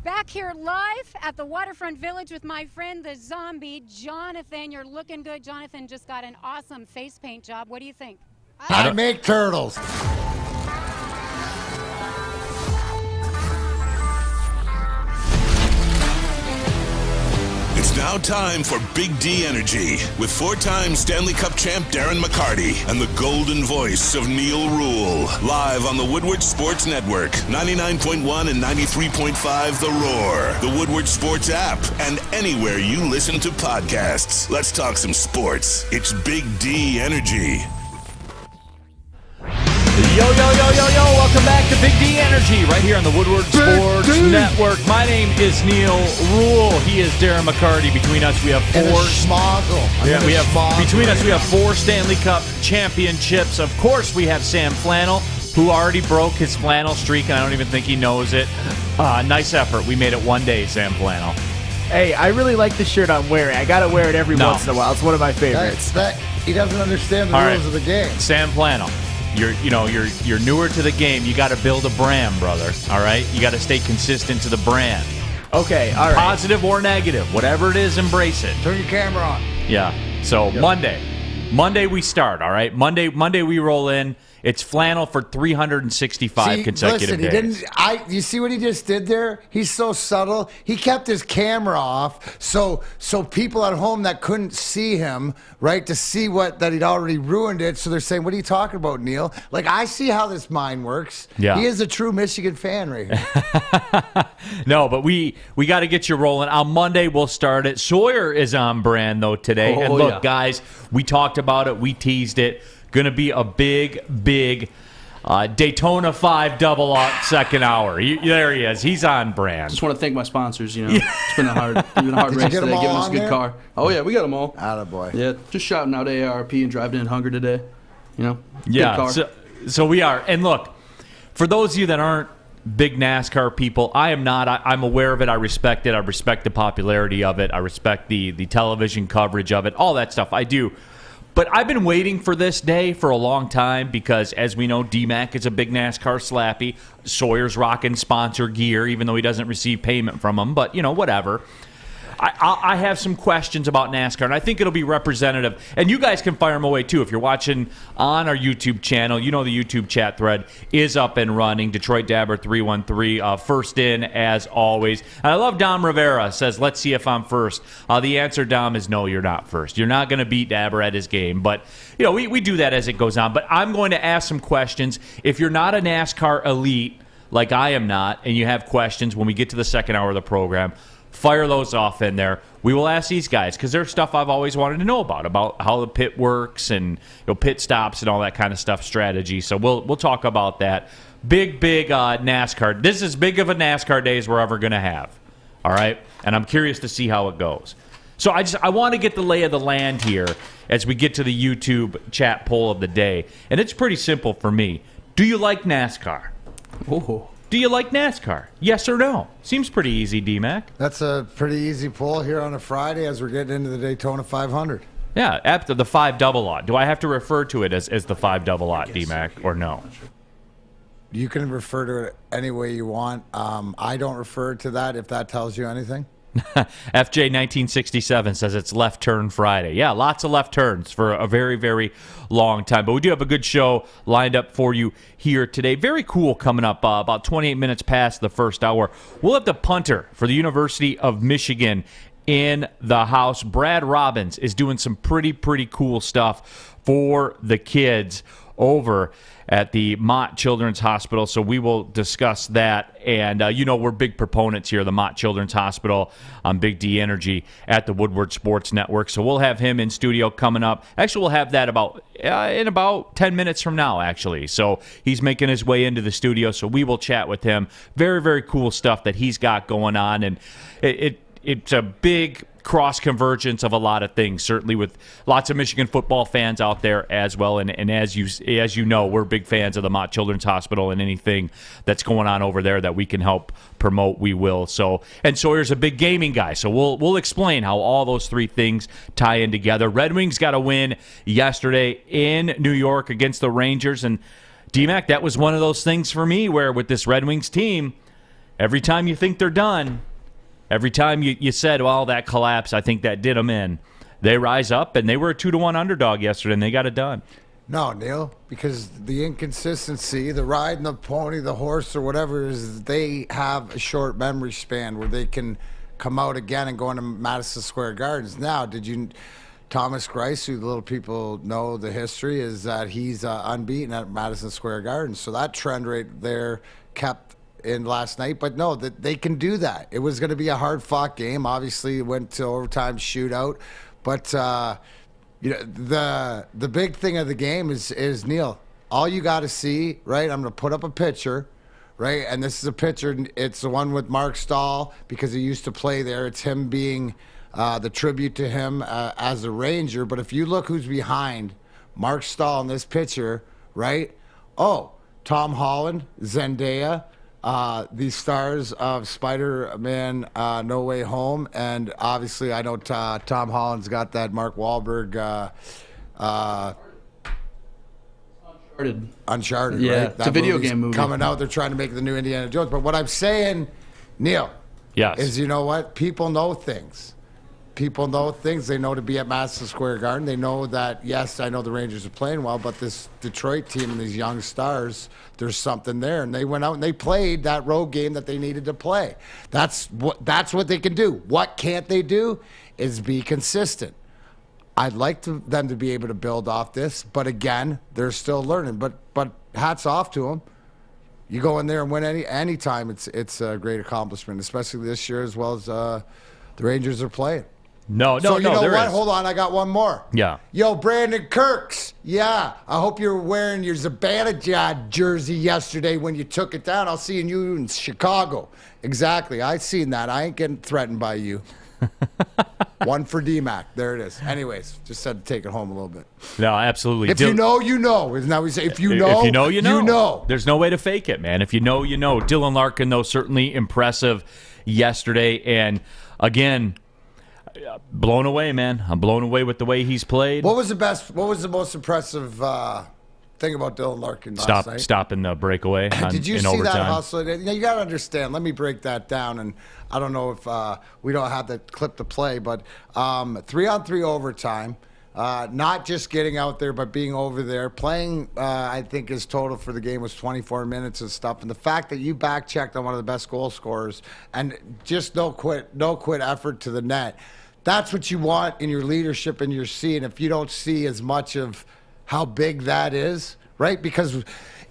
Back here live at the Waterfront Village with my friend, the zombie, Jonathan. You're looking good. Jonathan just got an awesome face paint job. What do you think? I make turtles. It's now time for Big D Energy with four-time Stanley Cup champ Darren McCarty and the golden voice of Neil Rule. Live on the Woodward Sports Network, 99.1 and 93.5 The Roar, the Woodward Sports app, and anywhere you listen to podcasts. Let's talk some sports. It's Big D Energy. Yo, yo, yo, yo, yo. Welcome back to Big D Energy right here on the Woodward Sports Network. My name is Neil Rule. He is Darren McCarty. Between us, we have four Stanley Cup championships. Of course, we have Sam Flannel, who already broke his flannel streak, and I don't even think he knows it. Nice effort. We made it one day, Sam Flannel. Hey, I really like the shirt I'm wearing. I got to wear it every once in a while. It's one of my favorites. He doesn't understand the rules of the game. Sam Flannel. You're newer to the game. You got to build a brand, brother. All right, you got to stay consistent to the brand. Okay, all right. Positive or negative, whatever it is, embrace it. Turn your camera on. Yeah. So yep. Monday we start. All right. Monday we roll in. It's flannel for 365 consecutive days. You see what he just did there? He's so subtle. He kept his camera off, so people at home that couldn't see him, right, to see that he'd already ruined it. So they're saying, "What are you talking about, Neil?" Like, I see how this mind works. Yeah. He is a true Michigan fan right here. No, but we got to get you rolling. On Monday we'll start it. Sawyer is on brand though today. And look, guys, we talked about it. We teased it. Going to be a big Daytona 5 double-up second hour. There he is. He's on brand. Just want to thank my sponsors. It's been a hard race today, giving us a good car. Oh, yeah, we got them all. Attaboy. Yeah, just shouting out AARP and driving in Hunger today. Good car. So we are. And look, for those of you that aren't big NASCAR people, I am not. I'm aware of it. I respect it. I respect the popularity of it. I respect the television coverage of it. All that stuff. I do. But I've been waiting for this day for a long time because, as we know, D-Mac is a big NASCAR slappy. Sawyer's rocking sponsor gear, even though he doesn't receive payment from them. But, whatever. I have some questions about NASCAR, and I think it'll be representative. And you guys can fire them away, too. If you're watching on our YouTube channel, the YouTube chat thread is up and running. Detroit Dabber 313, first in, as always. And I love Dom Rivera, says, let's see if I'm first. The answer, Dom, is no, you're not first. You're not going to beat Dabber at his game. But, we do that as it goes on. But I'm going to ask some questions. If you're not a NASCAR elite, like I am not, and you have questions when we get to the second hour of the program, fire those off in there. We will ask these guys because there's stuff I've always wanted to know about how the pit works and pit stops and all that kind of stuff, strategy. So we'll talk about that. Big NASCAR. This is as big of a NASCAR day as we're ever going to have. All right? And I'm curious to see how it goes. So I want to get the lay of the land here as we get to the YouTube chat poll of the day. And it's pretty simple for me. Do you like NASCAR? Oh. Do you like NASCAR? Yes or no? Seems pretty easy, D-Mac. That's a pretty easy poll here on a Friday as we're getting into the Daytona 500. Yeah, after the 5 double-lot. Do I have to refer to it as the 5 double-lot, D-Mac, or no? You can refer to it any way you want. I don't refer to that if that tells you anything. FJ1967 says it's Left Turn Friday. Yeah, lots of left turns for a very, very long time. But we do have a good show lined up for you here today. Very cool coming up, about 28 minutes past the first hour. We'll have the punter for the University of Michigan in the house. Brad Robbins is doing some pretty cool stuff for the kids over at the Mott Children's Hospital, so we will discuss that. And, we're big proponents here, the Mott Children's Hospital on Big D Energy at the Woodward Sports Network. So we'll have him in studio coming up. Actually, we'll have that in about 10 minutes from now, actually. So he's making his way into the studio, so we will chat with him. Very, very cool stuff that he's got going on, and it's a big cross-convergence of a lot of things, certainly with lots of Michigan football fans out there as well. And as you know, we're big fans of the Mott Children's Hospital, and anything that's going on over there that we can help promote, we will. So, and Sawyer's a big gaming guy, so we'll explain how all those three things tie in together. Red Wings got a win yesterday in New York against the Rangers, and D-Mac, that was one of those things for me where with this Red Wings team, every time you think they're done, every time you said, well, that collapse, I think that did them in, they rise up, and they were a 2-1 underdog yesterday, and they got it done. No, Neil, because the inconsistency, the ride and the pony, the horse, or whatever is, they have a short memory span where they can come out again and go into Madison Square Gardens. Now, Thomas Grice, who the little people know the history, is that he's unbeaten at Madison Square Gardens. So that trend right there kept in last night. But no, that they can do that. It was going to be a hard-fought game. Obviously, it went to overtime shootout. But the big thing of the game is Neil, all you got to see, right? I'm going to put up a picture, right? And this is a picture. It's the one with Mark Stahl because he used to play there. It's him being the tribute to him as a Ranger. But if you look who's behind Mark Stahl in this picture, right? Oh, Tom Holland, Zendaya, the stars of Spider-Man No Way Home. And obviously I know Tom Holland's got that Mark Wahlberg Uncharted, yeah, right? it's a video game movie coming out. They're trying to make the new Indiana Jones. But what I'm saying, Neil, yes, is you know what? People know things. People know things. They know to be at Madison Square Garden. They know that, yes, I know the Rangers are playing well, but this Detroit team and these young stars, there's something there. And they went out and they played that road game that they needed to play. That's what they can do. What can't they do is be consistent. I'd like them to be able to build off this, but again, they're still learning. But hats off to them. You go in there and win any time, it's a great accomplishment, especially this year as well as the Rangers are playing. No, so you know there what? is. Hold on, I got one more. Yeah. Yo, Brandon Kirks. Yeah, I hope you're wearing your Zibanejad jersey yesterday when you took it down. I'll see you in Chicago. Exactly. I seen that. I ain't getting threatened by you. One for D-Mac. There it is. Anyways, just had to take it home a little bit. No, absolutely. If you know, you know. Isn't that what we say? If you know, you know. There's no way to fake it, man. If you know, you know. Dylan Larkin, though, certainly impressive yesterday. And, again, blown away, man. I'm blown away with the way he's played. What was the most impressive thing about Dylan Larkin last night? Stopping the breakaway Did you in see overtime. that hustle? You got to understand. Let me break that down. And I don't know if we don't have that clip to play, but 3-on-3 overtime. Not just getting out there, but being over there. Playing, I think his total for the game was 24 minutes and stuff. And the fact that you back-checked on one of the best goal scorers and just no quit effort to the net, that's what you want in your leadership and your C. And if you don't see as much of how big that is, right? Because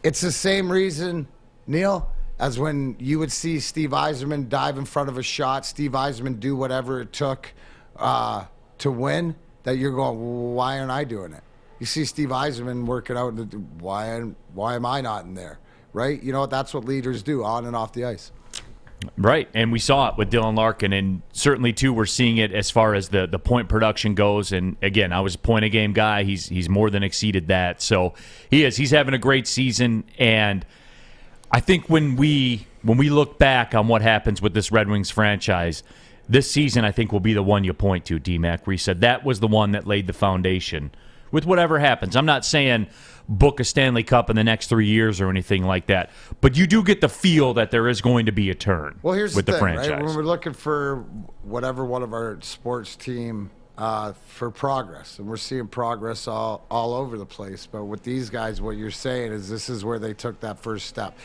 it's the same reason, Neil, as when you would see Steve Yzerman dive in front of a shot, Steve Yzerman do whatever it took to win, that you're going, well, why aren't I doing it? You see Steve Yzerman working out, why am I not in there, right? You know, that's what leaders do on and off the ice. Right, and we saw it with Dylan Larkin, and certainly, too, we're seeing it as far as the point production goes. And, again, I was a point-a-game guy. He's more than exceeded that. So he's having a great season, and I think when we look back on what happens with this Red Wings franchise, this season I think will be the one you point to, D-Mac, where you said that was the one that laid the foundation with whatever happens. I'm not saying book a Stanley Cup in the next 3 years or anything like that, but you do get the feel that there is going to be a turn with the franchise. Right? When we're looking for whatever one of our sports team for progress, and we're seeing progress all over the place, but with these guys, what you're saying is this is where they took that first step.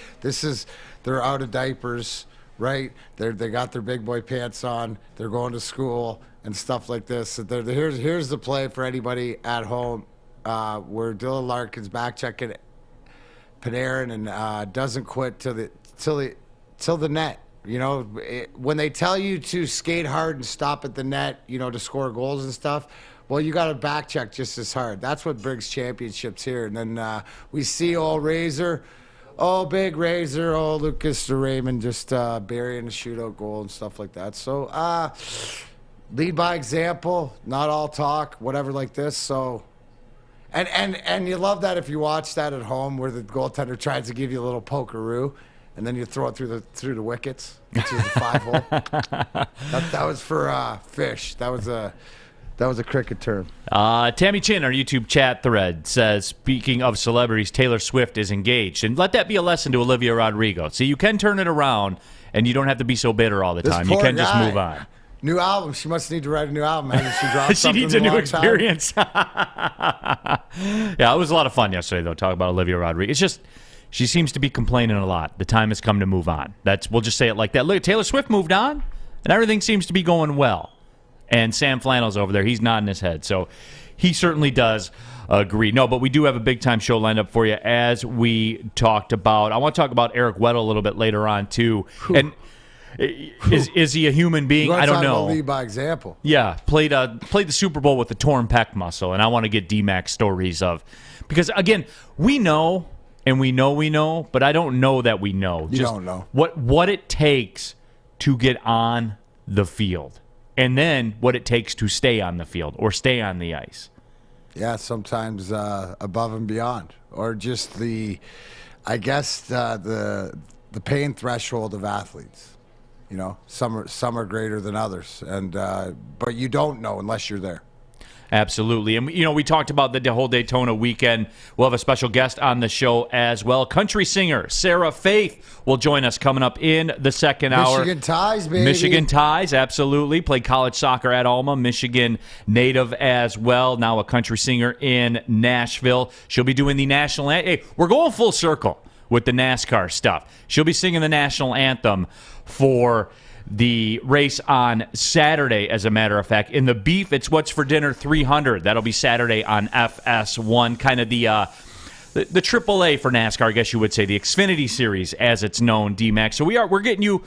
They're out of diapers, right? They got their big boy pants on, they're going to school and stuff like this. So here's the play for anybody at home. Where Dylan Larkin's back checking Panarin and doesn't quit till the net. You know, when they tell you to skate hard and stop at the net, you know, to score goals and stuff, well, you got to back check just as hard. That's what brings championships here. And then we see old Razor, big Razor, Lucas Raymond just burying a shootout goal and stuff like that. So lead by example, not all talk, whatever like this. So. And you love that if you watch that at home where the goaltender tries to give you a little pokeroo and then you throw it through the wickets, which is a 5-hole. That was for Fish. That was That was a cricket term. Tammy Chin, our YouTube chat thread, says, speaking of celebrities, Taylor Swift is engaged. And let that be a lesson to Olivia Rodrigo. See, you can turn it around, and you don't have to be so bitter all the time. You can just move on. New album. She must need to write a new album. Hasn't she dropped She needs a new experience. Yeah, it was a lot of fun yesterday, though, talking about Olivia Rodrigo. It's just, she seems to be complaining a lot. The time has come to move on. We'll just say it like that. Look, Taylor Swift moved on, and everything seems to be going well. And Sam Flannel's over there. He's nodding his head. So he certainly does agree. No, but we do have a big-time show lined up for you, as we talked about. I want to talk about Eric Weddle a little bit later on, too. And is he a human being? I don't know. Lead by example. Yeah, played the Super Bowl with a torn pec muscle, and I want to get D-Mac stories of. Because, again, we know, and we know, but I don't know that we know. You don't know. What it takes to get on the field. And then what it takes to stay on the field or stay on the ice. Yeah, sometimes above and beyond, or just the pain threshold of athletes. You know, some are greater than others, and but you don't know unless you're there. Absolutely. And, we talked about the whole Daytona weekend. We'll have a special guest on the show as well. Country singer Sarah Faith will join us coming up in the second hour. Michigan ties, baby. Michigan ties, absolutely. Played college soccer at Alma. Michigan native as well. Now a country singer in Nashville. She'll be doing the national anthem. Hey, we're going full circle with the NASCAR stuff. She'll be singing the national anthem for the race on Saturday, as a matter of fact. In the Beef, it's What's for Dinner 300. That'll be Saturday on FS1, kind of the AAA for NASCAR, I guess you would say, the Xfinity Series, as it's known, D-Mac. So we're getting you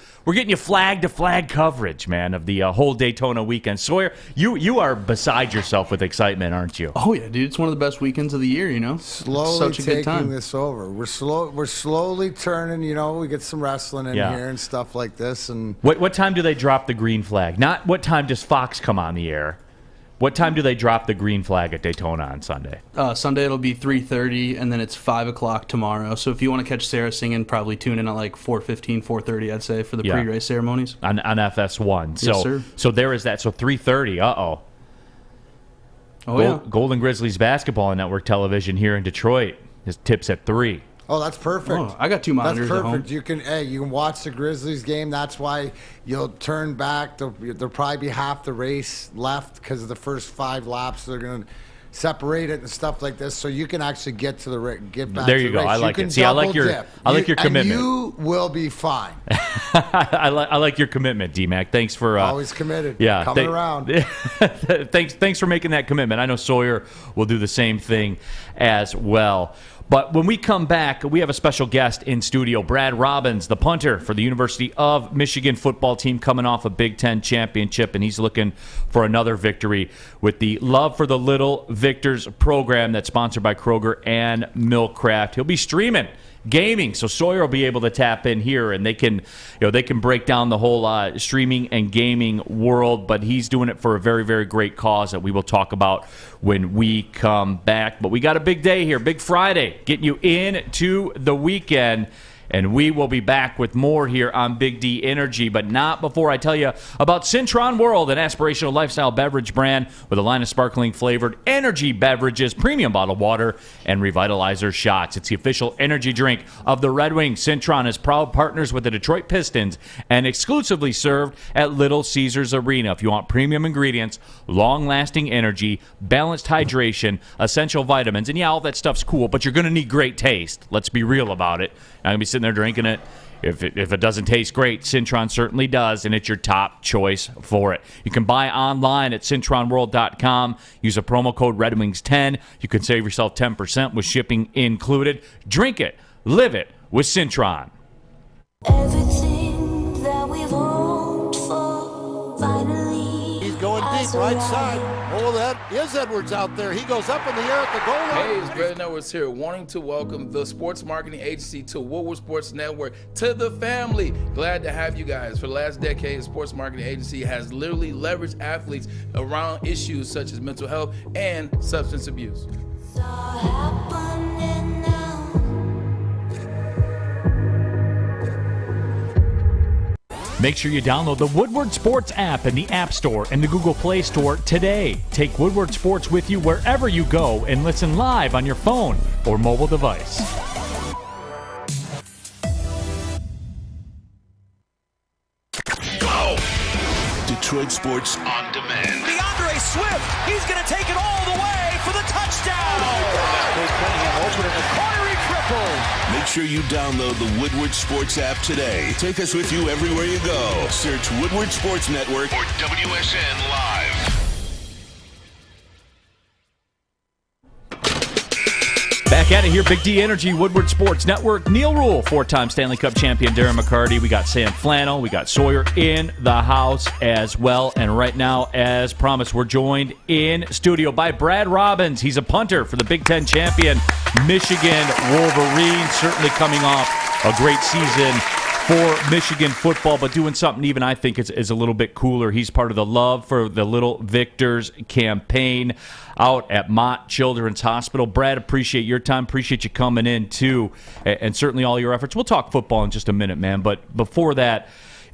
flag to flag coverage, man, of the whole Daytona weekend. Sawyer, you are beside yourself with excitement, aren't you? Oh yeah, dude, it's one of the best weekends of the year. Slowly such a good time. taking this over. We're slowly turning. We get some wrestling in here and stuff like this. And what time do they drop the green flag? Not what time does Fox come on the air. What time do they drop the green flag at Daytona on Sunday? Sunday it'll be 3:30, and then it's 5 o'clock tomorrow. So if you want to catch Sarah singing, probably tune in at like 4:15, 4:30, I'd say, for the pre-race ceremonies. On FS1. Yes, sir. So there is that. So 3:30, Golden Grizzlies basketball on network television here in Detroit. His tips at 3. Oh, that's perfect. Oh, I got 2 monitors That's at home. perfect. You can watch the Grizzlies game. That's why you'll turn back. There'll probably be half the race left because of the first 5 laps. They're going to separate it and stuff like this, so you can actually get back. There you to the go. race. I like it. See, I like your commitment. And you will be fine. I like your commitment, D-Mac. Thanks for always committed. Yeah, coming around. Thanks for making that commitment. I know Sawyer will do the same thing as well. But when we come back, we have a special guest in studio, Brad Robbins, the punter for the University of Michigan football team, coming off a Big Ten championship, and he's looking for another victory with the Love for the Little Victors program that's sponsored by Kroger and Milkcraft. He'll be streaming gaming, so Sawyer will be able to tap in here, and they can break down the whole streaming and gaming world. But he's doing it for a very, very great cause that we will talk about when we come back. But we got a big day here, big Friday, getting you into the weekend. And we will be back with more here on Big D Energy, but not before I tell you about Cintron World, an aspirational lifestyle beverage brand with a line of sparkling flavored energy beverages, premium bottled water, and Revitalizer shots. It's the official energy drink of the Red Wings. Cintron is proud partners with the Detroit Pistons and exclusively served at Little Caesars Arena. If you want premium ingredients, long-lasting energy, balanced hydration, essential vitamins, and all that stuff's cool, but you're going to need great taste. Let's be real about it. I'm going to be sitting there drinking it. If it doesn't taste great, Cintron certainly does, and it's your top choice for it. You can buy online at cintronworld.com. Use a promo code RedWings10. You can save yourself 10% with shipping included. Drink it. Live it with Cintron. Everything that we've hoped for, finally. He's going deep, right side. Oh, that is Edwards out there. He goes up in the air at the goal line. Hey, it's Brandon Edwards here, wanting to welcome the sports marketing agency to Woodward Sports Network, to the family. Glad to have you guys. For the last decade, the sports marketing agency has literally leveraged athletes around issues such as mental health and substance abuse. It's all happening now. Make sure you download the Woodward Sports app in the App Store and the Google Play Store today. Take Woodward Sports with you wherever you go and listen live on your phone or mobile device. Go! Detroit Sports on Demand. DeAndre Swift, he's going to take it all the way for the touchdown. Make sure you download the Woodward Sports app today. Take us with you everywhere you go. Search Woodward Sports Network or WSN Live. Back at it here, Big D Energy, Woodward Sports Network. Neil Rule, 4-time Stanley Cup champion Darren McCarty. We got Sam Flannel. We got Sawyer in the house as well. And right now, as promised, we're joined in studio by Brad Robbins. He's a punter for the Big Ten champion Michigan Wolverines. Certainly coming off a great season for Michigan football, but doing something even I think is a little bit cooler. He's part of the Love for the Little Victors campaign out at Mott Children's Hospital. Brad, appreciate your time. Appreciate you coming in, too, and certainly all your efforts. We'll talk football in just a minute, man, but before that,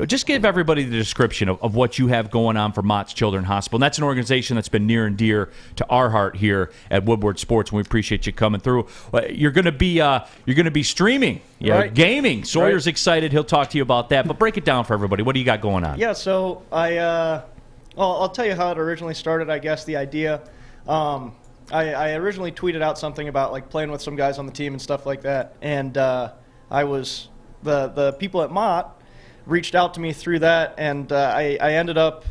just give everybody the description of what you have going on for Mott's Children's Hospital. And that's an organization that's been near and dear to our heart here at Woodward Sports, and we appreciate you coming through. You're going to be streaming, right. Gaming. Sawyer's right. excited. He'll talk to you about that. But break it down for everybody. What do you got going on? Yeah, so I'll tell you how it originally started, I guess, the idea. I originally tweeted out something about like playing with some guys on the team and stuff like that. And the people at Mott reached out to me through that, and I ended up,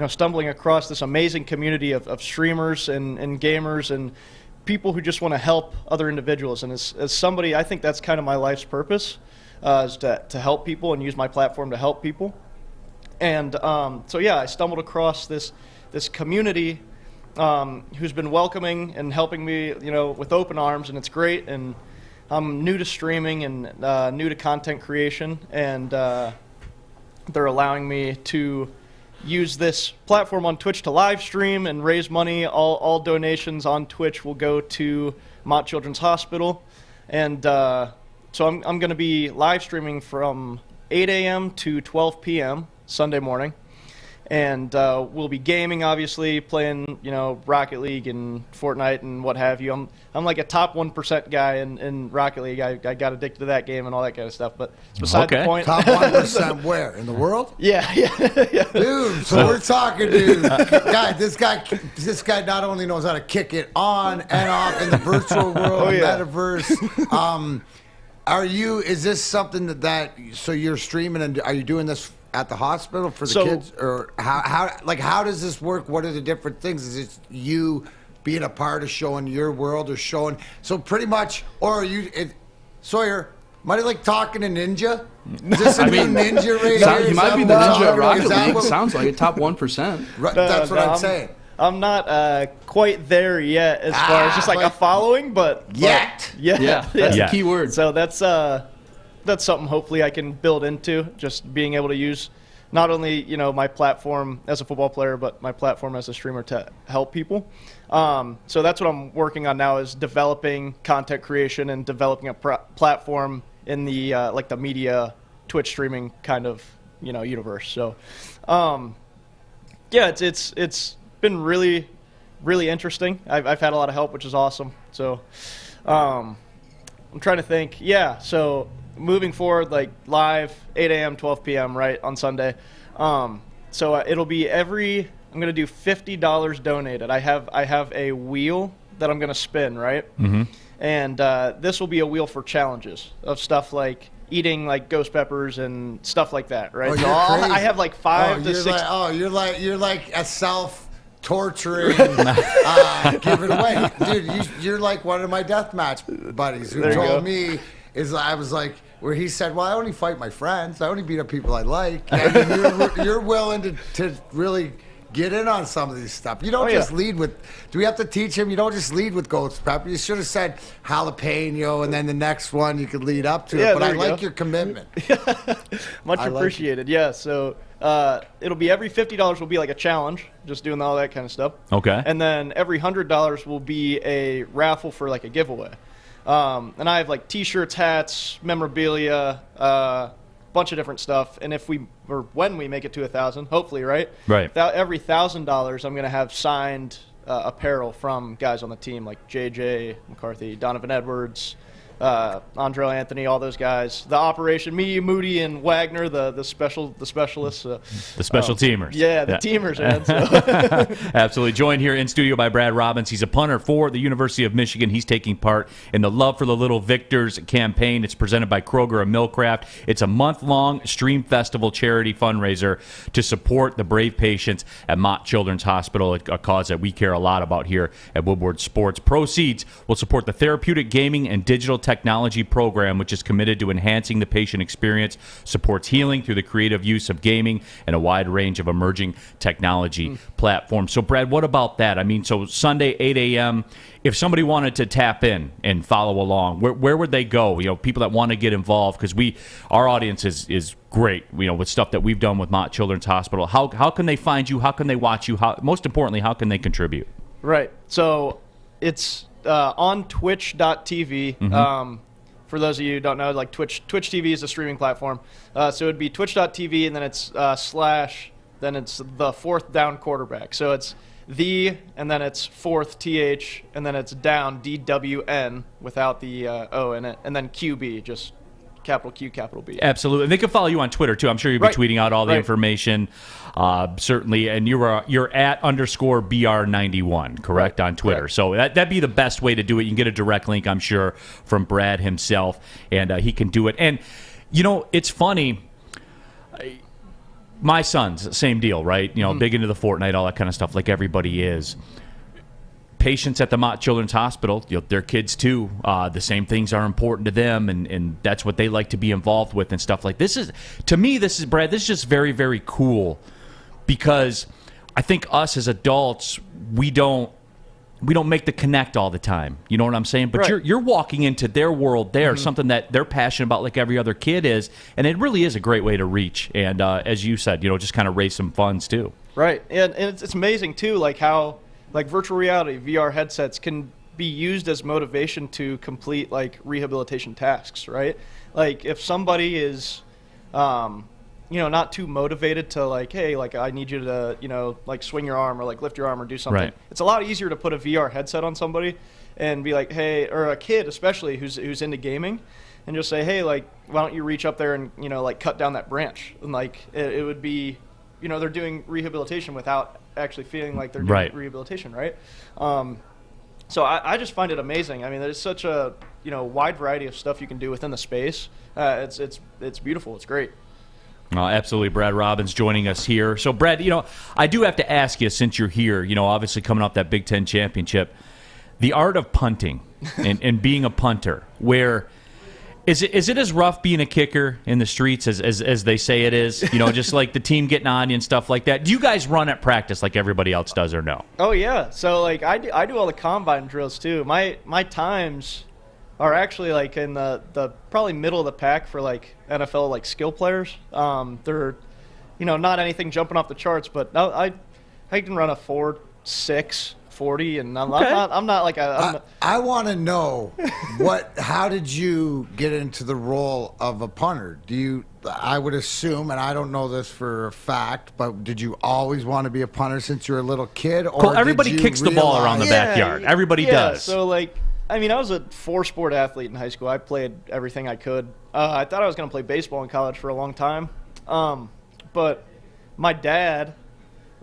stumbling across this amazing community of streamers and gamers and people who just want to help other individuals. And as somebody, I think that's kind of my life's purpose, is to help people and use my platform to help people. And I stumbled across this community who's been welcoming and helping me, with open arms, and it's great. And I'm new to streaming and new to content creation, and they're allowing me to use this platform on Twitch to live stream and raise money. All donations on Twitch will go to Mott Children's Hospital. And so I'm going to be live streaming from 8 a.m. to 12 p.m. Sunday morning. And we'll be gaming, obviously, playing, Rocket League and Fortnite and what have you. I'm like a top 1% guy in Rocket League. I got addicted to that game and all that kind of stuff. But it's beside the point. Top 1% where? In the world? Yeah. Dude, so we're talking, dude. This guy not only knows how to kick it on and off in the virtual world, metaverse. Is this something so you're streaming, and are you doing this at the hospital for the kids, or how does this work? What are the different things? Is it you being a part of showing your world, or showing pretty much, or are you Sawyer? Might have like talking to Ninja? Is this a new Ninja right here? He might be the Ninja at Rocket League. Sounds like it, top 1%. That's what I'm saying. I'm not quite there yet as far as just like a following, but yet. Yeah. That's the key word. So that's something hopefully I can build into, just being able to use not only my platform as a football player, but my platform as a streamer to help people. So that's what I'm working on now, is developing content creation and developing a platform in the the media Twitch streaming kind of universe. So it's been really, really interesting. I've had a lot of help, which is awesome. So I'm trying to think. So moving forward, like live 8 a.m. 12 p.m. right on Sunday. So it'll be I'm gonna do $50 donated. I have a wheel that I'm gonna spin, right? Mm-hmm. And this will be a wheel for challenges of stuff like eating like ghost peppers and stuff like that, right? So I have like 5 to 6. You're like a self-torturing, give it away, dude. You're like one of my deathmatch buddies who told me I was like, where he said, well, I only fight my friends. I only beat up people I like. And you're willing to really get in on some of these stuff. You don't just lead with, do we have to teach him? You don't just lead with ghost pepper. You should have said jalapeno, and then the next one you could lead up to it. But I like your commitment. Much appreciated. So it'll be every $50 will be like a challenge, just doing all that kind of stuff. Okay. And then every $100 will be a raffle for like a giveaway. And I have like T-shirts, hats, memorabilia, bunch of different stuff. And when we make it to 1,000, hopefully, right? Right. Every $1,000, I'm going to have signed apparel from guys on the team like JJ McCarthy, Donovan Edwards, Andrell Anthony, all those guys. The operation, me, Moody, and Wagner, the specialists. The special teamers. Yeah, the teamers, man. So. Absolutely. Joined here in studio by Brad Robbins. He's a punter for the University of Michigan. He's taking part in the Love for the Little Victors campaign. It's presented by Kroger and Millcraft. It's a month-long Stream Festival charity fundraiser to support the brave patients at Mott Children's Hospital, a cause that we care a lot about here at Woodward Sports. Proceeds will support the therapeutic gaming and digital technology program, which is committed to enhancing the patient experience, supports healing through the creative use of gaming and a wide range of emerging technology platforms. So, Brad, what about that? I mean, so Sunday, 8 a.m., if somebody wanted to tap in and follow along, where would they go? You know, people that want to get involved, because our audience is great, you know, with stuff that we've done with Mott Children's Hospital. How can they find you? How can they watch you? Most importantly, how can they contribute? Right. So it's on twitch.tv. For those of you who don't know, like Twitch TV is a streaming platform. So it would be twitch.tv, and then it's then it's the fourth down quarterback. So it's and then it's fourth TH, and then it's down DWN without the O in it, and then QB, just capital Q, capital B. Absolutely. And they can follow you on Twitter, too. I'm sure you'll be tweeting out all the information, certainly. And you're at _BR91, correct, on Twitter. Correct. So that'd be the best way to do it. You can get a direct link, I'm sure, from Brad himself, and he can do it. And, you know, it's funny. My son's, same deal, right? You know, big into the Fortnite, all that kind of stuff, like everybody is. Patients at the Mott Children's Hospital, you know, their kids too, the same things are important to them, and that's what they like to be involved with and stuff like this. To me, Brad, this is just very, very cool, because I think us as adults, we don't make the connect all the time. You know what I'm saying? But you're walking into their world there, something that they're passionate about like every other kid is, and it really is a great way to reach. And as you said, you know, just kind of raise some funds too. Right. And it's amazing too, like how virtual reality, VR headsets can be used as motivation to complete like rehabilitation tasks, right? Like if somebody is not too motivated to like, hey, like I need you to, you know, like swing your arm or like lift your arm or do something. Right. It's a lot easier to put a VR headset on somebody and be like, hey, or a kid especially who's into gaming, and just say, hey, like, why don't you reach up there and, you know, like cut down that branch? And like it would be, you know, they're doing rehabilitation without actually feeling like they're doing rehabilitation, right? So I just find it amazing. I mean, there's such a, you know, wide variety of stuff you can do within the space. It's beautiful. It's great. Absolutely. Brad Robbins joining us here. So, Brad, you know, I do have to ask you, since you're here, you know, obviously coming off that Big Ten championship, the art of punting and being a punter, where is it as rough being a kicker in the streets as they say it is? You know, just like the team getting on you and stuff like that. Do you guys run at practice like everybody else does, or no? Oh, yeah. So, like, I do all the combine drills, too. My times are actually like in the probably middle of the pack for like NFL like skill players. They're, you know, not anything jumping off the charts, but I can run a 4.6 40, and I'm not like I want to know how did you get into the role of a punter? I would assume, and I don't know this for a fact, but did you always want to be a punter since you were a little kid? Or cool. Everybody kicks the ball around the backyard. Everybody does. So like, I mean, I was a 4-sport athlete in high school. I played everything I could. I thought I was going to play baseball in college for a long time. But my dad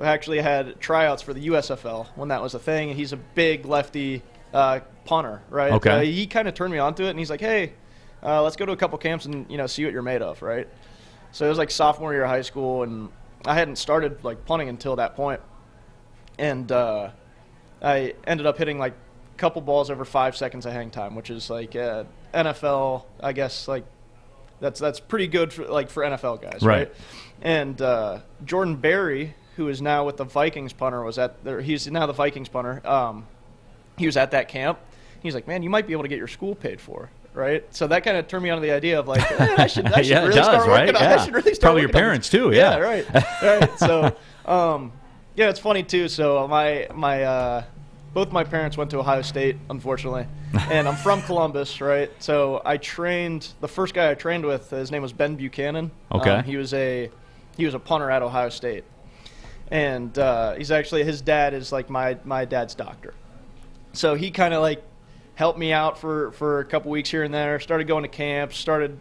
actually had tryouts for the USFL when that was a thing. He's a big lefty punter, right? Okay. He kind of turned me onto it, and he's like, hey, let's go to a couple camps and, you know, see what you're made of, right? So it was like sophomore year of high school, and I hadn't started like punting until that point. And I ended up hitting like couple balls over 5 seconds of hang time, which is like NFL, I guess, like that's pretty good for NFL guys, right? And Jordan Berry, who is now with the Vikings punter, he's now the Vikings punter. He was at that camp. He's like, man, you might be able to get your school paid for, right? So that kind of turned me on to the idea of like, man, I should really start working on. I should really start probably your parents too, yeah. Right. So yeah, it's funny too. So my both my parents went to Ohio State, unfortunately, and I'm from Columbus, right? So the first guy I trained with, his name was Ben Buchanan. Okay. He was a punter at Ohio State, and his dad is like my dad's doctor. So he kind of like helped me out for a couple weeks here and there. Started going to camps. Started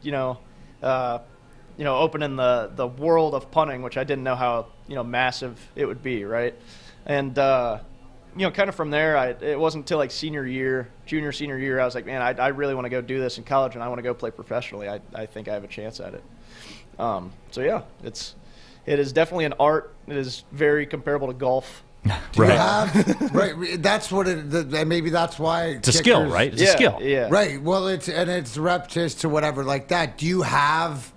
opening the world of punting, which I didn't know how massive it would be, right? And kind of from there, it wasn't until like senior year, I was like, man, I really want to go do this in college, and I want to go play professionally. I think I have a chance at it. So yeah, it is definitely an art. It is very comparable to golf. Do you have, right? That's what maybe that's why it's a skill, right? It's a skill, yeah. Right. Well, it's repetition to whatever like that. Do you have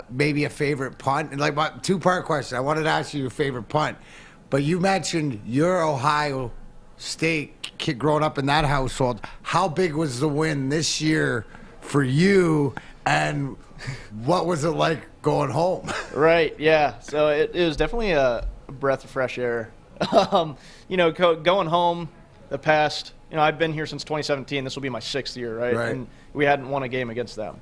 maybe a favorite punt? And like my two-part question. I wanted to ask you your favorite punt, but you mentioned your Ohio State kid growing up in that household. How big was the win this year for you, and what was it like going home? Right. Yeah. So it was definitely a breath of fresh air. Going home the past, I've been here since 2017. This will be my 6th year, right? And we hadn't won a game against them.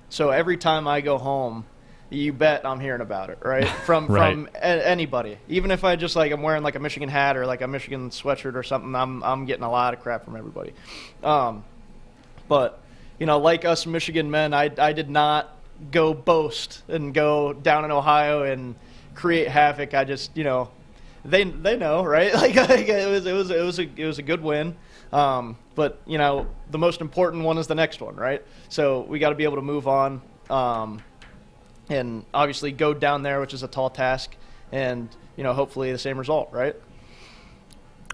So every time I go home, you bet I'm hearing about it, right? From anybody. Even if I just I'm wearing like a Michigan hat or like a Michigan sweatshirt or something, I'm getting a lot of crap from everybody. But like us Michigan men, I did not go boast and go down in Ohio and create havoc. I just they know, right? It was a good win. But the most important one is the next one, right? So we got to be able to move on, and obviously go down there, which is a tall task, and hopefully the same result, right?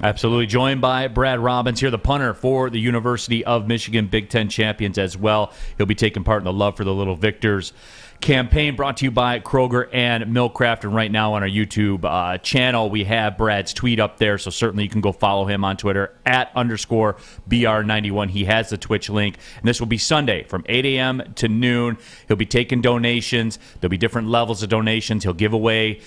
Absolutely. Joined by Brad Robbins here, the punter for the University of Michigan Big Ten champions as well. He'll be taking part in the Love for the Little Victors campaign, brought to you by Kroger and Millcraft. And right now on our YouTube channel, we have Brad's tweet up there, so certainly you can go follow him on Twitter @_BR91. He has the Twitch link, and this will be Sunday from 8 a.m. to noon. He'll be taking donations. There'll be different levels of donations. He'll give away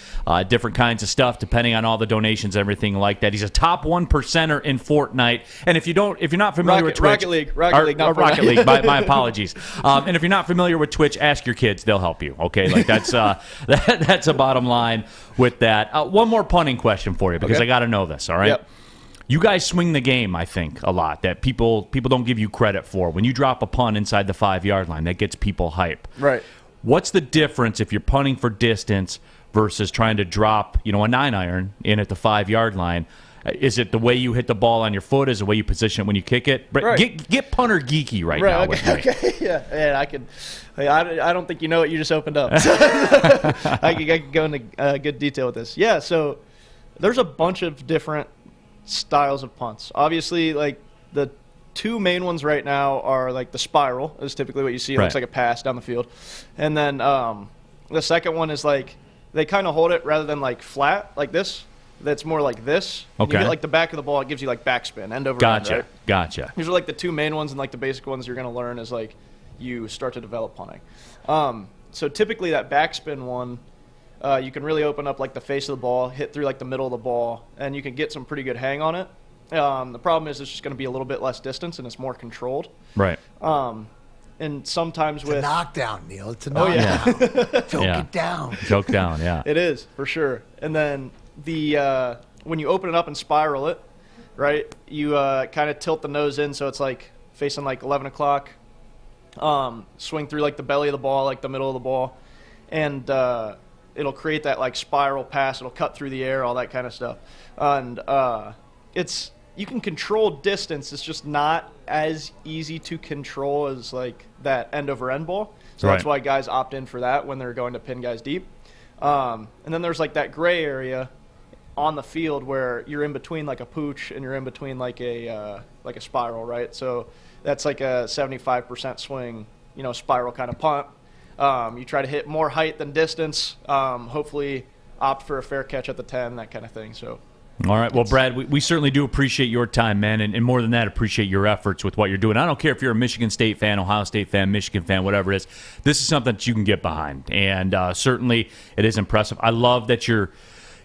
different kinds of stuff depending on all the donations, everything like that. He's a top 1%er in Fortnite. And if you're not familiar with Twitch, Rocket League, my apologies. And if you're not familiar with Twitch, ask your kids; they'll help you. Okay, like that's that's a bottom line with that. One more punting question for you, because I got to know this. All right. Yep. You guys swing the game, I think, a lot that people don't give you credit for. When you drop a punt inside the 5-yard line, that gets people hype. Right. What's the difference if you're punting for distance versus trying to drop, a 9-iron in at the 5-yard line? Is it the way you hit the ball on your foot? Is it the way you position it when you kick it? Right. Get punter geeky right now. Okay. Yeah. Man, I don't think you know what you just opened up. I can go into good detail with this. Yeah. So there's a bunch of different styles of punts. Obviously, like the two main ones right now are like the spiral is typically what you see. It looks like a pass down the field, and then the second one is like they kind of hold it rather than like flat like this. That's more like this. Okay. You get like the back of the ball, it gives you like backspin, end over Gotcha. end, right? Gotcha. These are like the two main ones, and like the basic ones you're going to learn as like you start to develop punting. So typically that backspin one, you can really open up like the face of the ball, hit through like the middle of the ball, and you can get some pretty good hang on it. The problem is it's just going to be a little bit less distance and it's more controlled. Right. And sometimes It's a knockdown, Neil. It's a knockdown. Choke it down. Choke down, yeah. It is, for sure. And then when you open it up and spiral it, right, you kind of tilt the nose in so it's like facing like 11 o'clock, swing through like the belly of the ball, like the middle of the ball, and it'll create that like spiral pass. It'll cut through the air, all that kind of stuff. And you can control distance. It's just not as easy to control as like that end over end ball. So that's why guys opt in for that when they're going to pin guys deep. And then there's like that gray area on the field where you're in between like a pooch and you're in between like a spiral, right? So that's like a 75% swing, spiral kind of punt. You try to hit more height than distance. Hopefully opt for a fair catch at the 10, that kind of thing. So. All right. Well, Brad, we certainly do appreciate your time, man, and more than that, appreciate your efforts with what you're doing. I don't care if you're a Michigan State fan, Ohio State fan, Michigan fan, whatever it is. This is something that you can get behind, and certainly it is impressive. I love that you're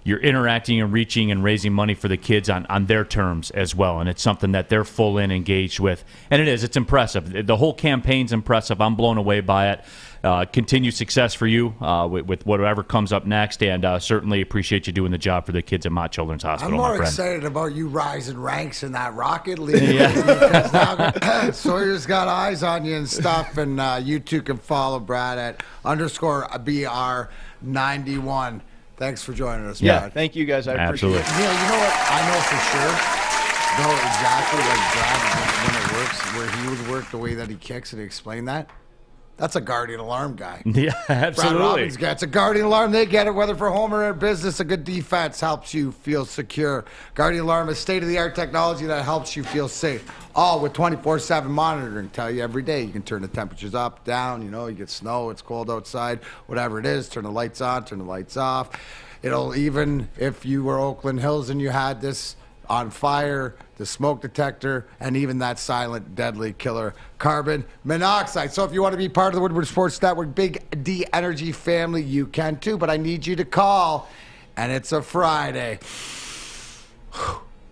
you're interacting and reaching and raising money for the kids on their terms as well. And it's something that they're full in engaged with. And it's impressive. The whole campaign's impressive. I'm blown away by it. Continued success for you with whatever comes up next, and certainly appreciate you doing the job for the kids at Mott Children's Hospital. I'm more excited about you rising ranks in that Rocket League because now Sawyer's got eyes on you and stuff, and you two can follow Brad at _BR91. Thanks for joining us, Yeah, Brad. thank you guys. I appreciate it. Neil, you know what? I know for sure. Know exactly like Brad when it works, where he would work the way that he kicks and explain that. That's a Guardian Alarm guy. Yeah, absolutely. Brad Robbins gets a Guardian Alarm. They get it, whether for home or business. A good defense helps you feel secure. Guardian Alarm is state-of-the-art technology that helps you feel safe. All with 24/7 monitoring. Tell you every day you can turn the temperatures up, down. You get snow, it's cold outside, whatever it is. Turn the lights on, turn the lights off. It'll even if you were Oakland Hills and you had this on fire, the smoke detector, and even that silent, deadly killer carbon monoxide. So if you want to be part of the Woodward Sports Network Big D Energy family, you can too, but I need you to call, and it's a Friday.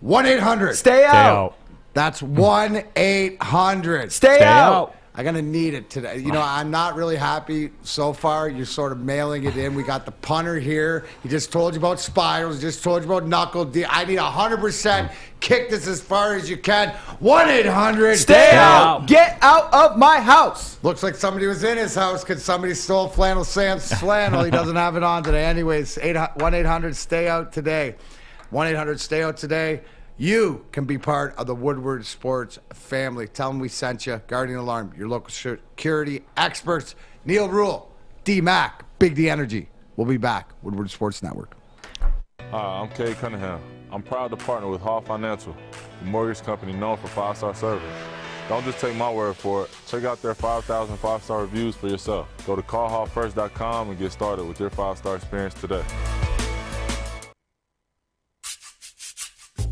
1-800. Stay out. That's 1-800. Stay out. I'm going to need it today. I'm not really happy so far. You're sort of mailing it in. We got the punter here. He just told you about spirals. He just told you about knuckle. I need 100%. Kick this as far as you can. 1-800. Stay out. Get out of my house. Looks like somebody was in his house because somebody stole Flannel Sam's flannel. He doesn't have it on today. Anyways, 1-800. Stay out today. 1-800. Stay out today. You can be part of the Woodward Sports family. Tell them we sent you. Guardian Alarm, your local security experts. Neil Rule, D-Mac, Big D Energy. We'll be back. Woodward Sports Network. Hi, I'm Kay Cunningham. I'm proud to partner with Hall Financial, the mortgage company known for 5-star service. Don't just take my word for it. Check out their 5,000 5-star reviews for yourself. Go to callhallfirst.com and get started with your 5-star experience today.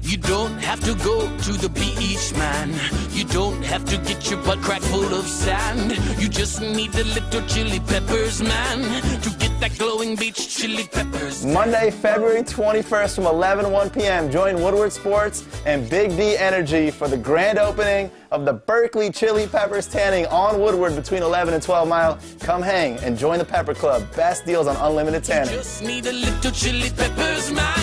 You don't have to go to the beach, man. You don't have to get your butt crack full of sand. You just need a little chili peppers, man, to get that glowing beach chili peppers. Monday, February 21st from 11 to 1 p.m. Join Woodward Sports and Big D Energy for the grand opening of the Berkeley Chili Peppers Tanning on Woodward between 11 and 12 Mile. Come hang and join the Pepper Club. Best deals on unlimited tanning. You just need a little chili peppers, man.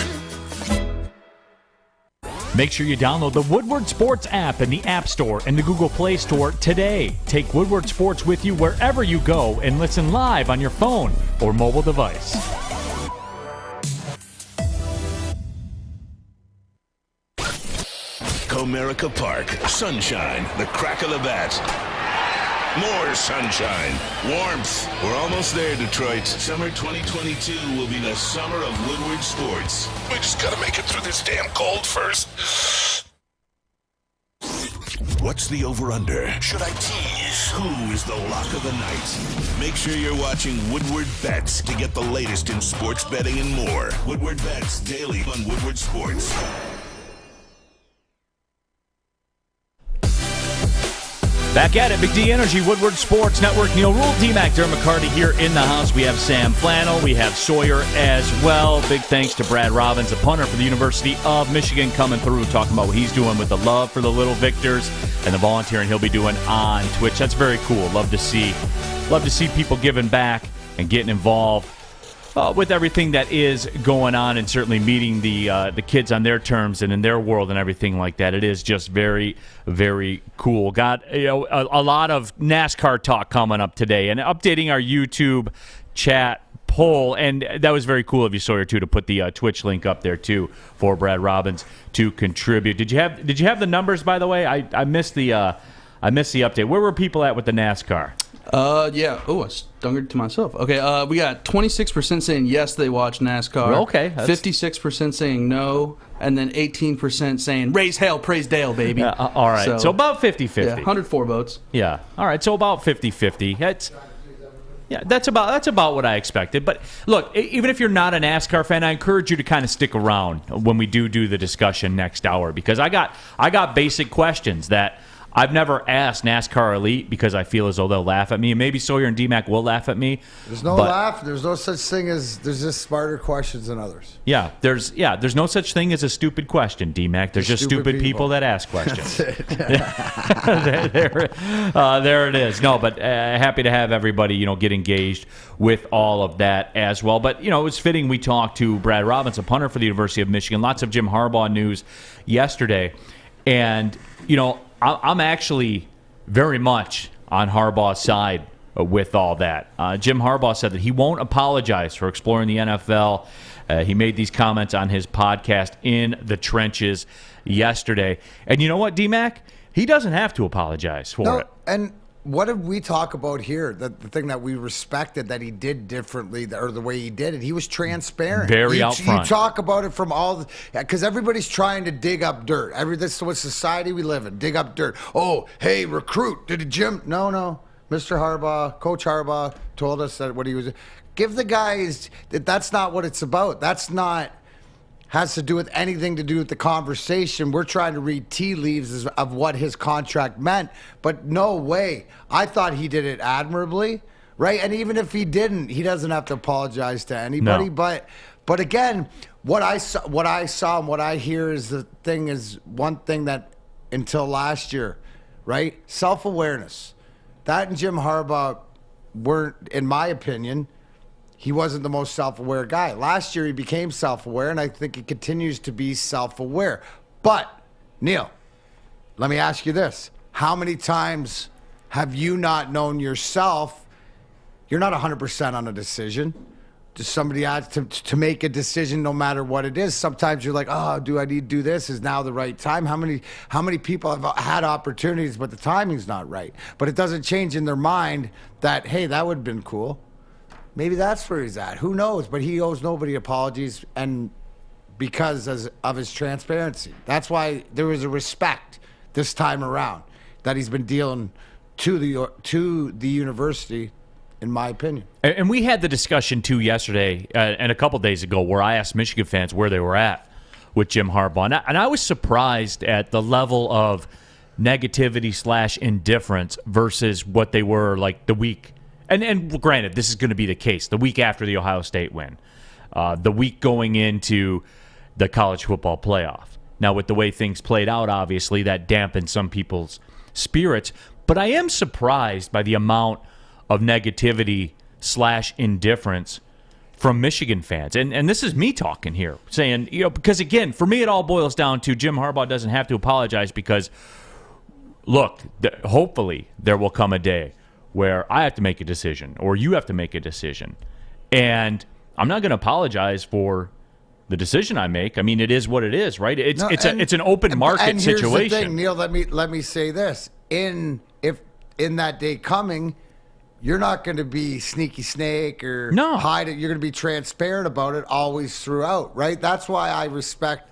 Make sure you download the Woodward Sports app in the App Store and the Google Play Store today. Take Woodward Sports with you wherever you go and listen live on your phone or mobile device. Comerica Park, sunshine, the crack of the bat. More sunshine, warmth. We're almost there, Detroit. Summer 2022 will be the summer of Woodward Sports. We just gotta make it through this damn cold first. What's the over-under? Should I tease? Who is the lock of the night? Make sure you're watching Woodward Bets to get the latest in sports betting and more. Woodward Bets daily on Woodward Sports. Back at it, Big D Energy, Woodward Sports Network. Neil Rule, D-Mac, Darren McCarty here in the house. We have Sam Flannel. We have Sawyer as well. Big thanks to Brad Robbins, the punter for the University of Michigan, coming through, talking about what he's doing with the love for the little victors and the volunteering he'll be doing on Twitch. That's very cool. Love to see people giving back and getting involved with everything that is going on, and certainly meeting the kids on their terms and in their world and everything like that. It is just very, very cool. Got a lot of NASCAR talk coming up today, and updating our YouTube chat poll, and that was very cool of you, Sawyer, too, to put the Twitch link up there too for Brad Robbins to contribute. Did you have the numbers, by the way? I missed the update. Where were people at with the NASCAR? Yeah. Oh, I stung it to myself. Okay, we got 26% saying yes, they watch NASCAR. Okay. 56% saying no, and then 18% saying raise hell, praise Dale, baby. All right. So about 50-50. Yeah, 104 votes. Yeah. All right. So about 50-50. That's about what I expected. But look, even if you're not a NASCAR fan, I encourage you to kind of stick around when we do the discussion next hour, because I got basic questions that I've never asked NASCAR Elite because I feel as though they'll laugh at me. Maybe Sawyer and D-Mac will laugh at me. There's no laugh. There's no such thing as there's just smarter questions than others. Yeah, there's no such thing as a stupid question, D-Mac. There's just stupid people that ask questions. There it is. No, but happy to have everybody, get engaged with all of that as well. But, it was fitting we talked to Brad Robbins, a punter for the University of Michigan. Lots of Jim Harbaugh news yesterday. And, I'm actually very much on Harbaugh's side with all that. Jim Harbaugh said that he won't apologize for exploring the NFL. He made these comments on his podcast In the Trenches yesterday. And you know what, D-Mac? He doesn't have to apologize for it. And what did we talk about here? The thing that we respected that he did differently, or the way he did it, he was transparent. Very out front. You talk about it from all, because everybody's trying to dig up dirt. This is what society we live in, dig up dirt. Oh, hey, recruit, did Jim? No. Mr. Harbaugh, Coach Harbaugh told us that what he was, give the guys, that's not what it's about. That's not, has to do with anything to do with the conversation. We're trying to read tea leaves of what his contract meant, but no way. I thought he did it admirably, right? And even if he didn't, he doesn't have to apologize to anybody. No. But again, what I saw and what I hear is one thing that until last year, right? Self-awareness. That and Jim Harbaugh weren't, in my opinion, he wasn't the most self-aware guy. Last year, he became self-aware, and I think he continues to be self-aware. But, Neil, let me ask you this. How many times have you not known yourself, you're not 100% on a decision? Does somebody ask to make a decision no matter what it is? Sometimes you're like, oh, do I need to do this? Is now the right time? How many people have had opportunities, but the timing's not right? But it doesn't change in their mind that, hey, that would have been cool. Maybe that's where he's at. Who knows? But he owes nobody apologies, and because of his transparency. That's why there was a respect this time around that he's been dealing to the university, in my opinion. And we had the discussion, too, yesterday and a couple days ago where I asked Michigan fans where they were at with Jim Harbaugh. And I was surprised at the level of negativity / indifference versus what they were like the week. And granted, this is going to be the case the week after the Ohio State win, the week going into the college football playoff. Now, with the way things played out, obviously, that dampened some people's spirits. But I am surprised by the amount of negativity / indifference from Michigan fans. And this is me talking here, saying, because, again, for me, it all boils down to Jim Harbaugh doesn't have to apologize because, look, hopefully there will come a day where I have to make a decision or you have to make a decision. And I'm not going to apologize for the decision I make. I mean, it is what it is, right? It's an open market situation. Here's the thing, Neil, let me say this. In that day coming, you're not going to be sneaky snake or hide it. You're going to be transparent about it always throughout, right? That's why I respect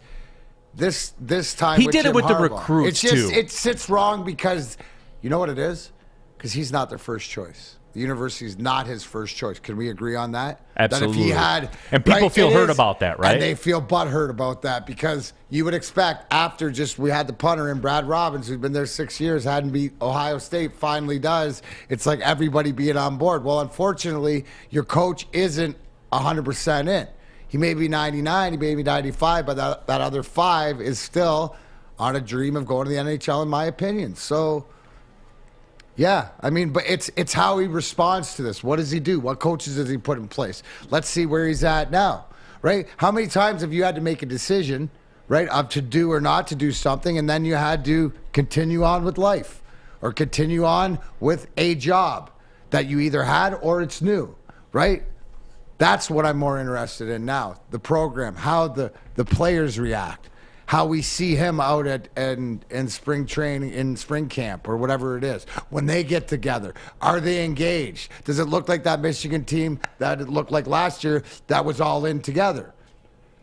this time. He did it with the recruits, too. It sits wrong because, you know what it is? Because he's not their first choice. The university is not his first choice. Can we agree on that? Absolutely. That if he had, and people feel hurt about that, right? And they feel butthurt about that because you would expect after we had the punter in Brad Robbins, who's been there 6 years, hadn't beat Ohio State, finally does. It's like everybody being on board. Well, unfortunately, your coach isn't 100% in. He may be 99, he may be 95, but that other 5 is still on a dream of going to the NHL, in my opinion. So, yeah, I mean, but it's how he responds to this. What does he do? What coaches does he put in place? Let's see where he's at now, right? How many times have you had to make a decision, right, of to do or not to do something, and then you had to continue on with life or continue on with a job that you either had or it's new, right? That's what I'm more interested in now, the program, how the players react. How we see him out in spring training, in spring camp, or whatever it is. When they get together, are they engaged? Does it look like that Michigan team that it looked like last year that was all in together?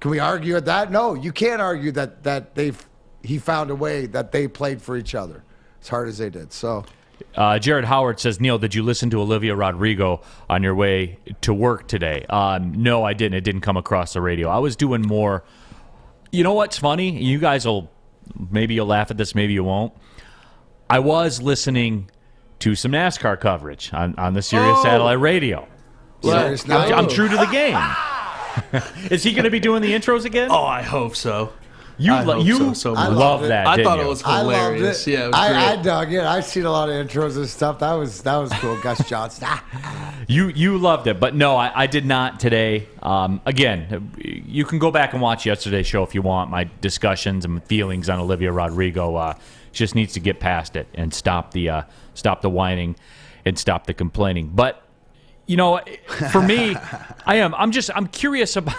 Can we argue at that? No, you can't argue that he found a way that they played for each other as hard as they did. So, Jared Howard says, Neil, did you listen to Olivia Rodrigo on your way to work today? No, I didn't. It didn't come across the radio. I was doing more. You know what's funny? You guys maybe you'll laugh at this, maybe you won't. I was listening to some NASCAR coverage on the Sirius satellite radio. I'm true to the game. Is he going to be doing the intros again? Oh, I hope so. You love that. I thought it was hilarious. Yeah, it was great. I dug it. I've seen a lot of intros and stuff. That was cool. Gus Johnson. You loved it, but no, I did not today. Again, you can go back and watch yesterday's show if you want. My discussions and feelings on Olivia Rodrigo. Just needs to get past it and stop the whining and stop the complaining. But you know, for me, I'm curious about.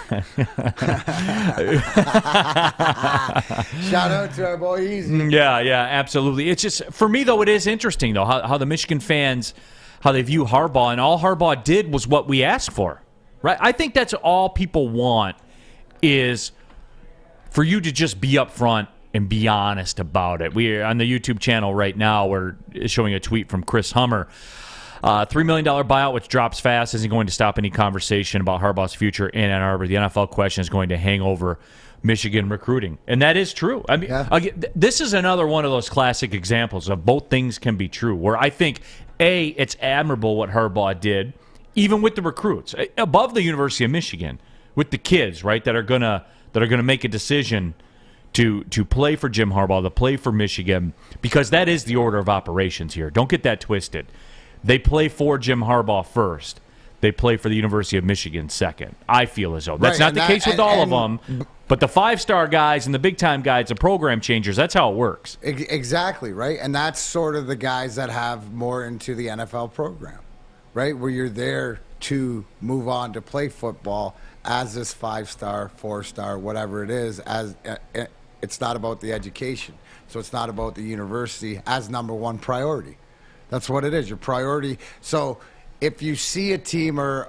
Shout out to our boy Easy. Yeah, absolutely. It's just, for me, though, it is interesting, though, how the Michigan fans, how they view Harbaugh, and all Harbaugh did was what we asked for, right? I think that's all people want, is for you to just be up front and be honest about it. We're on the YouTube channel right now. We're showing a tweet from Chris Hummer. $3 million buyout, which drops fast, isn't going to stop any conversation about Harbaugh's future in Ann Arbor. The NFL question is going to hang over Michigan recruiting. And that is true. I mean, again, this is another one of those classic examples of both things can be true, where I think, A, it's admirable what Harbaugh did, even with the recruits, above the University of Michigan, with the kids, right, that are gonna make a decision to play for Jim Harbaugh, to play for Michigan, because that is the order of operations here. Don't get that twisted. They play for Jim Harbaugh first. They play for the University of Michigan second. I feel as though. That's not the case with all of them. But the five-star guys and the big-time guys, the program changers, that's how it works. Exactly, right? And that's sort of the guys that have more into the NFL program, right? Where you're there to move on to play football as this 5-star, 4-star, whatever it is. As it's not about the education. So it's not about the university as number one priority. That's what it is, your priority. So if you see a team or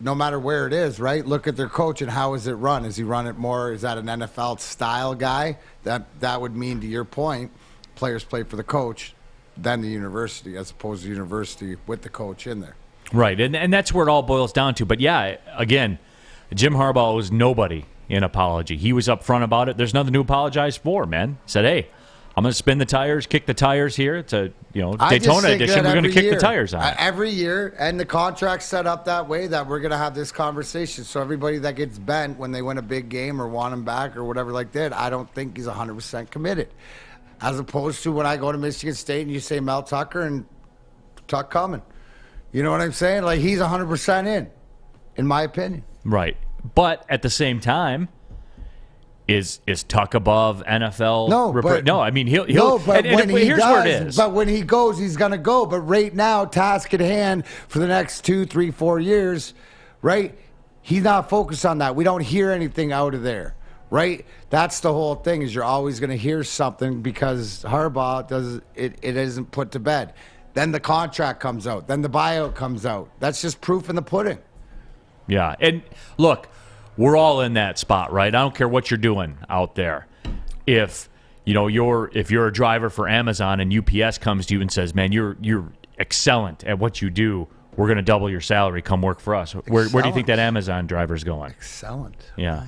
no matter where it is, right, look at their coach and how is it run? Is he run it more? Is that an NFL style guy? That would mean, to your point, players play for the coach, then the university, as opposed to the university with the coach in there. Right, and that's where it all boils down to. But yeah, again, Jim Harbaugh owes nobody an apology. He was upfront about it. There's nothing to apologize for, man. Said, hey, I'm going to spin the tires, kick the tires here. It's a Daytona edition. We're going to kick the tires on it. Every year, and the contract's set up that way that we're going to have this conversation. So everybody that gets bent when they win a big game or want him back or whatever like that, I don't think he's 100% committed. As opposed to when I go to Michigan State and you say Mel Tucker and Tuck coming. You know what I'm saying? Like, he's 100% in my opinion. Right. But at the same time, Is Tuck above NFL? No, I mean he'll. But when he here's does, where it is. But when he goes, he's gonna go. But right now, task at hand for the next 2, 3, 4 years, right? He's not focused on that. We don't hear anything out of there, right? That's the whole thing. Is you're always gonna hear something because Harbaugh does it. It isn't put to bed. Then the contract comes out. Then the buyout comes out. That's just proof in the pudding. Yeah, and look. We're all in that spot, right? I don't care what you're doing out there. If you're a driver for Amazon and UPS comes to you and says, "Man, you're excellent at what you do. We're going to double your salary. Come work for us." Where do you think that Amazon driver's going? Excellent. Yeah.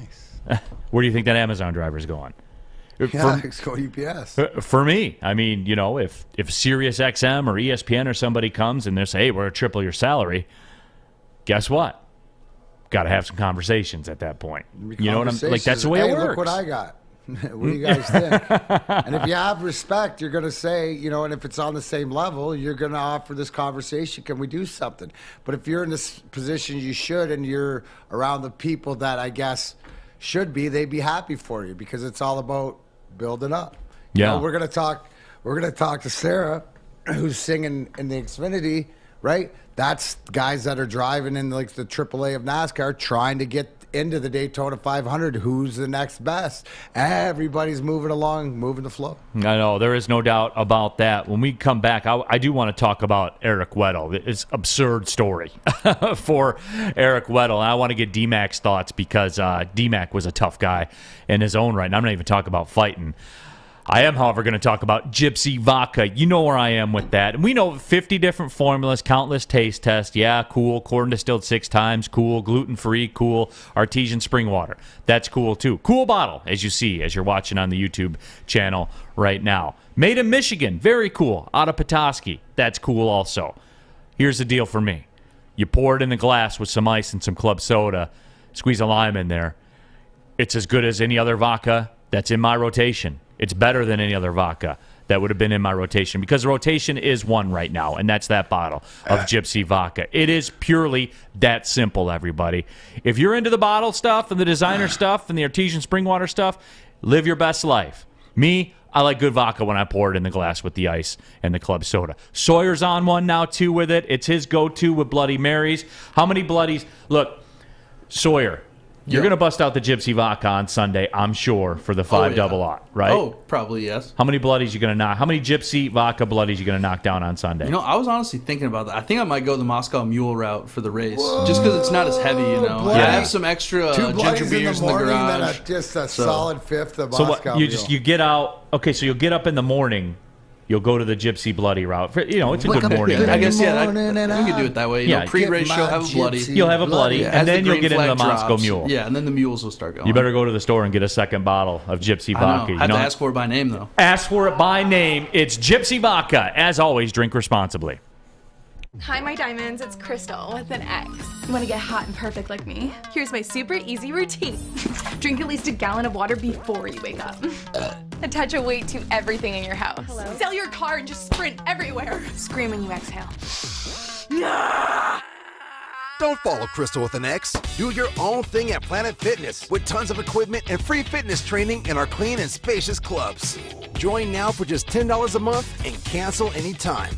Nice. Where do you think that Amazon driver's going? Let's go UPS. For me, I mean, if Sirius XM or ESPN or somebody comes and they say, "Hey, we're going to triple your salary," guess what? Got to have some conversations at that point. You know what I'm like? That's the way it works. Look what I got. What do you guys think? And if you have respect, you're going to say, and if it's on the same level, you're going to offer this conversation. Can we do something? But if you're in this position, you should, and you're around the people that I guess should be, they'd be happy for you because it's all about building up. Yeah. We're going to talk. We're going to talk to Sarah, who's singing in the Xfinity, right? That's guys that are driving in like the AAA of NASCAR trying to get into the Daytona 500. Who's the next best? Everybody's moving along, moving the flow. I know. There is no doubt about that. When we come back, I do want to talk about Eric Weddle. It's an absurd story for Eric Weddle. And I want to get D-Mac's thoughts because D-Mac was a tough guy in his own right. And I'm not even talking about fighting. I am, however, going to talk about Gypsy Vodka. You know where I am with that. And we know 50 different formulas, countless taste tests. Yeah, cool. Corn distilled 6 times. Cool. Gluten-free. Cool. Artesian spring water. That's cool, too. Cool bottle, as you see, as you're watching on the YouTube channel right now. Made in Michigan. Very cool. Out of Petoskey. That's cool also. Here's the deal for me. You pour it in a glass with some ice and some club soda. Squeeze a lime in there. It's as good as any other vodka that's in my rotation. It's better than any other vodka that would have been in my rotation because the rotation is one right now, and that's that bottle of Gypsy Vodka. It is purely that simple, everybody. If you're into the bottle stuff and the designer stuff and the artesian spring water stuff, live your best life. Me, I like good vodka when I pour it in the glass with the ice and the club soda. Sawyer's on one now, too, with it. It's his go-to with Bloody Marys. How many Bloodies? Look, Sawyer, you're going to bust out the Gypsy Vodka on Sunday, I'm sure, for the 5 double aught, right? Oh, probably, yes. How many Bloodies you going to knock? How many Gypsy Vodka Bloodies you going to knock down on Sunday? You know, I was honestly thinking about that. I think I might go the Moscow Mule route for the race, just because it's not as heavy, you know. Bloody. I have some extra ginger beers in the garage. Just a solid fifth of Moscow Mule. So you get out, okay, so you'll get up in the morning. You'll go to the Gypsy Bloody route. You know, it's a good morning. I guess, we could do it that way. You know, pre-race, you'll have a Bloody. You'll have a Bloody, and then you'll get into the Moscow Mule. Yeah, and then the mules will start going. You better go to the store and get a second bottle of Gypsy Vodka. I have to ask for it by name, though. Ask for it by name. It's Gypsy Vodka. As always, drink responsibly. Hi, my diamonds. It's Crystal with an X. You want to get hot and perfect like me? Here's my super easy routine. Drink at least a gallon of water before you wake up. Attach a weight to everything in your house. Hello? Sell your car and just sprint everywhere. Scream when you exhale. Don't follow Crystal with an X. Do your own thing at Planet Fitness with tons of equipment and free fitness training in our clean and spacious clubs. Join now for just $10 a month and cancel anytime.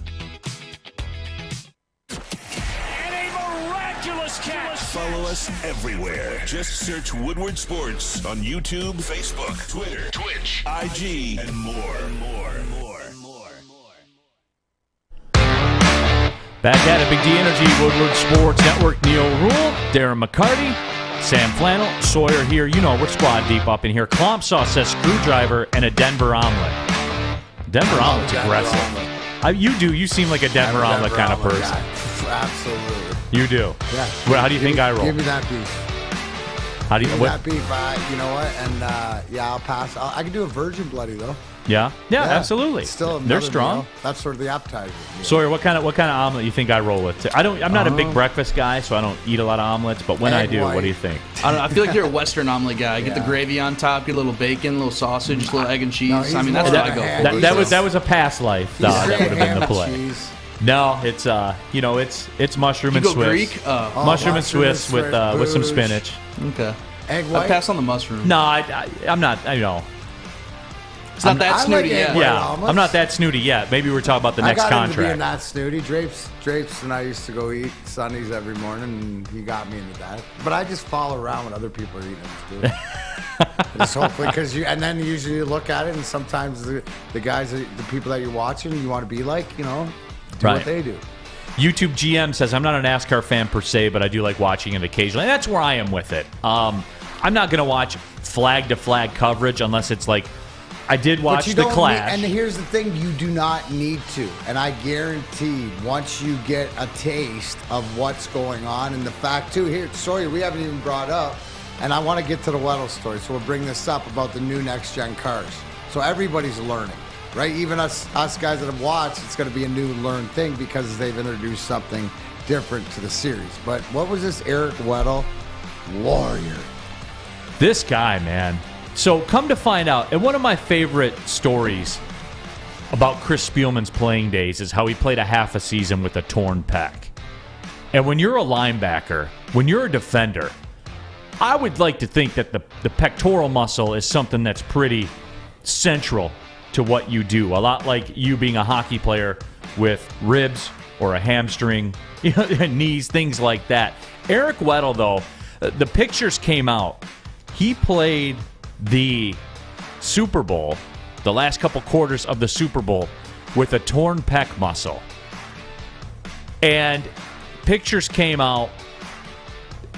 Follow us everywhere. Just search Woodward Sports on YouTube, Facebook, Twitter, Twitch, IG, and more. Back at it, Big D Energy, Woodward Sports Network, Neil Rule, Darren McCarty, Sam Flannel, Sawyer here. You know, we're squad deep up in here. Clomp Saw says screwdriver and a Denver omelet. Denver omelet's aggressive. You seem like a Denver omelet kind of person. Guy. Absolutely. You do? Yeah. Well, how do you think I roll? Give me that beef. How do you? Give me that beef. You know what? And I'll pass. I can do a virgin bloody though. Yeah, absolutely. Still, they're strong. Meal. That's sort of the appetizer. Sawyer, what kind of omelet you think I roll with? I'm not a big breakfast guy, so I don't eat a lot of omelets. But when I do, what do you think? I don't know. I feel like you're a Western omelet guy. Get the gravy on top, get a little bacon, a little sausage, a little egg and cheese. That's what I go for. That was a past life. That would have been the play. Cheese. No, it's it's mushroom and Swiss. Greek? Mushroom and Swiss with some spinach. Okay. Egg white? I pass on the mushroom. No, I'm not. It's not that snooty yet. I'm not that snooty yet. Maybe we're talking about the next contract. I got into being that snooty. Drapes and I used to go eat Sundays every morning, and he got me into that. But I just follow around when other people are eating them too. Just hopefully, and then usually you look at it, and sometimes the guys, the people that you're watching, you want to be like, do what they do. YouTube GM says, I'm not a NASCAR fan per se, but I do like watching it occasionally. And that's where I am with it. I'm not going to watch flag-to-flag coverage unless it's like, I did watch the Clash. And here's the thing, you do not need to. And I guarantee once you get a taste of what's going on, and the fact, too, here, sorry, we haven't even brought up, and I want to get to the Weddle story, so we'll bring this up about the new next-gen cars. So everybody's learning. Right, even us guys that have watched, it's going to be a new learned thing because they've introduced something different to the series. But what was this Eric Weddle? Warrior. This guy, man. So come to find out, and one of my favorite stories about Chris Spielman's playing days is how he played a half a season with a torn pec. And when you're a linebacker, when you're a defender, I would like to think that the pectoral muscle is something that's pretty central to what you do. A lot like you being a hockey player with ribs or a hamstring, knees, things like that. Eric Weddle, though, the pictures came out. He played the Super Bowl, the last couple quarters of the Super Bowl, with a torn pec muscle. And pictures came out,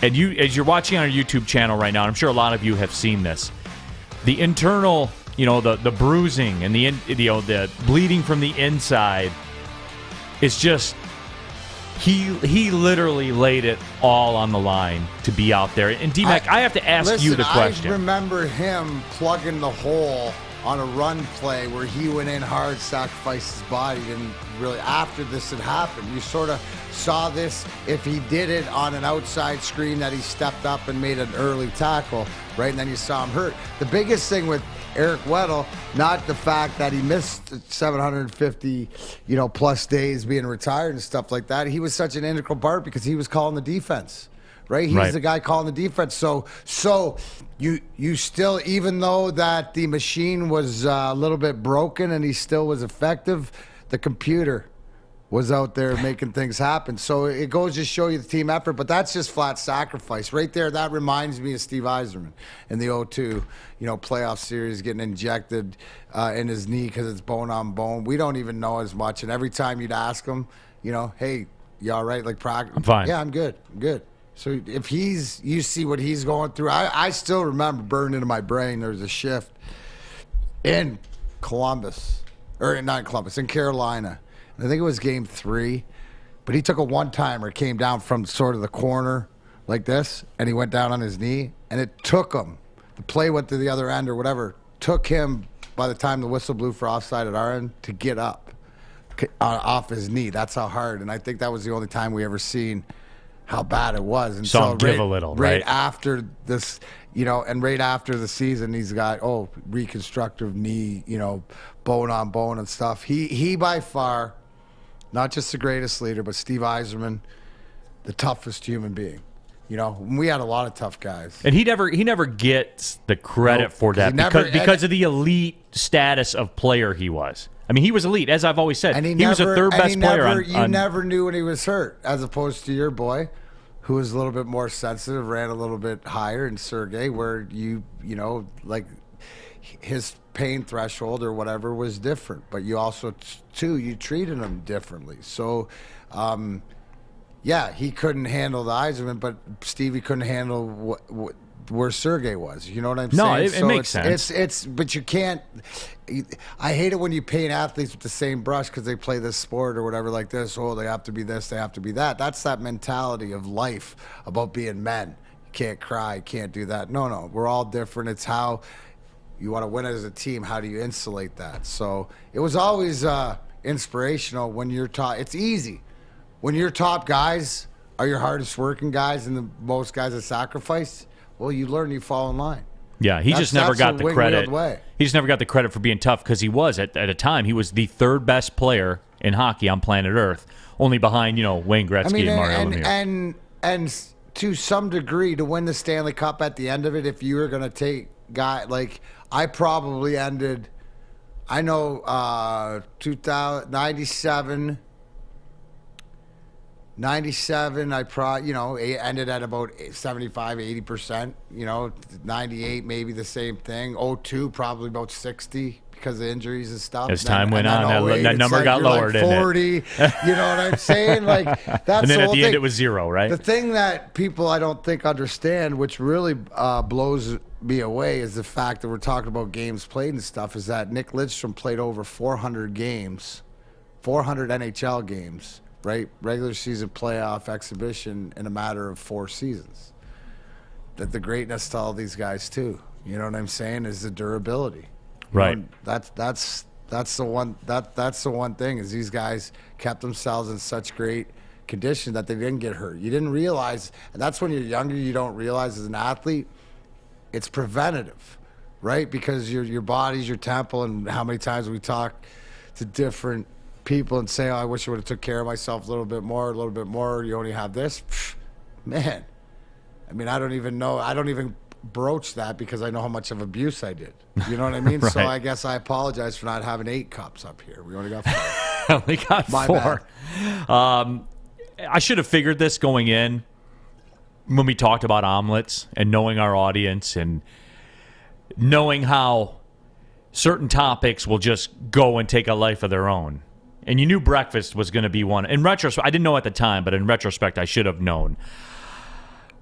and as you're watching on our YouTube channel right now, I'm sure a lot of you have seen this, the internal the bruising and the bleeding from the inside. It's just he literally laid it all on the line to be out there. And D-Mac, I have to ask you the question. I remember him plugging the hole on a run play where he went in hard, sacrificed his body, and really after this had happened, you sort of saw this. If he did it on an outside screen, that he stepped up and made an early tackle, right? And then you saw him hurt. The biggest thing with Eric Weddle, not the fact that he missed 750, plus days being retired and stuff like that. He was such an integral part because he was calling the defense. Right, he's the guy calling the defense. So you still, even though that the machine was a little bit broken and he still was effective, the computer was out there making things happen. So it goes to show you the team effort, but that's just flat sacrifice right there. That reminds me of Steve Yzerman in the 0-2, playoff series, getting injected in his knee because it's bone on bone. We don't even know as much, and every time you'd ask him, hey, you all right? Like practice? I'm fine. Yeah, I'm good. So if you see what he's going through, I still remember burned into my brain. There was a shift in in Carolina. I think it was game 3, but he took a one-timer, came down from sort of the corner like this, and he went down on his knee, and it took him. The play went to the other end or whatever, took him by the time the whistle blew for offside at our end to get up off his knee. That's how hard, and I think that was the only time we ever seen how bad it was. And so give a little, right after this, and right after the season, he's got reconstructive knee, bone on bone and stuff. He by far, not just the greatest leader, but Steve Yzerman, the toughest human being. We had a lot of tough guys, and he never gets the credit for that because of the elite status of player he was. I mean, he was elite, as I've always said. And he was a third best player. You never knew when he was hurt, as opposed to your boy, who was a little bit more sensitive, ran a little bit higher, and Sergey, where like his pain threshold or whatever was different. But you also, you treated him differently. So, he couldn't handle the Yzerman, but Stevie couldn't handle where Sergey was. You know what I'm saying? No, it makes sense. But you can't. I hate it when you paint athletes with the same brush because they play this sport or whatever like this. Oh, they have to be this, they have to be that. That's that mentality of life about being men. You can't cry, you can't do that. No, we're all different. It's how you want to win as a team. How do you insulate that? So it was always inspirational when you're top. It's easy. When your top guys are your hardest working guys and the most guys that sacrifice, well, you learn, you fall in line. Yeah, he just never got the credit. He just never got the credit for being tough because he was, at a time, he was the third best player in hockey on planet Earth, only behind, Wayne Gretzky and Mario Lemieux. And to some degree, to win the Stanley Cup at the end of it, if you were going to take I probably ended, 97, I probably, ended at about 75, 80%, 98, maybe the same thing. 02, probably about 60 because of injuries and stuff. As time went on, that number got lower, didn't it? 40, you know what I'm saying? That's and then the at the end, it was 0, right? The thing that people I don't think understand, which really blows me away, is the fact that we're talking about games played and stuff, is that Nick Lidstrom played over 400 games, 400 NHL games, right? Regular season, playoff, exhibition in a matter of 4 seasons. That the greatness to all these guys too. You know what I'm saying? Is the durability. Right. That's the one thing is these guys kept themselves in such great condition that they didn't get hurt. You didn't realize, and that's when you're younger, you don't realize as an athlete, it's preventative, right? Because your body's your temple, and how many times we talk to different people and say, oh, I wish I would have took care of myself a little bit more, you only have this. Man, I mean, I don't even broach that because I know how much of abuse I did. You know what I mean? Right. So I guess I apologize for not having 8 cups up here. We only got 4. I only got 4. I should have figured this going in when we talked about omelets and knowing our audience and knowing how certain topics will just go and take a life of their own. And you knew breakfast was going to be one. In retrospect, I didn't know at the time, but in retrospect, I should have known.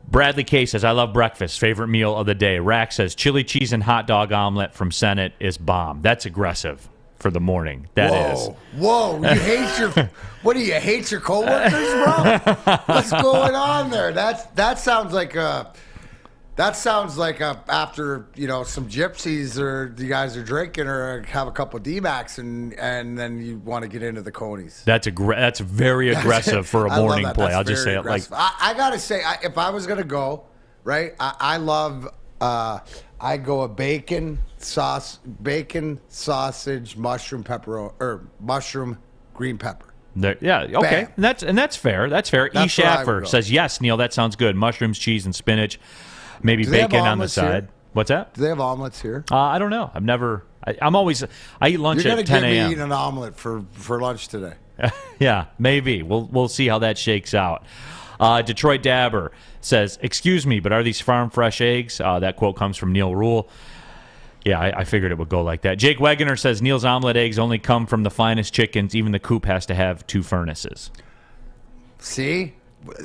Bradley K says, I love breakfast. Favorite meal of the day. Rack says, chili cheese and hot dog omelet from Senate is bomb. That's aggressive for the morning. That is. Whoa. You hate your, what do you hate your coworkers, bro? What's going on there? That sounds like after, some gypsies or you guys are drinking or have a couple of D-Max and then you want to get into the Conies. That's very aggressive for a morning play. I'll just say aggressive. it like I got to say, if I was going to go, right, I love, I go a bacon, sausage, mushroom pepperoni, or mushroom green pepper. Yeah, okay. And that's fair. That's fair. E. Schaffer says, yes, Neil, that sounds good. Mushrooms, cheese, and spinach. Maybe bacon on the side. Here? What's that? Do they have omelets here? I don't know. I've never. I eat lunch You're at 10 a.m. You're going to give me eating an omelet for lunch today. Yeah, maybe. We'll see how that shakes out. Detroit Dabber says, excuse me, but are these farm fresh eggs? That quote comes from Neil Rule. Yeah, I figured it would go like that. Jake Wegener says, Neil's omelet eggs only come from the finest chickens. Even the coop has to have 2 furnaces. See?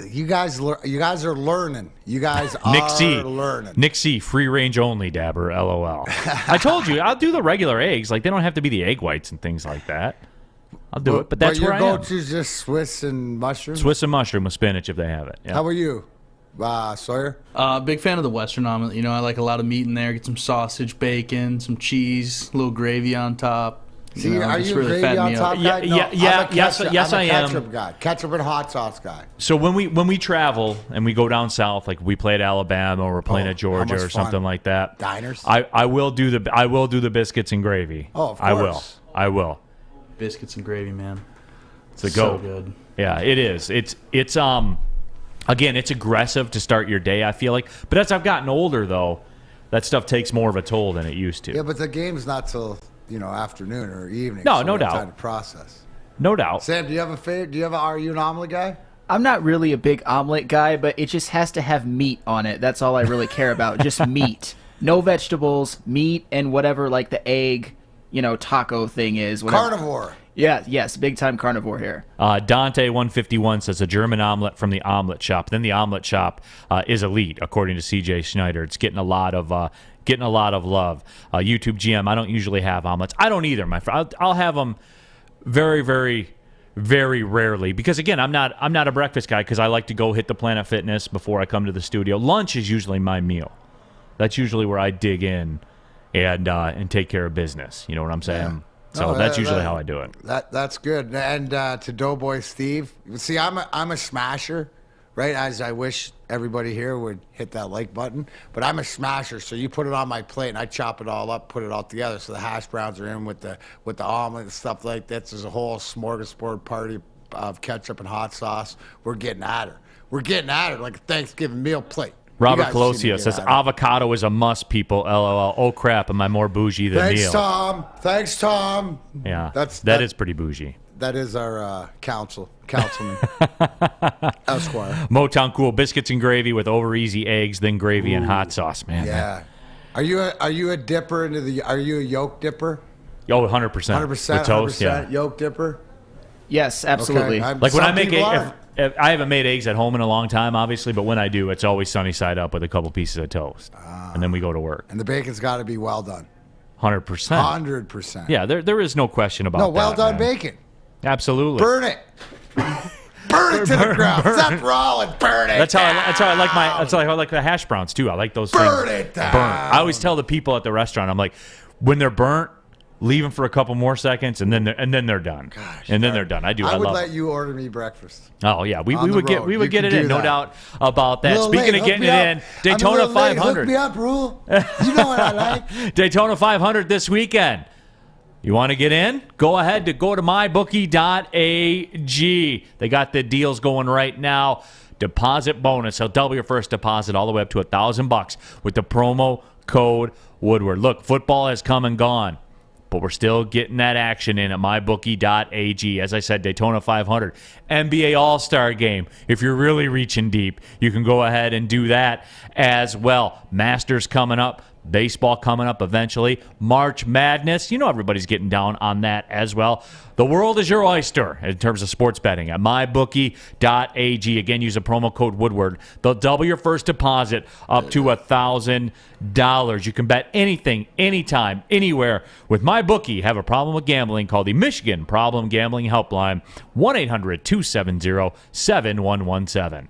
You guys are learning. You guys are learning. Nick C, free range only, Dabber, LOL. I told you, I'll do the regular eggs. Like, they don't have to be the egg whites and things like that. I'll do it, but that's where I am. Your go-to is just Swiss and mushroom? Swiss and mushroom with spinach if they have it. Yeah. How about you, Sawyer? Big fan of the Western omelet. I like a lot of meat in there. Get some sausage, bacon, some cheese, a little gravy on top. See, are you really a gravy on top guy? Yes, I am. Ketchup guy. Ketchup and hot sauce guy. So when we travel and we go down south, like we play at Alabama or we're playing at Georgia or something like that. Diners. I will do the biscuits and gravy. Oh, of course. I will. Biscuits and gravy, man. It's a so go. Good. Yeah, it is. It's again, it's aggressive to start your day, I feel like. But as I've gotten older, though, that stuff takes more of a toll than it used to. Yeah, but the game's not till afternoon or evening. No, so no doubt. Time to process. No doubt. Sam, do you have a favorite? Are you an omelet guy? I'm not really a big omelet guy, but it just has to have meat on it. That's all I really care about. Just meat. No vegetables, meat, and whatever like the egg, taco thing is. Whatever. Carnivore. Yeah, yes, big time carnivore here. Dante151 says a German omelet from the omelet shop. Then the omelet shop is elite, according to CJ Schneider. It's getting a lot of love. YouTube GM, I don't usually have omelets. I don't either, my friend. I'll have them very, very, very rarely because again, I'm not a breakfast guy because I like to go hit the Planet Fitness before I come to the studio. Lunch is usually my meal. That's usually where I dig in and take care of business. You know what I'm saying? Yeah. So that's usually how I do it. That's good. And to Doughboy Steve, see, I'm a smasher, right? As I wish everybody here would hit that like button, but I'm a smasher. So you put it on my plate and I chop it all up, put it all together. So the hash browns are in with the omelet and stuff like that. There's a whole smorgasbord party of ketchup and hot sauce. We're getting at her. We're getting at her like a Thanksgiving meal plate. Robert Colosio says avocado is a must, people. LOL. Oh crap, am I more bougie than Neil? Thanks, Tom. Yeah, that is pretty bougie. That is our councilman, Esquire. Motown Cool, biscuits and gravy with over easy eggs, then gravy and hot sauce, man. Yeah. Are you a dipper into the? Are you a yolk dipper? Oh, 100%. 100% with toast. 100% yeah. Yolk dipper. Yes, absolutely. Okay. Like when I make I haven't made eggs at home in a long time, obviously, but when I do, it's always sunny side up with a couple pieces of toast, and then we go to work. And the bacon's got to be well done. 100%. 100%. Yeah, there is no question about that. No, well done bacon. Absolutely. Burn it. Burn it to the ground. Seth Rollins, burn it. That's how I like the hash browns too. I like those things. Burn it down. Burn. I always tell the people at the restaurant, I'm like, when they're burnt, leave them for a couple more seconds, and then they're done. Gosh, and then they're done. I would let you order me breakfast. Oh yeah, we would get it in, no doubt about that. Speaking of getting it in, Daytona 500. Hook me up, Rule. You know what I like. Daytona 500 this weekend. You want to get in? Go ahead to mybookie.ag. They got the deals going right now. Deposit bonus. They'll double your first deposit all the way up to $1,000 with the promo code Woodward. Look, football has come and gone, but we're still getting that action in at mybookie.ag. As I said, Daytona 500, NBA All-Star Game. If you're really reaching deep, you can go ahead and do that as well. Masters coming up. Baseball coming up eventually. March Madness. You know everybody's getting down on that as well. The world is your oyster in terms of sports betting at mybookie.ag. Again, use a promo code Woodward. They'll double your first deposit up to $1,000. You can bet anything, anytime, anywhere with MyBookie. Have a problem with gambling? Call the Michigan Problem Gambling Helpline, 1-800-270-7117.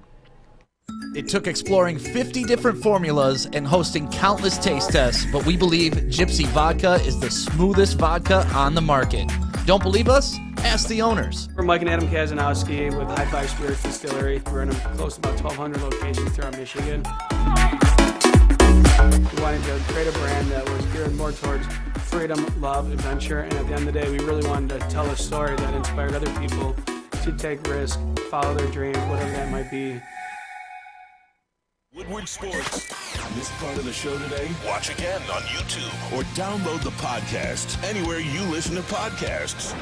It took exploring 50 different formulas and hosting countless taste tests, but we believe Gypsy Vodka is the smoothest vodka on the market. Don't believe us? Ask the owners. We're Mike and Adam Kazanowski with High Five Spirits Distillery. We're in close to about 1,200 locations throughout Michigan. We wanted to create a brand that was geared more towards freedom, love, adventure, and at the end of the day, we really wanted to tell a story that inspired other people to take risks, follow their dreams, whatever that might be. Woodward Sports. Missed part of the show today? Watch again on YouTube or download the podcast anywhere you listen to podcasts.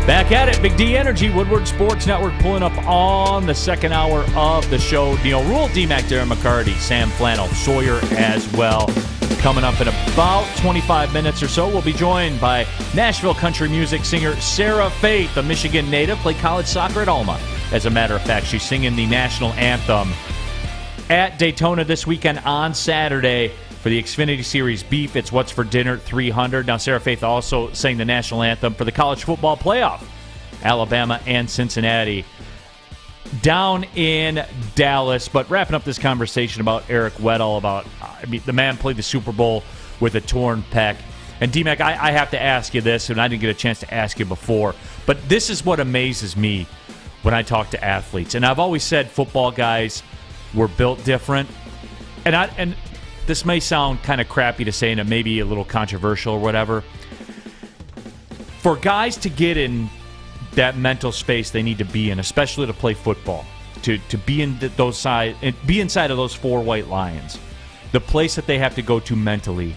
Back at it, Big D Energy, Woodward Sports Network pulling up on the second hour of the show. Neil Rule, D-Mac, Darren McCarty, Sam Flannel, Sawyer as well. Coming up in about 25 minutes or so, we'll be joined by Nashville country music singer Sarah Faith, a Michigan native, played college soccer at Alma. As a matter of fact, she's singing the national anthem at Daytona this weekend on Saturday for the Xfinity Series Beef. It's What's for Dinner 300. Now, Sarah Faith also sang the national anthem for the college football playoff, Alabama and Cincinnati, down in Dallas. But wrapping up this conversation about Eric Weddle, the man played the Super Bowl with a torn pec. And D-Mac, I have to ask you this, and I didn't get a chance to ask you before, but this is what amazes me when I talk to athletes. And I've always said football guys were built different. And this may sound kind of crappy to say, and it may be a little controversial or whatever. For guys to get in that mental space they need to be in, especially to play football, to be in those side and be inside of those four white lions, the place that they have to go to mentally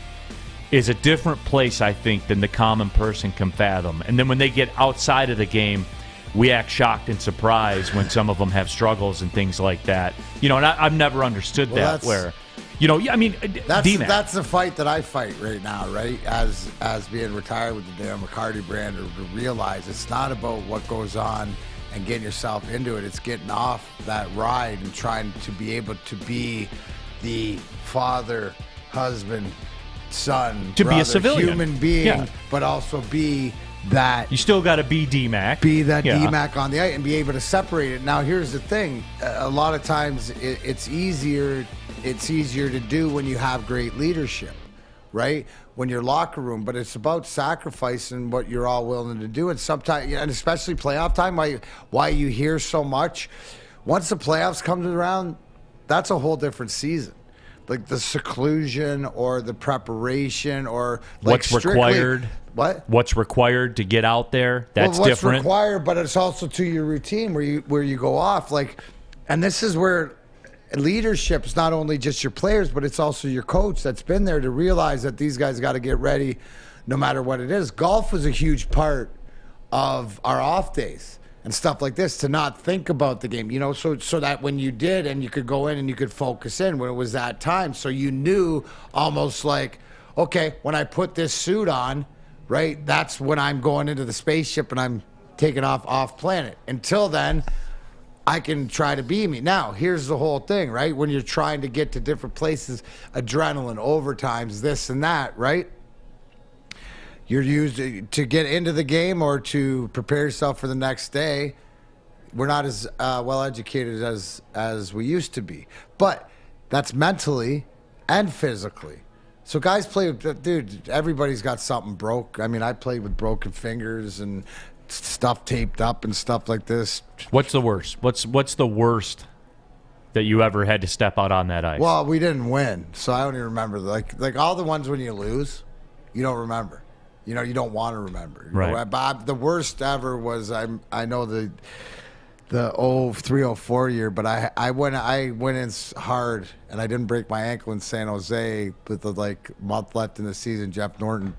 is a different place, I think, than the common person can fathom. And then when they get outside of the game, we act shocked and surprised when some of them have struggles and things like that. And I've never understood that. Where, that's the fight that I fight right now, right? As being retired with the Darren McCarty brand, to realize it's not about what goes on and getting yourself into it. It's getting off that ride and trying to be able to be the father, husband, son, to brother, be a civilian human being, but also be that. You still got to be D-Mac. Be that D-Mac on the ice and be able to separate it. Now, here's the thing. A lot of times it's easier to do when you have great leadership, right? When you're locker room, but it's about sacrificing what you're all willing to do. And sometimes, and especially playoff time, why you hear so much. Once the playoffs come around, that's a whole different season. Like the seclusion or the preparation or what's required. What? What's required to get out there? That's what's different. What's required, but it's also to your routine where you go off. And this is where leadership is not only just your players, but it's also your coach that's been there to realize that these guys got to get ready no matter what it is. Golf was a huge part of our off days and stuff like this, to not think about the game, so that when you did and you could go in and you could focus in when it was that time. So you knew almost like, okay, when I put this suit on, right, that's when I'm going into the spaceship and I'm taking off planet. Until then, I can try to be me. Now, here's the whole thing, right? When you're trying to get to different places, adrenaline, overtimes, this and that, right? You're used to get into the game or to prepare yourself for the next day. We're not as well educated as we used to be. But that's mentally and physically. So guys play with, dude, everybody's got something broke. I mean, I played with broken fingers and stuff taped up and stuff like this. What's the worst? What's the worst that you ever had to step out on that ice? Well, we didn't win, so I don't even remember. Like all the ones when you lose, you don't remember. You don't want to remember. Right. Bob, the worst ever was I know the 03-04 year, but I went in hard and I didn't break my ankle in San Jose with the month left in the season. Jeff Norton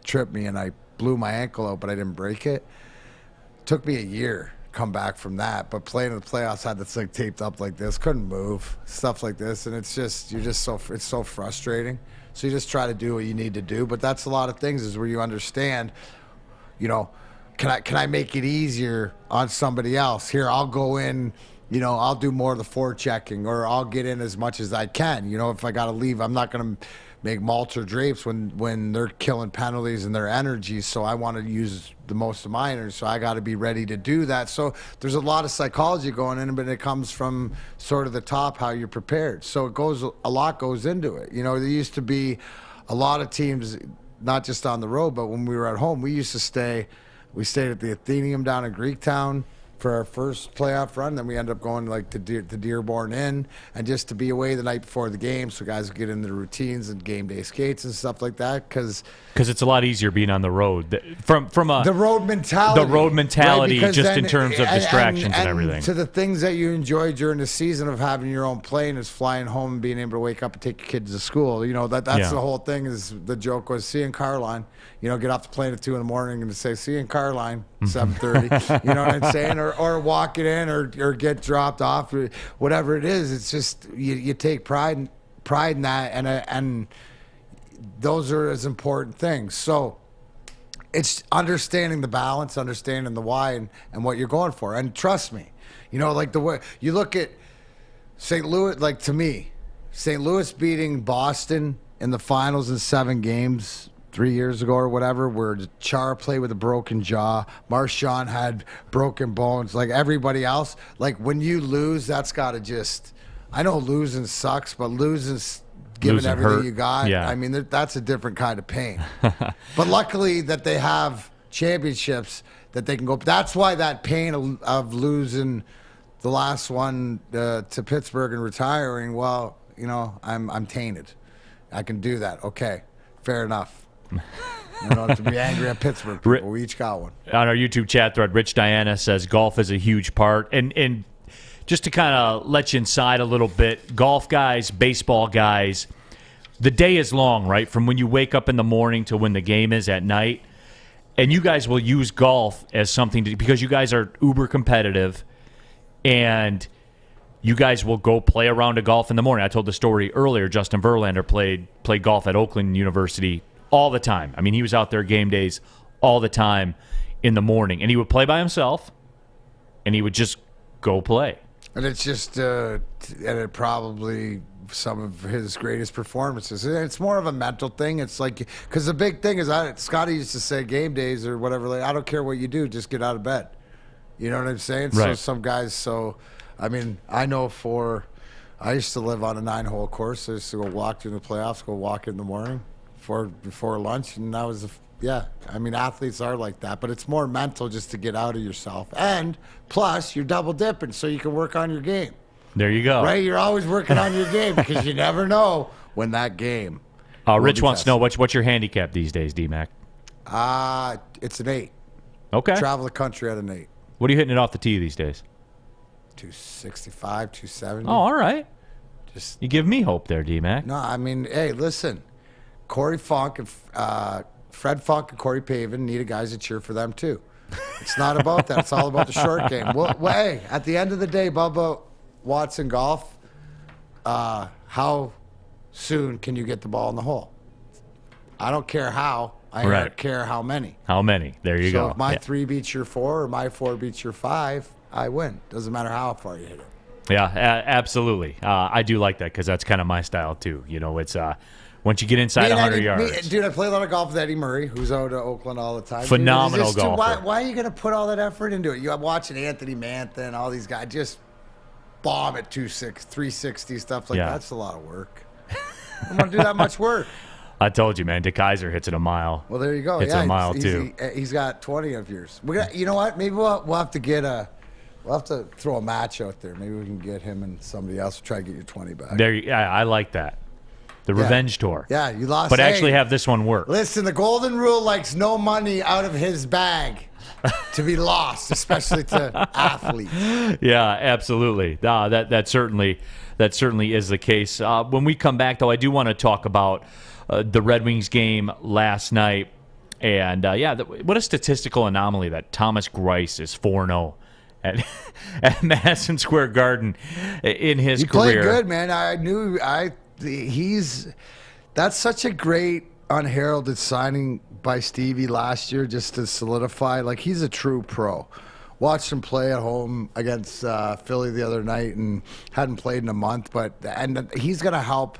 tripped me and I blew my ankle out, but I didn't break it. It took me a year come back from that. But playing in the playoffs, had this like taped up like this, couldn't move, stuff like this, and it's so frustrating. So you just try to do what you need to do. But that's a lot of things is where you understand, can I make it easier on somebody else? Here, I'll go in, I'll do more of the forechecking, or I'll get in as much as I can. If I got to leave, I'm not going to make malts or drapes when they're killing penalties and their energy. So I want to use the most of my energy. So I got to be ready to do that. So there's a lot of psychology going in, but it comes from sort of the top, how you're prepared. So a lot goes into it. There used to be a lot of teams, not just on the road, but when we were at home, we stayed at the Athenaeum down in Greektown for our first playoff run. Then we ended up going to Dearborn Inn, and just to be away the night before the game so guys would get into the routines and game day skates and stuff like that, because it's a lot easier being on the road from the road mentality, right? Just in terms of distractions and everything. To the things that you enjoy during the season of having your own plane is flying home and being able to wake up and take your kids to school. That's the whole thing. Is the joke was see you in Carline. Get off the plane at 2 a.m. and say see you in Carline 7:30. You know what I'm saying? Or walk it in, or get dropped off, or whatever it is. It's just you take pride in that, and those are as important things. So it's understanding the balance, understanding the why, and what you're going for. And trust me, like the way you look at St. Louis, like to me, St. Louis beating Boston in the finals in 7 games 3 years ago or whatever, where Chara played with a broken jaw, Marchand had broken bones, like everybody else. Like when you lose, that's got to I know losing sucks, but losing's giving everything hurt. You got. Yeah. I mean, that's a different kind of pain. But luckily that they have championships that they can go. That's why that pain of losing the last one to Pittsburgh and retiring, well, I'm tainted. I can do that. Okay, fair enough. You don't have to be angry at Pittsburgh people. We each got one. On our YouTube chat thread, Rich Diana says golf is a huge part. And just to kind of let you inside a little bit, golf guys, baseball guys, the day is long, right? From when you wake up in the morning to when the game is at night. And you guys will use golf as something because you guys are uber competitive, and you guys will go play a round of golf in the morning. I told the story earlier. Justin Verlander played golf at Oakland University all the time. I mean, he was out there game days all the time in the morning, and he would play by himself, and he would just go play. And it's just, and it probably some of his greatest performances. It's more of a mental thing. It's like, because the big thing is, Scotty used to say game days or whatever, like, I don't care what you do, just get out of bed. You know what I'm saying? Right. So some guys, I mean, I know I used to live on a 9-hole course. I used to go walk during the playoffs, go walk in the morning before lunch, and that was I mean, athletes are like that, but it's more mental just to get out of yourself. And plus, you're double dipping, so you can work on your game. There you go. Right? You're always working on your game because you never know when that game. Rich wants to know what's your handicap these days, D-Mac? It's an 8. Okay. Travel the country at an 8. What are you hitting it off the tee these days? 265, 270. Oh, all right. You give me hope there, D-Mac. No, I mean, hey, listen. Corey Funk and Fred Funk and Corey Pavin need guys to cheer for them too. It's not about that. It's all about the short game. Well, hey, at the end of the day, Bubba Watson golf, how soon can you get the ball in the hole? I don't care how. I don't care how many. How many? There you go. So if my 3 beats your 4 or my 4 beats your 5, I win. Doesn't matter how far you hit it. Yeah, absolutely. I do like that because that's kind of my style too. It's once you get inside 100 yards. Dude, I play a lot of golf with Eddie Murray, who's out of Oakland all the time. Phenomenal golfer. Why are you going to put all that effort into it? I'm watching Anthony Mantha and all these guys just bomb at 360, stuff like that. That's a lot of work. I'm going to do that much work. I told you, man. De Keyser hits it a mile. Well, there you go. Hits a mile, too. He's got 20 of yours. You know what? Maybe we'll have to get we'll have to throw a match out there. Maybe we can get him and somebody else to try to get your 20 back. I like that. The revenge tour. Yeah, you lost. But actually have this one work. Listen, the golden rule likes no money out of his bag to be lost, especially to athletes. Yeah, absolutely. That certainly is the case. When we come back, though, I do want to talk about the Red Wings game last night. And, what a statistical anomaly that Thomas Greiss is 4-0 at Madison Square Garden in his he career. He played good, man. That's such a great unheralded signing by Stevie last year, just to solidify. Like, he's a true pro. Watched him play at home against Philly the other night, and hadn't played in a month. And he's going to help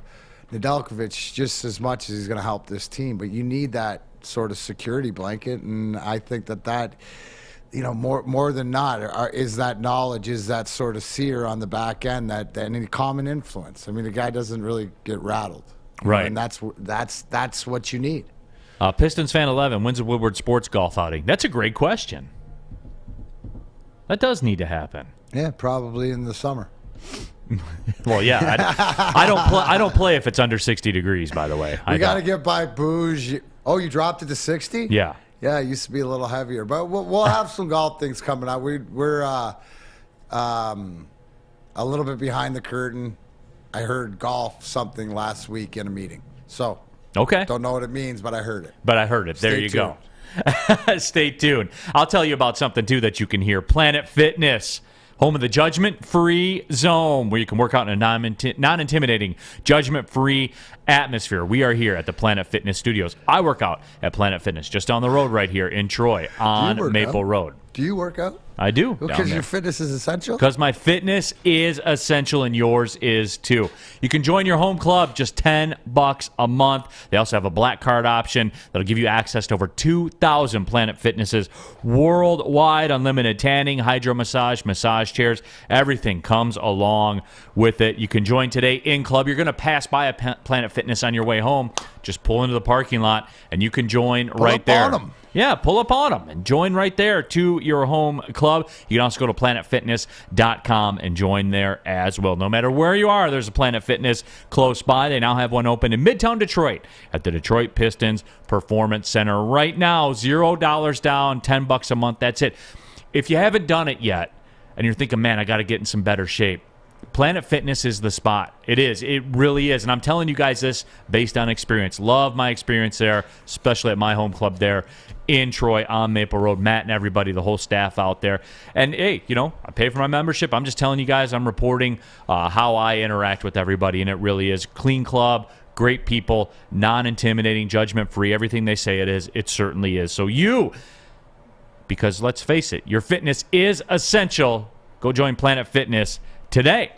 Nedeljkovic just as much as he's going to help this team. But you need that sort of security blanket, and I think that more than not is that knowledge, is that sort of seer on the back end, that any common influence. I mean, the guy doesn't really get rattled, right? And that's what you need. Pistons fan 11, when's the Woodward Sports golf outing? That's a great question. That does need to happen. Yeah, probably in the summer. Well, yeah, I don't play if it's under 60 degrees. By the way, we got to get by Booge. Oh, you dropped it to 60? Yeah. Yeah, it used to be a little heavier, but we'll have some golf things coming out. We're a little bit behind the curtain. I heard golf something last week in a meeting, so okay. Don't know what it means, but I heard it. There you go. Stay tuned. I'll tell you about something too that you can hear. Planet Fitness, home of the judgment-free zone, where you can work out in a non-intimidating, judgment-free atmosphere. We are here at the Planet Fitness Studios. I work out at Planet Fitness, just down the road right here in Troy on Maple Road. Do you work out? I do. Because your fitness is essential? Because my fitness is essential and yours is too. You can join your home club, just $10 a month. They also have a black card option that'll give you access to over 2,000 Planet Fitnesses worldwide. Unlimited tanning, hydro massage, massage chairs. Everything comes along with it. You can join today in club. You're going to pass by a Planet Fitness on your way home. Just pull into the parking lot and you can join right there. Pull up on them. Yeah, pull up on them and join right there to your home club. You can also go to planetfitness.com and join there as well. No matter where you are, there's a Planet Fitness close by. They now have one open in Midtown Detroit at the Detroit Pistons Performance Center. Right now, $0 down, $10 a month. That's it. If you haven't done it yet and you're thinking, man, I got to get in some better shape, Planet Fitness is the spot. It is. It really is. And I'm telling you guys this based on experience. Love my experience there, especially at my home club there in Troy on Maple Road. Matt and everybody, the whole staff out there. And, hey, I pay for my membership. I'm just telling you guys, I'm reporting how I interact with everybody, and it really is. Clean club, great people, non-intimidating, judgment-free. Everything they say it is, it certainly is. So because let's face it, your fitness is essential. Go join Planet Fitness today.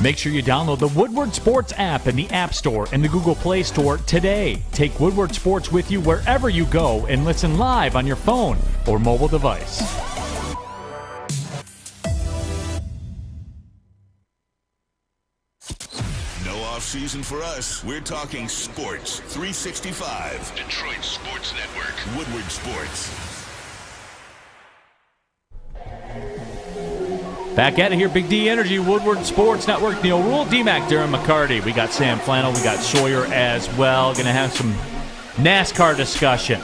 Make sure you download the Woodward Sports app in the App Store and the Google Play Store today. Take Woodward Sports with you wherever you go and listen live on your phone or mobile device. Season for us. We're talking sports 365. Detroit Sports Network. Woodward Sports. Back at it here, Big D Energy, Woodward Sports Network. Neil Rule, D-Mac, Darren McCarty. We got Sam Flannel. We got Sawyer as well. Going to have some NASCAR discussion.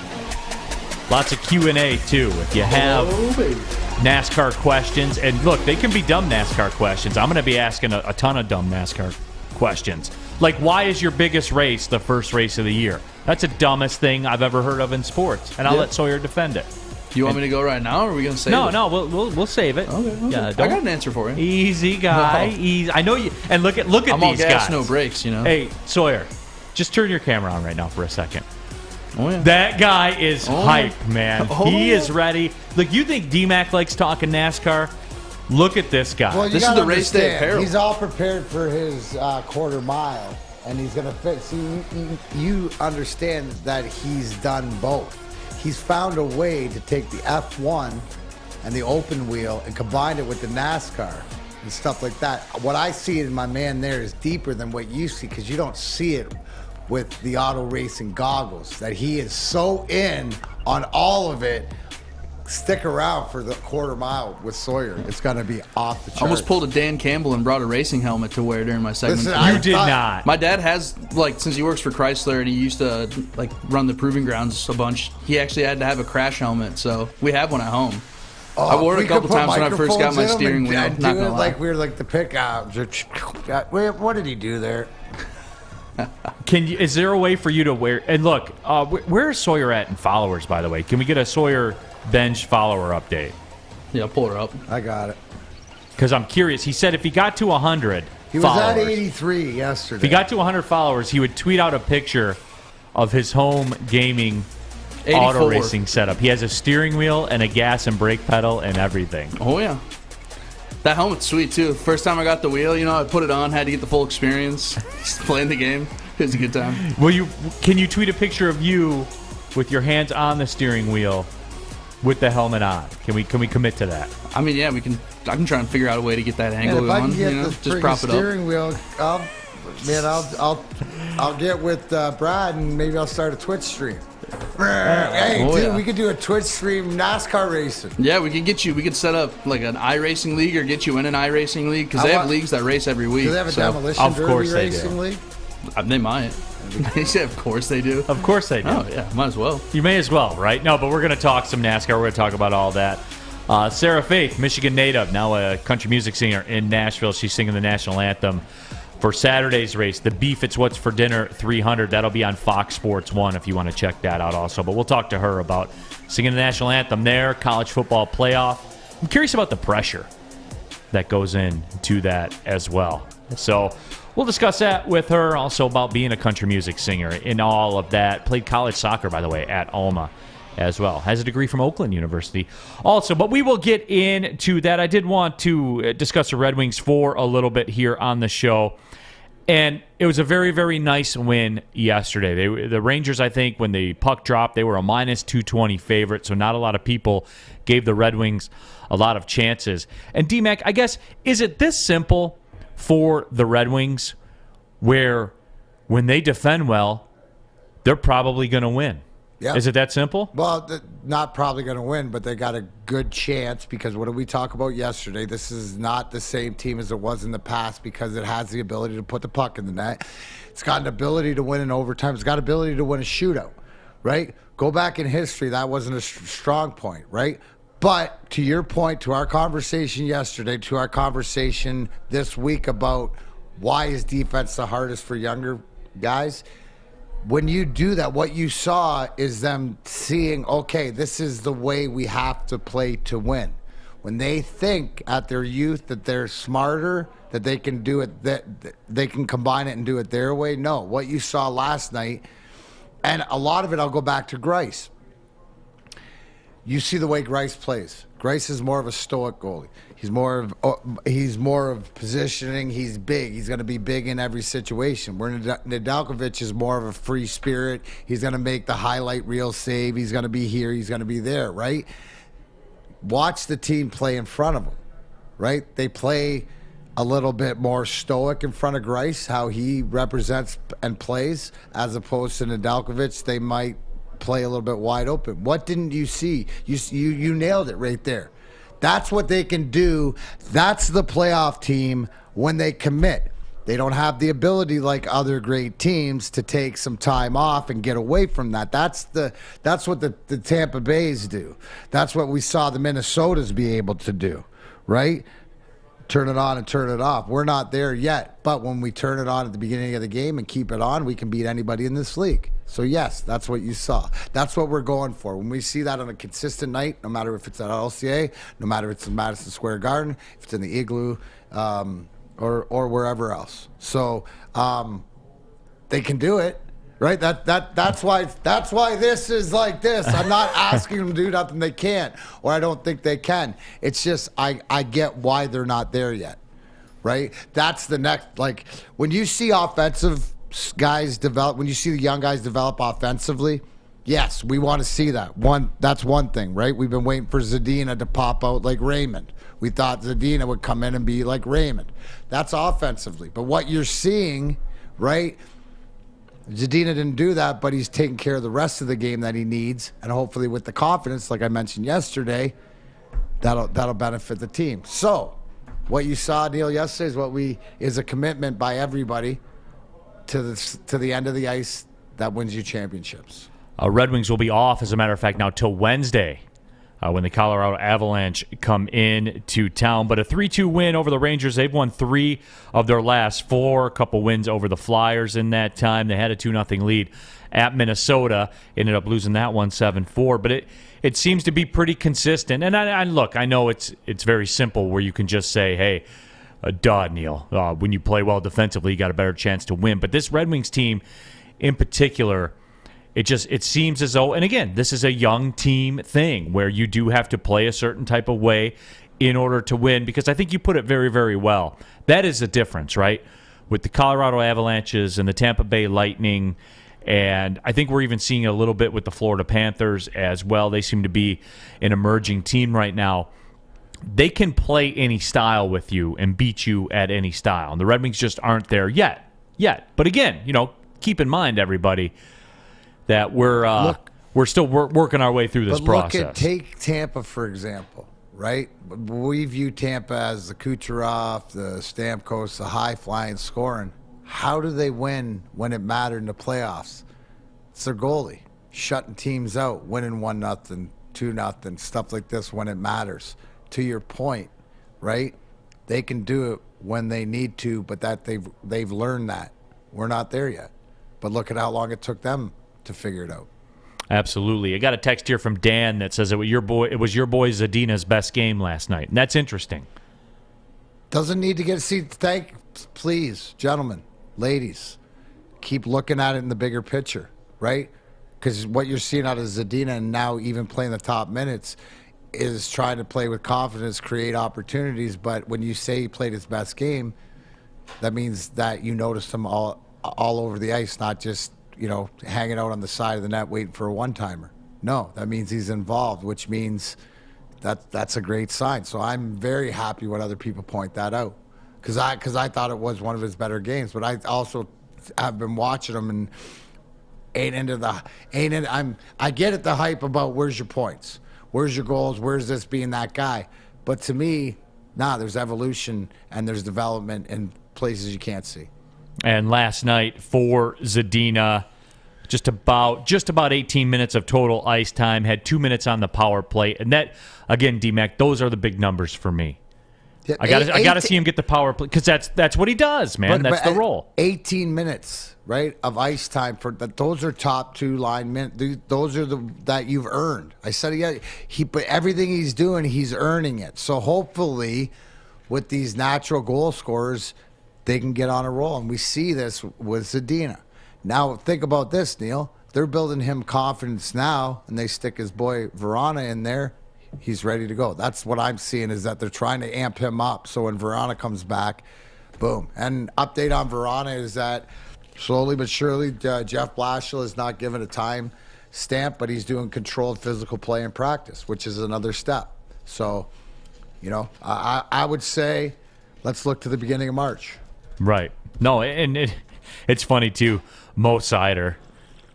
Lots of Q&A, too. If you have NASCAR questions. And, look, they can be dumb NASCAR questions. I'm going to be asking a ton of dumb NASCAR questions. Like, why is your biggest race the first race of the year? That's the dumbest thing I've ever heard of in sports. And I'll let Sawyer defend it. You want me to go right now, or are we going to save it? No, we'll save it. Okay. Yeah, I got an answer for you. Easy guy. No. Easy. I know you. And look at I'm these guys. I'm all gas, no brakes, Hey, Sawyer, just turn your camera on right now for a second. Oh, yeah. That guy is hype, man. He is ready. Look, you think D-Mac likes talking NASCAR? Look at this guy. Well, this is the race day apparel. He's all prepared for his quarter mile, and he's going to fit. See, you understand that he's done both. He's found a way to take the F1 and the open wheel and combine it with the NASCAR and stuff like that. What I see in my man there is deeper than what you see, because you don't see it with the auto racing goggles, that he is so in on all of it. Stick around for the quarter mile with Sawyer. It's going to be off the charts. I almost pulled a Dan Campbell and brought a racing helmet to wear during my segment. Listen, you did not. My dad has, since he works for Chrysler and he used to, run the proving grounds a bunch, he actually had to have a crash helmet, so we have one at home. I wore it a couple times when I first got my steering wheel. And Not do gonna it lie. like we were like the pickups. What did he do there? Is there a way for you to wear? And look, where is Sawyer at in followers? By the way, can we get a Sawyer Bench follower update? Yeah, pull her up. I got it. Because I'm curious. He said if he got to 100 He was followers, at 83 yesterday. if he got to 100 followers, he would tweet out a picture of his home gaming 84. auto racing setup. He has a steering wheel and a gas and brake pedal and everything. Oh, yeah. That helmet's sweet, too. First time I got the wheel, I put it on, had to get the full experience. Just playing the game. It was a good time. Can you tweet a picture of you with your hands on the steering wheel with the helmet on? Can we commit to that? I mean, yeah, I can try and figure out a way to get that angle And if I going. can get the just prop it up. steering wheel, I'll get with Brad and maybe I'll start a Twitch stream. Hey, Oh, dude, yeah. we could do a Twitch stream NASCAR racing. Yeah, we could set up like an iRacing league or get you in an iRacing league because they have leagues that race every week. Do they have a so- demolition derby racing league? They might. Yeah, of course they do. Of course they do. Oh, yeah, might as well. You may as well, right? No, but we're going to talk some NASCAR. We're going to talk about all that. Sarah Faith, Michigan native, now a country music singer in Nashville. She's singing the national anthem for Saturday's race, the Beef It's What's for Dinner 300. That'll be on Fox Sports 1 if you want to check that out also. But we'll talk to her about singing the national anthem there, college football playoff. I'm curious about the pressure that goes into that as well. So we'll discuss that with her, also about being a country music singer in all of that. Played college soccer, by the way, at Alma as well. Has a degree from Oakland University also. But we will get into that. I did want to discuss the Red Wings for a little bit here on the show. And it was a very, very nice win yesterday. The Rangers, I think, when the puck dropped, they were a minus 220 favorite, so not a lot of people gave the Red Wings a lot of chances. And D-Mac, I guess, is it this simple for the Red Wings where when they defend well, they're probably going to win? Yeah. Is it that simple? Well, not probably going to win, but they got a good chance because what did we talk about yesterday? This is not the same team as it was in the past because it has the ability to put the puck in the net. It's got an ability to win in overtime. It's got ability to win a shootout, right? Go back in history. That wasn't a strong point, right? But to your point, to our conversation yesterday, to our conversation this week about why is defense the hardest for younger guys, when you do that, what you saw is them seeing, okay, this is the way we have to play to win. When they think at their youth that they're smarter, that they can do it, that they can combine it and do it their way, no. What you saw last night, and a lot of it, I'll go back to Grice. You see the way Grice plays. Grice is more of a stoic goalie. He's more of positioning. He's big. He's going to be big in every situation. Where Nedeljkovic is more of a free spirit. He's going to make the highlight reel save. He's going to be here. He's going to be there, right? Watch the team play in front of him, right? They play a little bit more stoic in front of Grice, how he represents and plays, as opposed to Nedeljkovic. They might play a little bit wide open. What didn't you see? You nailed it right there. That's what they can do. That's the playoff team when they commit. They don't have the ability like other great teams to take some time off and get away from that. That's what the Tampa Bays do. That's what we saw the Minnesotas be able to do, right? Turn it on and turn it off. We're not there yet, but when we turn it on at the beginning of the game and keep it on, we can beat anybody in this league. So yes, that's what you saw. That's what we're going for. When we see that on a consistent night, no matter if it's at LCA, no matter if it's in Madison Square Garden, if it's in the Igloo, or wherever else. So they can do it, right? That's why this is like this. I'm not asking them to do nothing they can't, or I don't think they can. It's just I get why they're not there yet, right? That's the next, like when you see offensive guys develop, when you see the young guys develop offensively, yes, we want to see that. That's one thing, right? We've been waiting for Zadina to pop out like Raymond. We thought Zadina would come in and be like Raymond. That's offensively. But what you're seeing, right? Zadina didn't do that, but he's taking care of the rest of the game that he needs, and hopefully with the confidence, like I mentioned yesterday, that'll benefit the team. So, what you saw, Neil, yesterday is a commitment by everybody to the end of the ice that wins you championships. Red Wings will be off, as a matter of fact, now till Wednesday when the Colorado Avalanche come in to town. But a 3-2 win over the Rangers. They've won 3 of their last 4. A couple wins over the Flyers in that time. They had a 2-0 lead at Minnesota. Ended up losing that one 7-4. But it seems to be pretty consistent. And I look, I know it's very simple where you can just say, hey, duh, Neil. When you play well defensively, you got a better chance to win. But this Red Wings team in particular, it seems as though, and again, this is a young team thing where you do have to play a certain type of way in order to win, because I think you put it very, very well. That is the difference, right? With the Colorado Avalanches and the Tampa Bay Lightning, and I think we're even seeing a little bit with the Florida Panthers as well. They seem to be an emerging team right now. They can play any style with you and beat you at any style. And the Red Wings just aren't there yet. But again, keep in mind, everybody, that we're still working our way through this process. Take Tampa, for example, right? We view Tampa as the Kucherov, the Stamkos, the high-flying scoring. How do they win when it mattered in the playoffs? It's their goalie, shutting teams out, winning 1-0, 2-0, stuff like this when it matters. To your point, right? They can do it when they need to, but that they've learned that. We're not there yet. But look at how long it took them to figure it out. Absolutely. I got a text here from Dan that says it was your boy Zadina's best game last night. And that's interesting. Doesn't need to get a seat. Please, gentlemen, ladies, keep looking at it in the bigger picture, right? Because what you're seeing out of Zadina, and now even playing the top minutes, is trying to play with confidence, create opportunities. But when you say he played his best game, that means that you noticed him all over the ice, not just hanging out on the side of the net waiting for a one-timer. No, that means he's involved, which means that's a great sign. So I'm very happy when other people point that out, because I thought it was one of his better games. But I also have been watching him and I get it, the hype about where's your points, where's your goals, where's this being that guy. But to me, there's evolution and there's development in places you can't see. And last night for Zadina, just about 18 minutes of total ice time, had 2 minutes on the power play. And that, again, D-Mac, those are the big numbers for me. Yeah, I got to see him get the power play, because that's what he does, man. That's the role. 18 minutes, right, of ice time for that. Those are top 2 line minutes. Those are that you've earned. I said but everything he's doing, he's earning it. So hopefully, with these natural goal scorers, they can get on a roll, and we see this with Zadina. Now think about this, Neil. They're building him confidence now, and they stick his boy Verana in there. He's ready to go. That's what I'm seeing, is that they're trying to amp him up, so when Verana comes back, boom. And update on Verana is that slowly but surely, Jeff Blashill is not given a time stamp, but he's doing controlled physical play in practice, which is another step. So, I would say let's look to the beginning of March. Right. No, and it's funny, too. Mo Sider,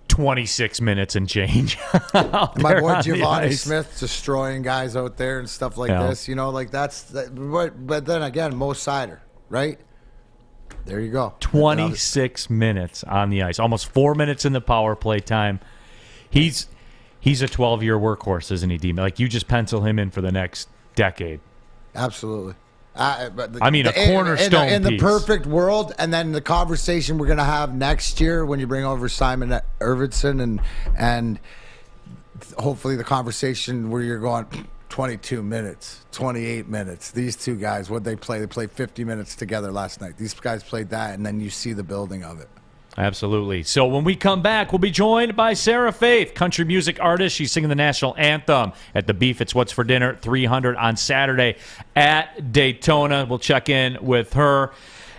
26 minutes and change. My boy Giovanni Smith destroying guys out there and stuff like this. But then again, Mo Sider, right? There you go. 26 minutes on the ice. Almost 4 minutes in the power play time. He's a 12-year workhorse, isn't he, D? Like, you just pencil him in for the next decade. Absolutely. A cornerstone in the piece. Perfect world, and then the conversation we're going to have next year when you bring over Simon Ervidson, and hopefully the conversation where you're going 22 minutes, 28 minutes. These two guys, what they play? They played 50 minutes together last night. These guys played that, and then you see the building of it. Absolutely. So when we come back, we'll be joined by Sarah Faith, country music artist. She's singing the national anthem at the Beef It's What's for Dinner 300 on Saturday at Daytona. We'll check in with her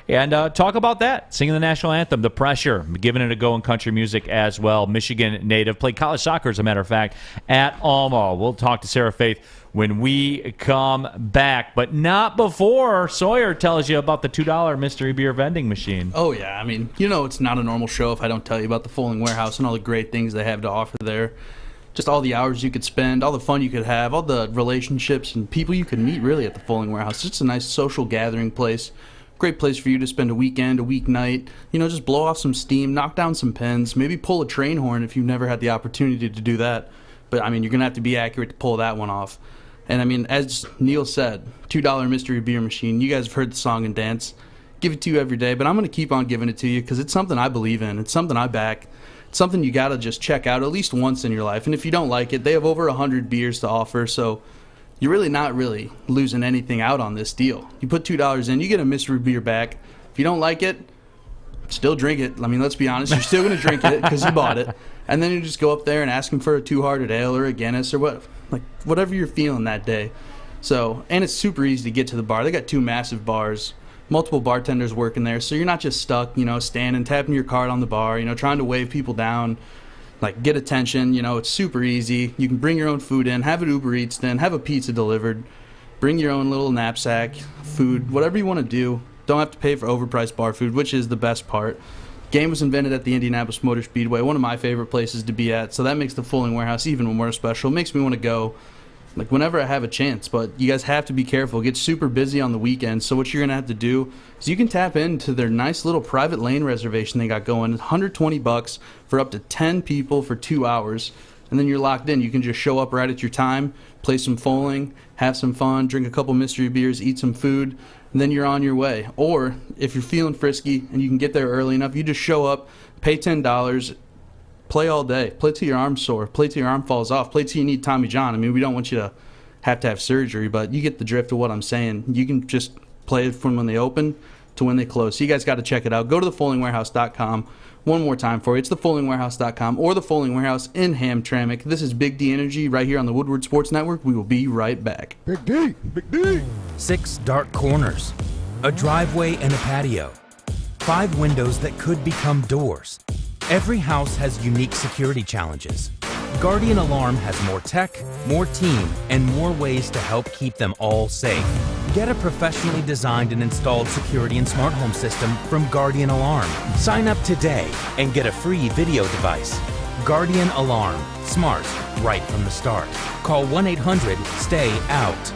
and talk about that, singing the national anthem, the pressure, giving it a go in country music as well. Michigan native, played college soccer, as a matter of fact, at Alma. We'll talk to Sarah Faith when we come back, but not before Sawyer tells you about the $2 mystery beer vending machine. Oh, yeah. I mean, it's not a normal show if I don't tell you about the Folding Warehouse and all the great things they have to offer there. Just all the hours you could spend, all the fun you could have, all the relationships and people you could meet, really, at the Folding Warehouse. It's just a nice social gathering place. Great place for you to spend a weekend, a weeknight, just blow off some steam, knock down some pens, maybe pull a train horn if you've never had the opportunity to do that. But, I mean, you're going to have to be accurate to pull that one off. And, I mean, as Neil said, $2 mystery beer machine. You guys have heard the song and dance. Give it to you every day. But I'm going to keep on giving it to you because it's something I believe in. It's something I back. It's something you got to just check out at least once in your life. And if you don't like it, they have over 100 beers to offer. So you're really not really losing anything out on this deal. You put $2 in, you get a mystery beer back. If you don't like it, still drink it. I mean, let's be honest. You're still going to drink it because you bought it. And then you just go up there and ask them for a Two-Hearted Ale or a Guinness or whatever you're feeling that day. So, and it's super easy to get to the bar. They got 2 massive bars, multiple bartenders working there. So you're not just stuck, standing, tapping your card on the bar, trying to wave people down, get attention. It's super easy. You can bring your own food in, have it Uber Eats then, have a pizza delivered, bring your own little knapsack, food, whatever you want to do. Don't have to pay for overpriced bar food, which is the best part. Game was invented at the Indianapolis Motor Speedway, one of my favorite places to be at, so that makes the Fulling Warehouse even more special. It makes me want to go whenever I have a chance, but you guys have to be careful. It gets super busy on the weekends, so what you're going to have to do is you can tap into their nice little private lane reservation they got going, $120 for up to 10 people for 2 hours, and then you're locked in. You can just show up right at your time, play some Fulling, have some fun, drink a couple mystery beers, eat some food, and then you're on your way. Or if you're feeling frisky and you can get there early enough, you just show up, pay $10, play all day, play till your arm's sore, play till your arm falls off, play till you need Tommy John. I mean, we don't want you to have surgery, but you get the drift of what I'm saying. You can just play it from when they open to when they close. So you guys got to check it out. Go to thefullingwarehouse.com. One more time for you. It's thefullingwarehouse.com or the Fulling Warehouse in Hamtramck. This is Big D Energy right here on the Woodward Sports Network. We will be right back. Big D, Big D. 6 dark corners, a driveway and a patio, 5 windows that could become doors. Every house has unique security challenges. Guardian Alarm has more tech, more team, and more ways to help keep them all safe. Get a professionally designed and installed security and smart home system from Guardian Alarm. Sign up today and get a free video device. Guardian Alarm. Smart right from the start. Call 1-800-STAY-OUT.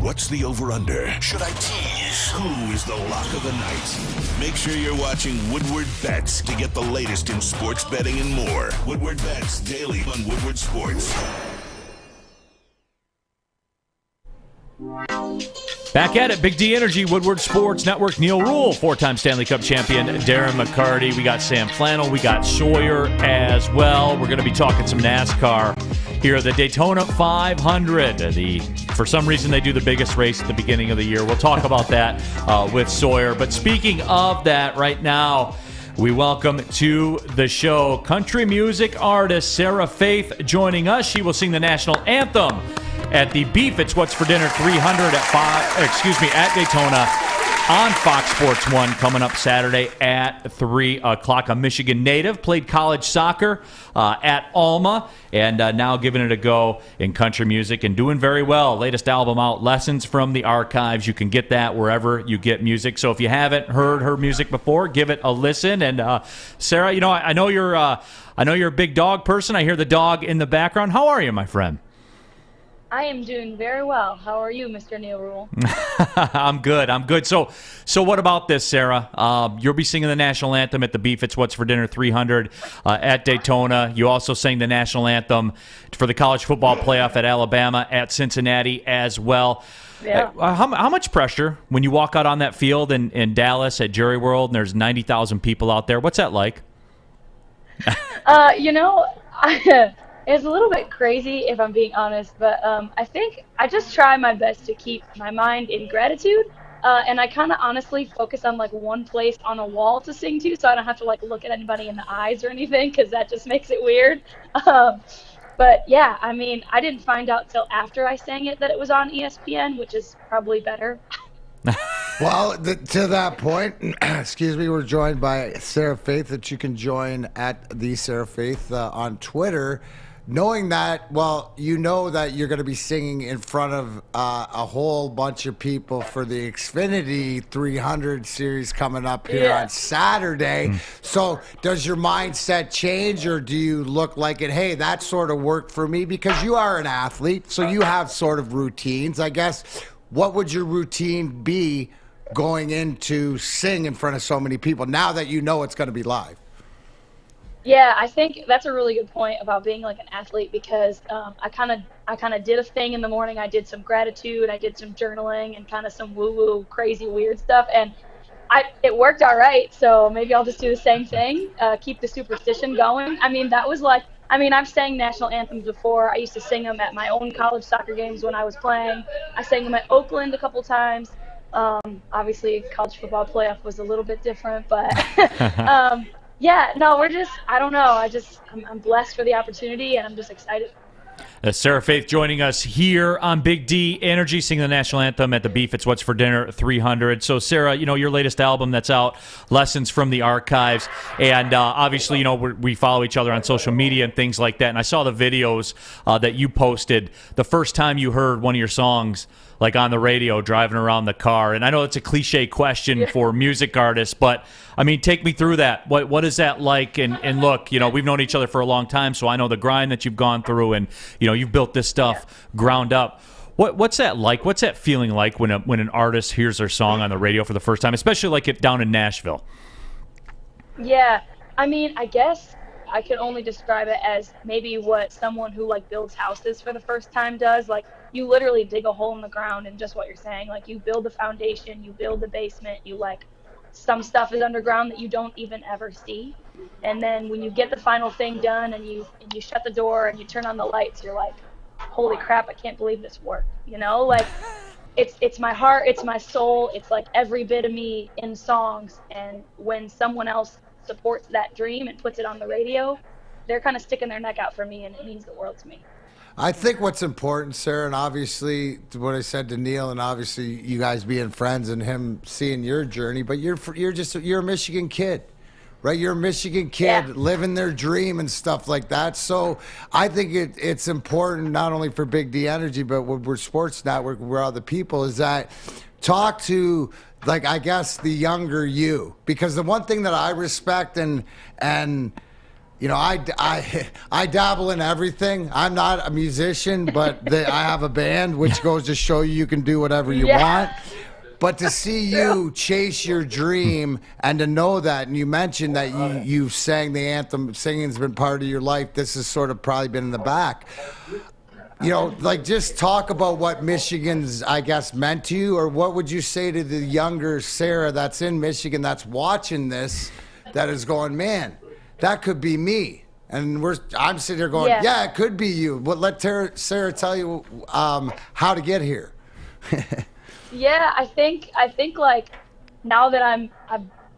What's the over-under? Should I tease? Who is the lock of the night? Make sure you're watching Woodward Bets to get the latest in sports betting and more. Woodward Bets daily on Woodward Sports. Back at it, Big D Energy, Woodward Sports Network. Neil Rule, 4-time Stanley Cup champion Darren McCarty. We got Sam Flannel. We got Sawyer as well. We're going to be talking some NASCAR here at the Daytona 500. For some reason, they do the biggest race at the beginning of the year. We'll talk about that with Sawyer. But speaking of that, right now, we welcome to the show country music artist Sarah Faith joining us. She will sing the national anthem at the Beef It's What's for Dinner 300 at Daytona on Fox Sports 1 coming up Saturday at 3 o'clock. A Michigan native, played college soccer at Alma, and now giving it a go in country music and doing very well. Latest album out, Lessons from the Archives. You can get that wherever you get music. So if you haven't heard her music before, give it a listen. And Sarah, I know you're a big dog person. I hear the dog in the background. How are you, my friend? I am doing very well. How are you, Mr. Neil Rule? I'm good. So what about this, Sarah? You'll be singing the national anthem at the Beef It's What's for Dinner 300 at Daytona. You also sang the national anthem for the college football playoff at Alabama at Cincinnati as well. Yeah. How much pressure when you walk out on that field in Dallas at Jerry World and there's 90,000 people out there? What's that like? It's a little bit crazy, if I'm being honest, but I think I just try my best to keep my mind in gratitude, and I kind of honestly focus on one place on a wall to sing to, so I don't have to look at anybody in the eyes or anything, because that just makes it weird. But yeah, I mean, I didn't find out till after I sang it that it was on ESPN, which is probably better. Well, to that point, we're joined by Sarah Faith, that you can join at the Sarah Faith on Twitter. Knowing that, that you're going to be singing in front of a whole bunch of people for the Xfinity 300 series coming up here on Saturday. So does your mindset change, or do you look like it, hey, that sort of worked for me? Because you are an athlete, so you have sort of routines, I guess. What would your routine be going in to sing in front of so many people now that you know it's going to be live? Yeah, I think that's a really good point about being like an athlete because I kind of did a thing in the morning. I did some gratitude, I did some journaling, and kind of some woo-woo, crazy, weird stuff, and it worked all right. So maybe I'll just do the same thing, keep the superstition going. I mean, I've sang national anthems before. I used to sing them at my own college soccer games when I was playing. I sang them at Oakland a couple times. Obviously, college football playoff was a little bit different, but. Yeah, no, I don't know. I'm blessed for the opportunity, and I'm just excited. Sarah Faith joining us here on Big D Energy, singing the national anthem at the Beef It's What's for Dinner 300. So, Sarah, your latest album that's out, Lessons from the Archives, and obviously, we follow each other on social media and things like that, and I saw the videos that you posted the first time you heard one of your songs, like on the radio, driving around the car. And I know it's a cliche question for music artists, but I mean, take me through that. What is that like? And look, we've known each other for a long time, so I know the grind that you've gone through, and you've built this stuff ground up. What's that like? What's that feeling like when an artist hears their song on the radio for the first time, especially like it down in Nashville? Yeah, I mean, I guess I can only describe it as maybe what someone who like builds houses for the first time does. Like, you literally dig a hole in the ground, and just what you're saying, like, you build the foundation, you build the basement, some stuff is underground that you don't even ever see, and then when you get the final thing done and you shut the door and you turn on the lights, you're like, holy crap, I can't believe this worked. Like, it's my heart, it's my soul, it's like every bit of me in songs, and when someone else supports that dream and puts it on the radio, they're kind of sticking their neck out for me, and it means the world to me. I think what's important, Sarah, and obviously what I said to Neil, and obviously you guys being friends and him seeing your journey, but you're a Michigan kid, right? You're a Michigan kid living their dream and stuff like that. So I think it's important not only for Big D Energy, but Woodward Sports Network, we're other people, is that talk to, like, I guess the younger you, because the one thing that I respect and I dabble in everything. I'm not a musician, but I have a band, which goes to show you can do whatever you want. But to see you chase your dream and to know that, and you mentioned that you sang the anthem, singing's been part of your life. This has sort of probably been in the back. Like, just talk about what Michigan's, I guess, meant to you, or what would you say to the younger Sarah that's in Michigan that's watching this, that is going, man, that could be me. And I'm sitting there going, yeah, it could be you. But let Sarah tell you how to get here. Yeah, I think like, now that I'm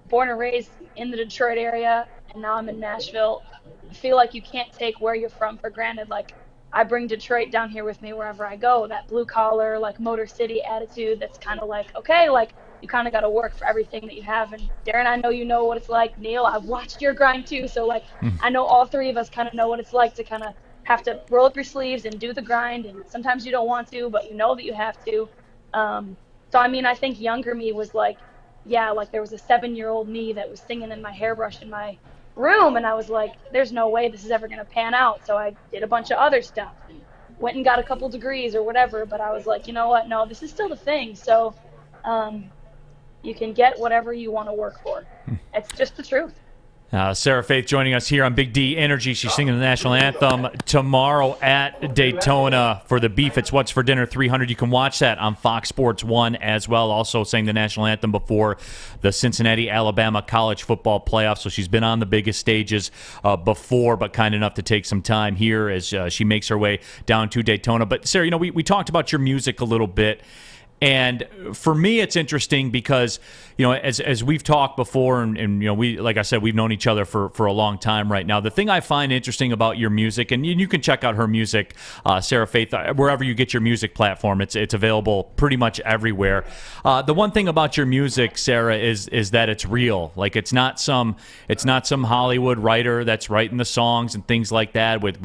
born and raised in the Detroit area, and now I'm in Nashville, I feel like you can't take where you're from for granted. Like, I bring Detroit down here with me wherever I go. That blue collar, like, Motor City attitude that's kind of like, okay, like, you kind of got to work for everything that you have. And Darren, I know you know what it's like. Neil, I've watched your grind too. So, like, I know all three of us kind of know what it's like to kind of have to roll up your sleeves and do the grind. And sometimes you don't want to, but you know that you have to. So, I mean, I think younger me was like, yeah, like, there was a 7-year-old me that was singing in my hairbrush in my room. And I was like, there's no way this is ever going to pan out. So I did a bunch of other stuff, went and got a couple degrees or whatever. But I was like, you know what? No, this is still the thing. So, you can get whatever you want to work for. It's just the truth. Sarah Faith joining us here on Big D Energy. She's singing the national anthem tomorrow at Daytona for the Beef It's What's for Dinner 300. You can watch that on Fox Sports 1 as well. Also sang the national anthem before the Cincinnati, Alabama college football playoff. So she's been on the biggest stages before, but kind enough to take some time here as she makes her way down to Daytona. But Sarah, we talked about your music a little bit. And for me, it's interesting because, as we've talked before, and we, like I said, we've known each other for a long time right now. The thing I find interesting about your music, and you can check out her music, Sarah Faith, wherever you get your music platform. It's available pretty much everywhere. The one thing about your music, Sarah, is that it's real. Like, it's not some Hollywood writer that's writing the songs and things like that with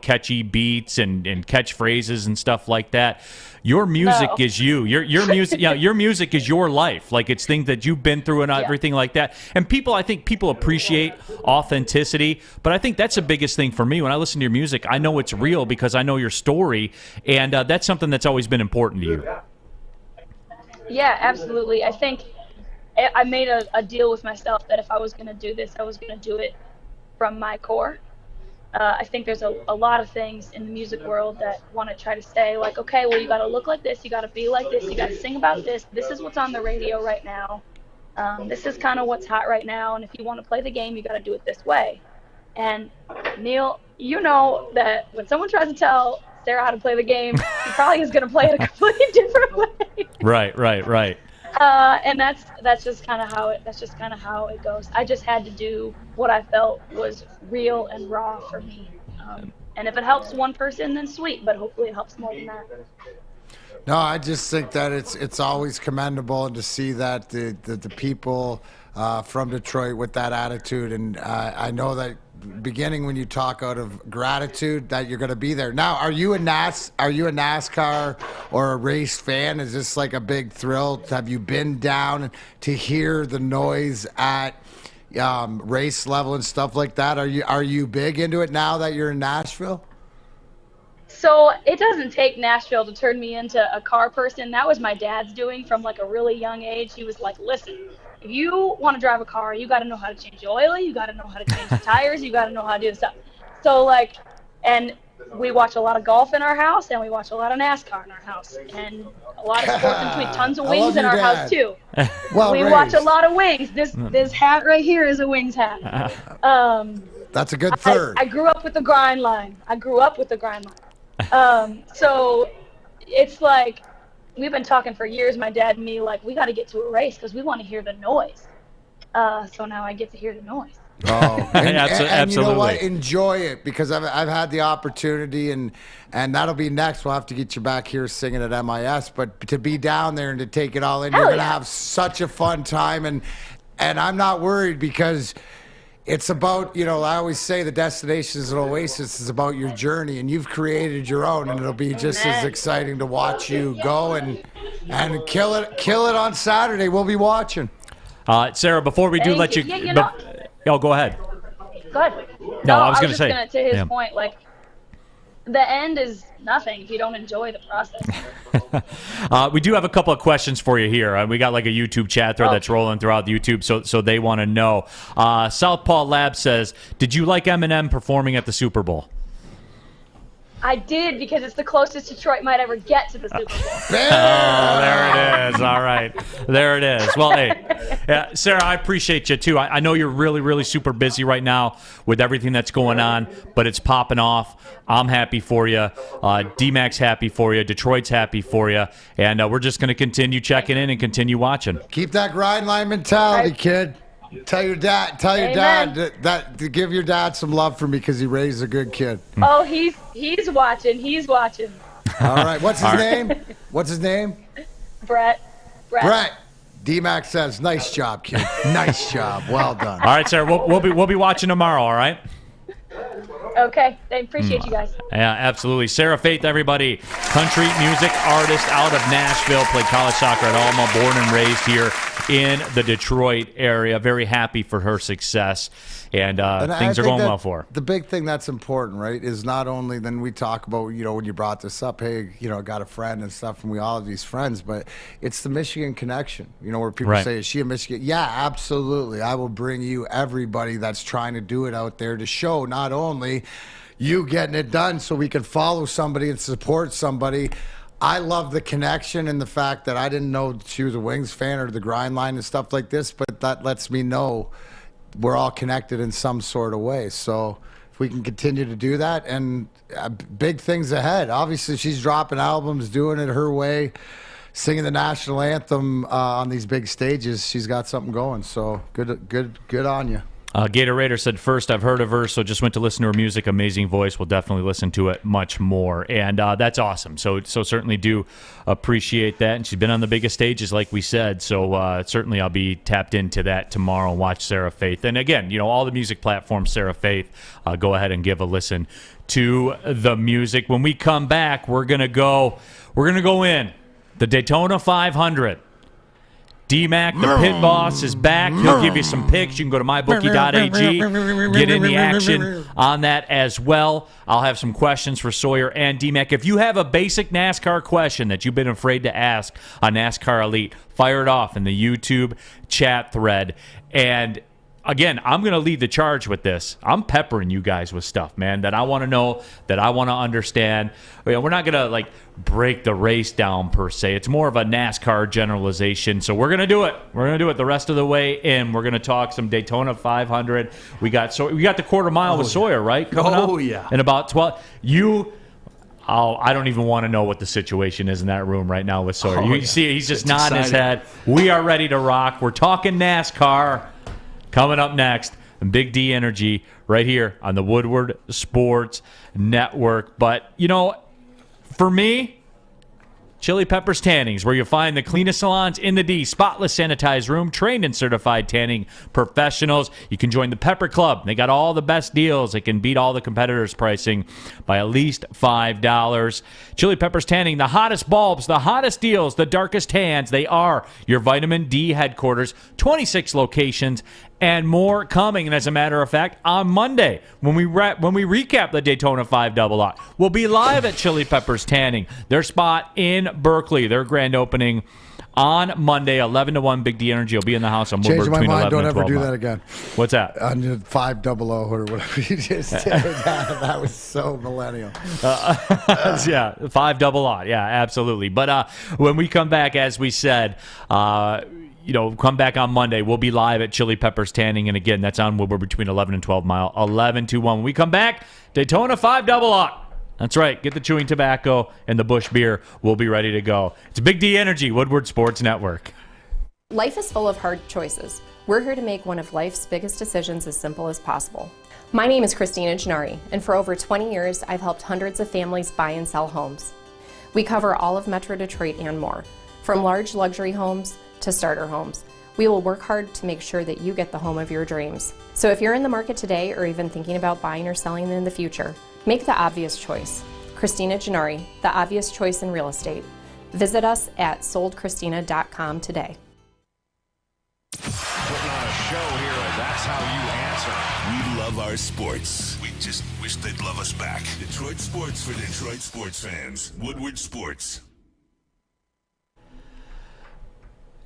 catchy beats and catchphrases and stuff like that. Your music is you. Your music, your music is your life. Like, it's things that you've been through and everything like that. And I think people appreciate authenticity, but I think that's the biggest thing for me. When I listen to your music, I know it's real because I know your story, and that's something that's always been important to you. Yeah, absolutely. I think I made a deal with myself that if I was going to do this, I was going to do it from my core. I think there's a lot of things in the music world that want to try to say, like, okay, well, you got to look like this, you got to be like this, you got to sing about this, this is what's on the radio right now, this is kind of what's hot right now, and if you want to play the game, you got to do it this way. And Neil, you know that when someone tries to tell Sarah how to play the game, she probably is going to play it a completely different way. Right. And that's just kind of how it goes. I just had to do what I felt was real and raw for me. And if it helps one person, then sweet. But hopefully, it helps more than that. No, I just think that it's always commendable to see that the people from Detroit with that attitude, and I know that beginning when you talk out of gratitude that you're going to be there. Now, are you a NASCAR or a race fan? Is this like a big thrill? Have you been down to hear the noise at race level and stuff like that? Are you big into it now that you're in Nashville? So it doesn't take Nashville to turn me into a car person. That was my dad's doing from like a really young age. He was like, listen, if you want to drive a car, you got to know how to change the oil, you got to know how to change the tires, you got to know how to do the stuff. So like, and we watch a lot of golf in our house, and we watch a lot of NASCAR in our house, and a lot of sports in between. Tons of wings in our house too. We watch a lot of wings. This hat right here is a Wings hat. That's a good third. I grew up with the grind line. So it's like, we've been talking for years, my dad and me, like, we got to get to a race because we want to hear the noise. So now I get to hear the noise. Oh, and absolutely. You know what? Enjoy it, because I've had the opportunity, and that'll be next. We'll have to get you back here singing at MIS, but to be down there and to take it all in, you're going to have such a fun time, and I'm not worried, because it's about, I always say the destination is an oasis. It's about your journey, and you've created your own, and it'll be just as exciting to watch you go and kill it on Saturday. We'll be watching. Sarah, before we do let you, go ahead. Go ahead. No, I was going to say. To his yeah. point, like, the end is nothing if you don't enjoy the process. We do have a couple of questions for you here. We got like a YouTube chat thread that's rolling throughout YouTube, so they want to know. Southpaw Lab says, did you like Eminem performing at the Super Bowl? I did, because it's the closest Detroit might ever get to the Super Bowl. Oh, there it is. All right. There it is. Well, hey, Sarah, I appreciate you, too. I know you're really, really super busy right now with everything that's going on, but it's popping off. I'm happy for you. D-Mac's happy for you. Detroit's happy for you. And we're just going to continue checking in and continue watching. Keep that grind line mentality, kid. Tell your dad that to give your dad some love for me, because he raised a good kid. Oh, he's watching. All right. What's his name? Brett. D-Mac says, nice job, kid. Nice job. Well done. All right, Sarah. We'll be watching tomorrow. All right. Okay. I appreciate you guys. Yeah, absolutely. Sarah Faith, everybody. Country music artist out of Nashville. Played college soccer at Alma. Born and raised here in the Detroit area. Very happy for her success. And things are going well for her. The big thing that's important, right, is not only then we talk about, when you brought this up, hey, I got a friend and stuff, and we all have these friends, but it's the Michigan connection, where people say, is she a Michigan? Yeah, absolutely. I will bring you everybody that's trying to do it out there to show not only you getting it done so we can follow somebody and support somebody. I love the connection and the fact that I didn't know she was a Wings fan or the grind line and stuff like this, but that lets me know we're all connected in some sort of way. So if we can continue to do that, and big things ahead. Obviously, she's dropping albums, doing it her way, singing the national anthem on these big stages. She's got something going. So good on you. Gator Raider said, first, I've heard of her, so just went to listen to her music. Amazing voice. We'll definitely listen to it much more. And that's awesome. So certainly do appreciate that. And she's been on the biggest stages, like we said. So certainly I'll be tapped into that tomorrow and watch Sarah Faith. And again, all the music platforms, Sarah Faith, go ahead and give a listen to the music. When we come back, we're going to go in the Daytona 500. D-Mac, the pit boss, is back. He'll give you some picks. You can go to mybookie.ag, get in the action on that as well. I'll have some questions for Sawyer and D-Mac. If you have a basic NASCAR question that you've been afraid to ask on NASCAR Elite, fire it off in the YouTube chat thread. And again, I'm going to lead the charge with this. I'm peppering you guys with stuff, man, that I want to know, that I want to understand. We're not going to break the race down per se. It's more of a NASCAR generalization. So we're going to do it. We're going to do it the rest of the way in. We're going to talk some Daytona 500. We got the quarter mile with Sawyer, right? Coming up yeah. In about 12. I don't even want to know what the situation is in that room right now with Sawyer. You see, he's just nodding his head. We are ready to rock. We're talking NASCAR. Coming up next, Big D Energy right here on the Woodward Sports Network. But, for me, Chili Peppers Tannings, where you'll find the cleanest salons in the D, spotless sanitized room, trained and certified tanning professionals. You can join the Pepper Club. They got all the best deals. They can beat all the competitors' pricing by at least $5. Chili Peppers Tanning, the hottest bulbs, the hottest deals, the darkest tans. They are your vitamin D headquarters, 26 locations, and more coming. And as a matter of fact, on Monday, when we recap the Daytona 5-0, we'll be live at Chili Peppers Tanning, their spot in Berkeley, their grand opening on Monday, 11 to 1. Big D Energy will be in the house on Woodward between 11 and 12. Don't ever do that again. What's that? On the 500 or whatever you just did. That was so millennial. Yeah, 500. Yeah, absolutely. But when we come back, as we said, come back on Monday. We'll be live at Chili Peppers Tanning. And again, that's on Woodward between 11 and 12 mile. 11 to 1. When we come back, Daytona 5-0. That's right. Get the chewing tobacco and the Busch beer. We'll be ready to go. It's Big D Energy, Woodward Sports Network. Life is full of hard choices. We're here to make one of life's biggest decisions as simple as possible. My name is Christina Gennari, and for over 20 years, I've helped hundreds of families buy and sell homes. We cover all of Metro Detroit and more, from large luxury homes to starter homes. We will work hard to make sure that you get the home of your dreams. So if you're in the market today or even thinking about buying or selling in the future, make the obvious choice. Christina Gennari, the obvious choice in real estate. Visit us at soldchristina.com today. Putting on a show here, and that's how you answer. We love our sports. We just wish they'd love us back. Detroit sports for Detroit sports fans. Woodward Sports.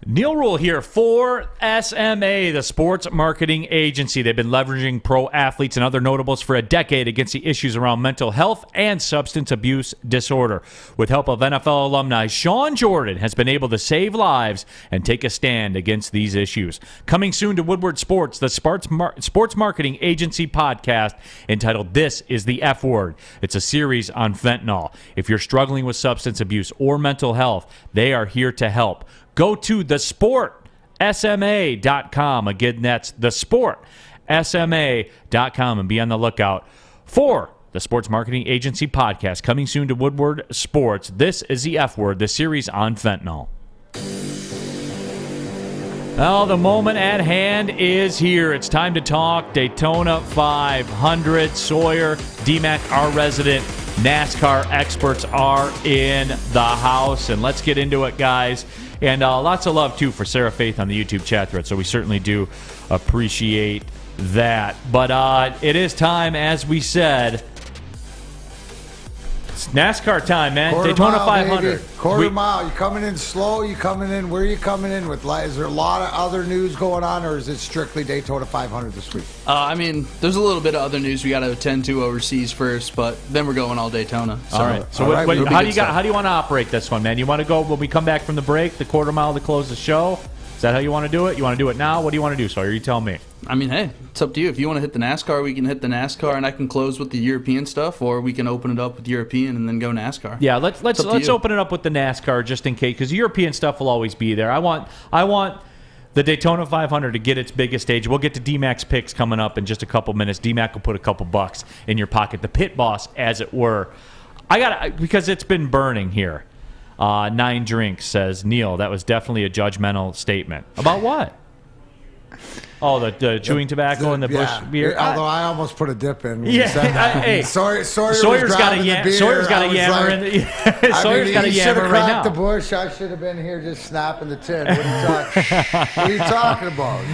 Neil Rule here for SMA, the sports marketing agency. They've been leveraging pro athletes and other notables for a decade against the issues around mental health and substance abuse disorder. With help of NFL alumni, Sean Jordan has been able to save lives and take a stand against these issues. Coming soon to Woodward Sports, the sports marketing agency podcast entitled This is the F Word. It's a series on fentanyl. If you're struggling with substance abuse or mental health, they are here to help. Go to thesportsma.com. Again, that's thesportsma.com, and be on the lookout for the Sports Marketing Agency podcast coming soon to Woodward Sports. This is the F Word, the series on fentanyl. Well, the moment at hand is here. It's time to talk Daytona 500. Sawyer, D-Mac, our resident NASCAR experts are in the house, and let's get into it, guys. And lots of love, too, for Sarah Faith on the YouTube chat thread, so we certainly do appreciate that. But it is time, as we said, it's NASCAR time, man. Daytona 500. Quarter mile. You coming in slow? You coming in? Where are you coming in with? Is there a lot of other news going on, or is it strictly Daytona 500 this week? There's a little bit of other news we got to attend to overseas first, but then we're going all Daytona. So. All right. So how do you want to operate this one, man? You want to go when we come back from the break, the quarter mile to close the show? Is that how you want to do it? You want to do it now? What do you want to do, Sawyer? You tell me. Hey, it's up to you. If you want to hit the NASCAR, we can hit the NASCAR, and I can close with the European stuff, or we can open it up with European and then go NASCAR. Yeah, let's open it up with the NASCAR just in case, because European stuff will always be there. I want the Daytona 500 to get its biggest stage. We'll get to D-Mac's picks coming up in just a couple minutes. D-Mac will put a couple bucks in your pocket, the pit boss, as it were. Because it's been burning here. 9 drinks, says Neil. That was definitely a judgmental statement. About what? Oh, the chewing tobacco and the Busch beer. Although I almost put a dip in. Hey, Sawyer's got a yammer. Sawyer's got a yammer right now. The Busch. I should have been here just snapping the tin. What are you talking about?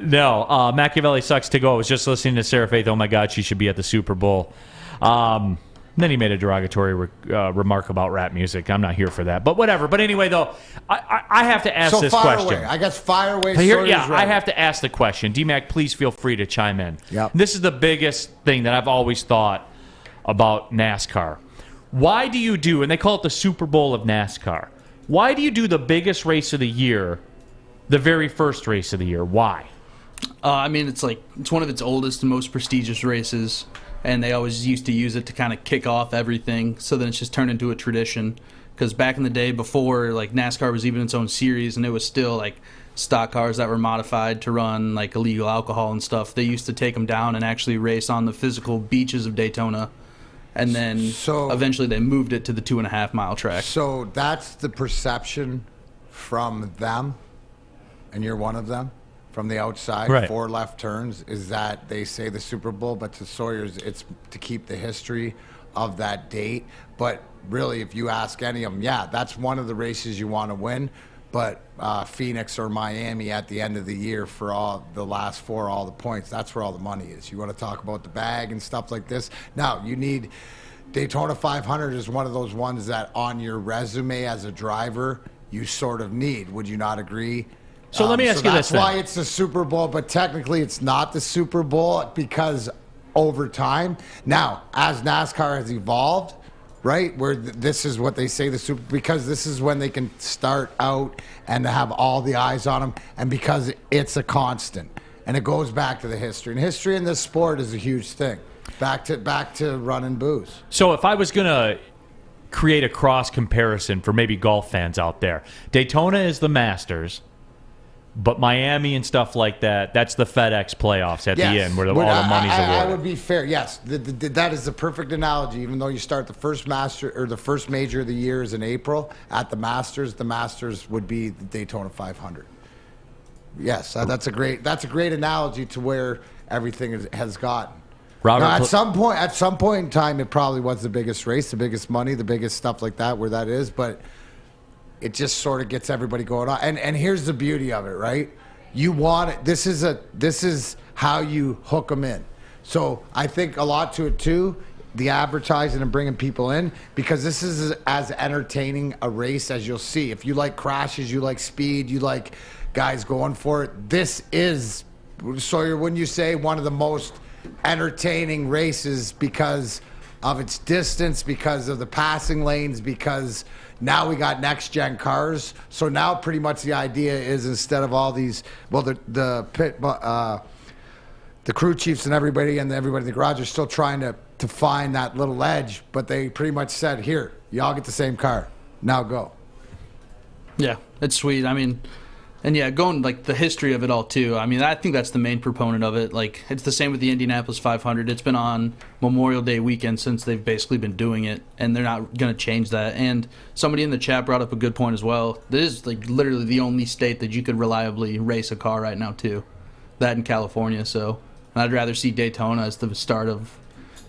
No. Machiavelli sucks to go. I was just listening to Sarah Faith. Oh my God, she should be at the Super Bowl. And then he made a derogatory remark about rap music. I'm not here for that. But whatever. But anyway, though, I have to ask this question. Away. I guess fire away. I have to ask the question. D-Mac, please feel free to chime in. Yep. This is the biggest thing that I've always thought about NASCAR. Why do you do, and they call it the Super Bowl of NASCAR, why do you do the biggest race of the year, the very first race of the year? Why? I mean, it's one of its oldest and most prestigious races, and they always used to use it to kind of kick off everything, so then it's just turned into a tradition. Because back in the day, before NASCAR was even its own series, and it was still stock cars that were modified to run illegal alcohol and stuff, they used to take them down and actually race on the physical beaches of Daytona. And then eventually they moved it to the 2.5 mile track. So that's the perception from them, and you're one of them, from the outside, right. 4 left turns, is that they say the Super Bowl, but to Sawyer's, it's to keep the history of that date. But really, if you ask any of them, yeah, that's one of the races you want to win. But Phoenix or Miami at the end of the year for all the last 4, all the points, that's where all the money is. You want to talk about the bag and stuff like this. Now, you need Daytona 500 is one of those ones that on your resume as a driver, you sort of need. Would you not agree? So let me ask you this. That's why it's the Super Bowl, but technically it's not the Super Bowl because over time. Now, as NASCAR has evolved, right, where this is what they say the Super, because this is when they can start out and have all the eyes on them, and because it's a constant, and it goes back to the history. And history in this sport is a huge thing. Back to running booze. So if I was going to create a cross comparison for maybe golf fans out there, Daytona is the Masters, but Miami and stuff like that, that's the FedEx playoffs at the end where all the money's awarded. I would be fair. Yes, that is the perfect analogy. Even though you start the first Master or the first major of the year is in April at the Masters would be the Daytona 500. Yes, that's a great analogy to where everything has gotten. Robert, now, at some point in time, it probably was the biggest race, the biggest money, the biggest stuff like that, where that is, but it just sort of gets everybody going on. And here's the beauty of it, right? You want it. This is how you hook them in. So I think a lot to it too, the advertising and bringing people in, because this is as entertaining a race as you'll see. If you like crashes, you like speed, you like guys going for it, this is, Sawyer, wouldn't you say, one of the most entertaining races because of its distance, because of the passing lanes, because now we got next-gen cars. So now pretty much the idea is, instead of all these, well, the crew chiefs and everybody in the garage are still trying to find that little edge, but they pretty much said, here, y'all get the same car. Now go. Yeah, it's sweet. I mean, and yeah, going the history of it all too. I mean, I think that's the main proponent of it. It's the same with the Indianapolis 500. It's been on Memorial Day weekend since they've basically been doing it, and they're not going to change that. And somebody in the chat brought up a good point as well. This is literally the only state that you could reliably race a car right now too. That in California. So I'd rather see Daytona as the start of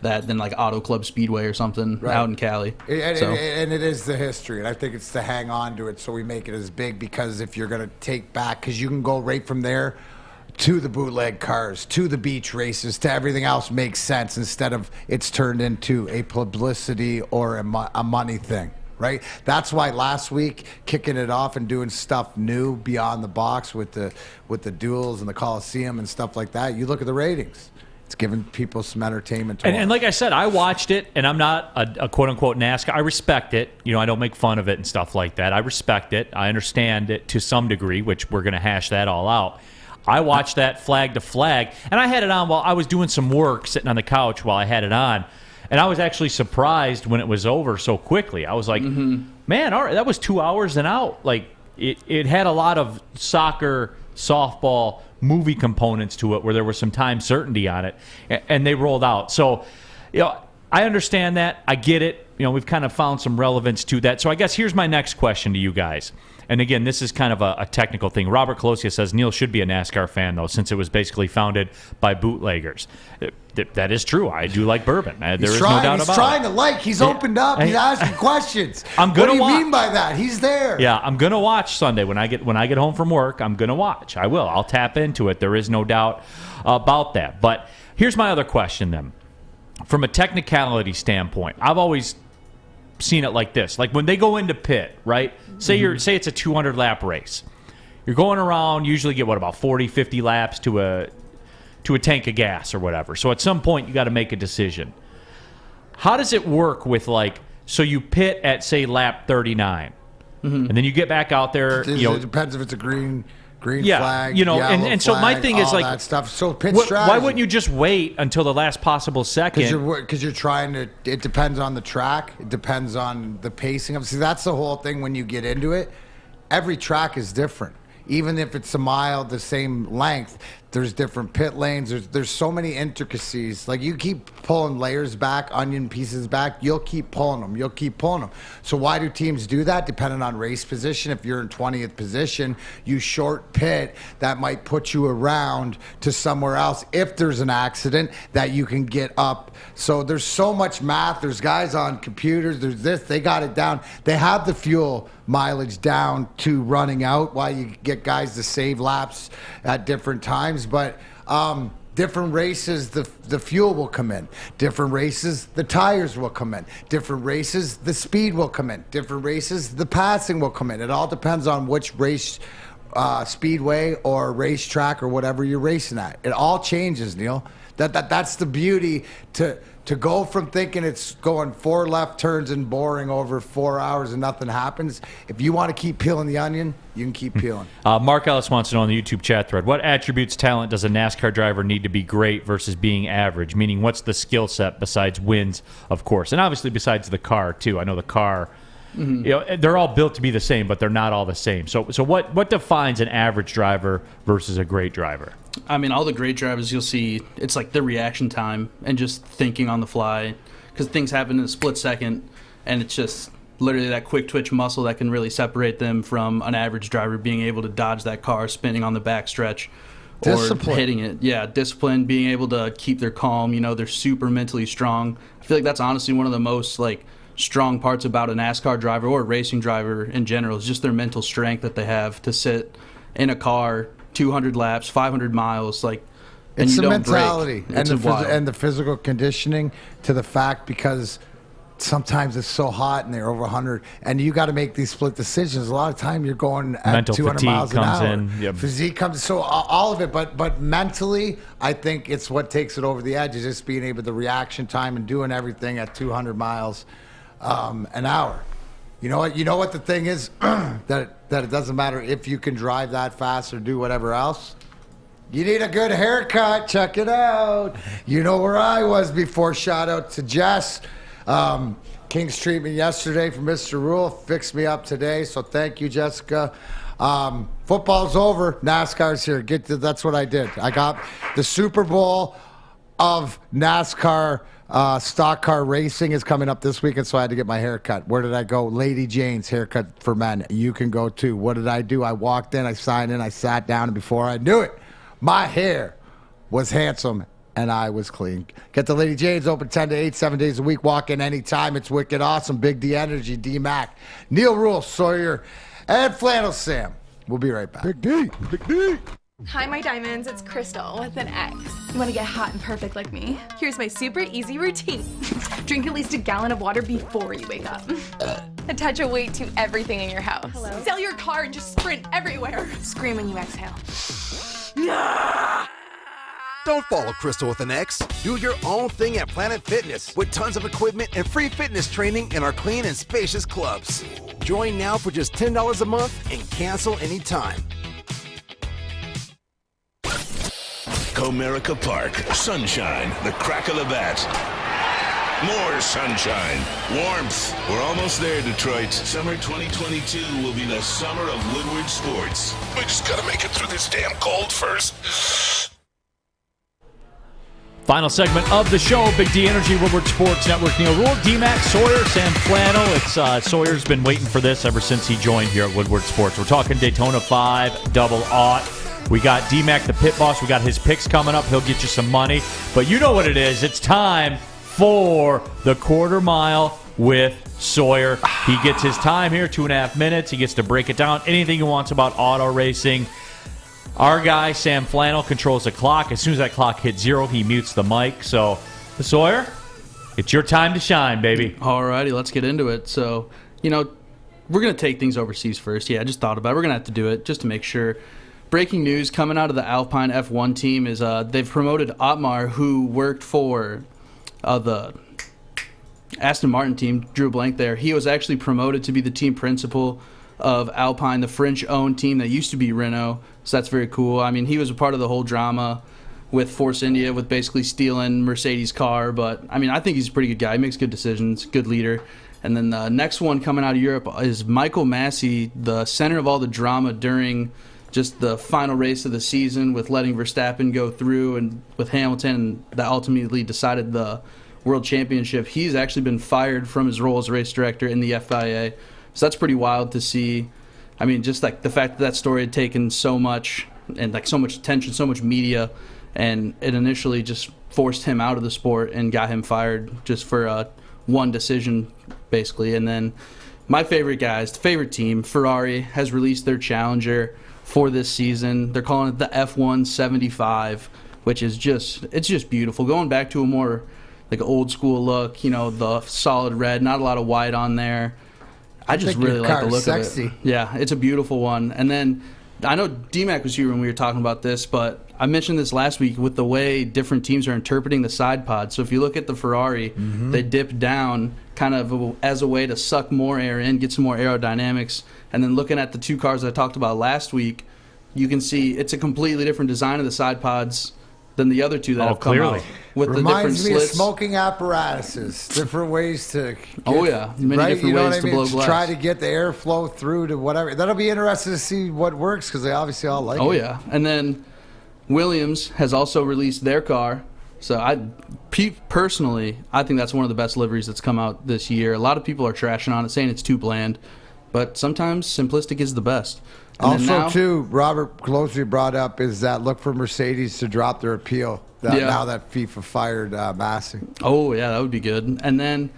that than Auto Club Speedway or something out in Cali. And it is the history, and I think it's to hang on to it so we make it as big, because if you're going to take back, because you can go right from there to the bootleg cars, to the beach races, to everything else makes sense, instead of it's turned into a publicity or a money thing. Right? That's why last week, kicking it off and doing stuff new beyond the box with the duels and the Coliseum and stuff like that, you look at the ratings. It's giving people some entertainment. And like I said, I watched it, and I'm not a quote-unquote NASCAR. I respect it. I don't make fun of it and stuff like that. I respect it. I understand it to some degree, which we're going to hash that all out. I watched that flag to flag, and I had it on while I was doing some work, sitting on the couch while I had it on. And I was actually surprised when it was over so quickly. I was like, man, all right, that was 2 hours and out. It had a lot of soccer, softball, movie components to it where there was some time certainty on it, and they rolled out. So, I understand that. I get it. We've kind of found some relevance to that. So I guess here's my next question to you guys. And again, this is kind of a technical thing. Robert Colosia says Neil should be a NASCAR fan, though, since it was basically founded by bootleggers. That is true. I do like bourbon. There is no doubt about it. He's trying to He's opened up. He's asking questions. What do you mean by that? He's there. Yeah, I'm going to watch Sunday. When I get home from work, I'm going to watch. I will. I'll tap into it. There is no doubt about that. But here's my other question, then. from a technicality standpoint, I've always seen it like this. Like when they go into pit, right? Say it's a 200 lap race. You're going around, usually get about 40, 50 laps to a tank of gas or whatever. So at some point you got to make a decision. How does it work with so you pit at say lap 39, and then you get back out there. It depends if it's a green flag, and so my thing is that stuff. So pit strategy. Why wouldn't you just wait until the last possible second? Because you're trying to. It depends on the track. It depends on the pacing of. See, that's the whole thing when you get into it. Every track is different. Even if it's a mile the same length, there's different pit lanes. There's so many intricacies. Like you keep pulling layers back, onion pieces back, you'll keep pulling them. So why do teams do that? Depending on race position. If you're in 20th position, you short pit. That might put you around to somewhere else if there's an accident that you can get up. So there's so much math. There's guys on computers. There's this. They got it down. They have the fuel mileage down to running out, why you get guys to save laps at different times. But different races, the fuel will come in. Different races, the tires will come in. Different races, the speed will come in. Different races, the passing will come in. It all depends on which race speedway or racetrack or whatever you're racing at. It all changes, Neil. That's the beauty to go from thinking it's going 4 left turns and boring over 4 hours and nothing happens. If you want to keep peeling the onion, you can keep peeling. Mark Ellis wants to know on the YouTube chat thread, what attributes talent does a NASCAR driver need to be great versus being average? Meaning, what's the skill set besides wins, of course? And obviously besides the car, too. I know the car, they're all built to be the same, but they're not all the same. So what defines an average driver versus a great driver? I mean, all the great drivers you'll see, it's like the reaction time and just thinking on the fly, because things happen in a split second, and it's just literally that quick twitch muscle that can really separate them from an average driver being able to dodge that car spinning on the backstretch or hitting it. Yeah, discipline, being able to keep their calm. They're super mentally strong. I feel like that's honestly one of the most strong parts about a NASCAR driver or a racing driver in general is just their mental strength that they have to sit in a car 200 laps, 500 miles, it's the mentality and the physical conditioning to the fact, because sometimes it's so hot and they're over 100 and you got to make these split decisions. A lot of time you're going at mental 200 miles an hour. Yep. Physique comes, so all of it, but mentally, I think it's what takes it over the edge is just being able to reaction time and doing everything at 200 miles an hour. You know what the thing is that it doesn't matter if you can drive that fast or do whatever else. You need a good haircut. Check it out. You know where I was before. Shout out to Jess. King's treatment yesterday for Mr. Rule fixed me up today. So thank you, Jessica. Football's over. NASCAR's here. That's what I did. I got the Super Bowl of NASCAR. Stock car racing is coming up this weekend, so I had to get my hair cut. Where did I go? Lady Jane's haircut for men. You can go too. What did I do? I walked in, I signed in, I sat down, and before I knew it, my hair was handsome and I was clean. Get to Lady Jane's, open 10 to 8, 7 days a week. Walk in anytime. It's wicked awesome. Big D Energy, D Mac, Neil Rule, Sawyer, and Flannel Sam. We'll be right back. Big D. Hi, my diamonds. It's Crystal with an X. You want to get hot and perfect like me? Here's my super easy routine. Drink at least a gallon of water before you wake up. Attach a weight to everything in your house. Hello? Sell your car and just sprint everywhere. Scream when you exhale. Don't follow Crystal with an X. Do your own thing at Planet Fitness with tons of equipment and free fitness training in our clean and spacious clubs. Join now for just $10 a month and cancel anytime. Comerica Park, sunshine, the crack of the bat. More sunshine, warmth. We're almost there, Detroit. Summer 2022 will be the summer of Woodward sports. We just gotta make it through this damn cold first. Final segment of the show, Big D Energy, Woodward Sports Network. Neil Rule, D-Mac, Sawyer, Sam Flannel. Sawyer's been waiting for this ever since he joined here at Woodward Sports. We're talking Daytona 5 double aught. We got D-Mac, the pit boss. We got his picks coming up. He'll get you some money. But you know what it is. It's time for the quarter mile with Sawyer. He gets his time here, 2.5 minutes. He gets to break it down. Anything he wants about auto racing. Our guy, Sam Flannel, controls the clock. As soon as that clock hits 0, he mutes the mic. So, Sawyer, It's your time to shine, baby. All righty, let's get into it. So, we're going to take things overseas first. Yeah, I just thought about it. We're going to have to do it just to make sure. Breaking news coming out of the Alpine F1 team is they've promoted Otmar, who worked for the Aston Martin team, drew a blank there. He was actually promoted to be the team principal of Alpine, the French-owned team that used to be Renault. So that's very cool. I mean, he was a part of the whole drama with Force India, with basically stealing Mercedes' car. But, I mean, I think he's a pretty good guy. He makes good decisions, good leader. And then the next one coming out of Europe is Michael Massey, the center of all the drama during just the final race of the season with letting Verstappen go through and with Hamilton that ultimately decided the World Championship. He's actually been fired from his role as race director in the FIA. So that's pretty wild to see. I mean, just like the fact that story had taken so much and like so much attention, so much media, and it initially just forced him out of the sport and got him fired just for one decision, basically. And then my favorite guys, the favorite team, Ferrari, has released their challenger for this season. They're calling it the F175, which is just beautiful. Going back to a more like old school look, the solid red, not a lot of white on there. I just really like the look of it. Yeah, it's a beautiful one. And then I know D-Mac was here when we were talking about this, but I mentioned this last week with the way different teams are interpreting the side pod. So if you look at the Ferrari, they dip down kind of as a way to suck more air in, get some more aerodynamics. And then looking at the two cars that I talked about last week, you can see it's a completely different design of the side pods than the other two that have come out with the different slits. Reminds me of smoking apparatuses, different ways to get, many different ways to blow glass. Try to get the airflow through to whatever. That'll be interesting to see what works because they obviously all like it. Oh, yeah. And then Williams has also released their car. So personally, I think that's one of the best liveries that's come out this year. A lot of people are trashing on it, saying it's too bland. But sometimes simplistic is the best. And also, Robert Closely brought up is that look for Mercedes to drop their appeal now that FIFA fired Massey. Oh, yeah, that would be good. And then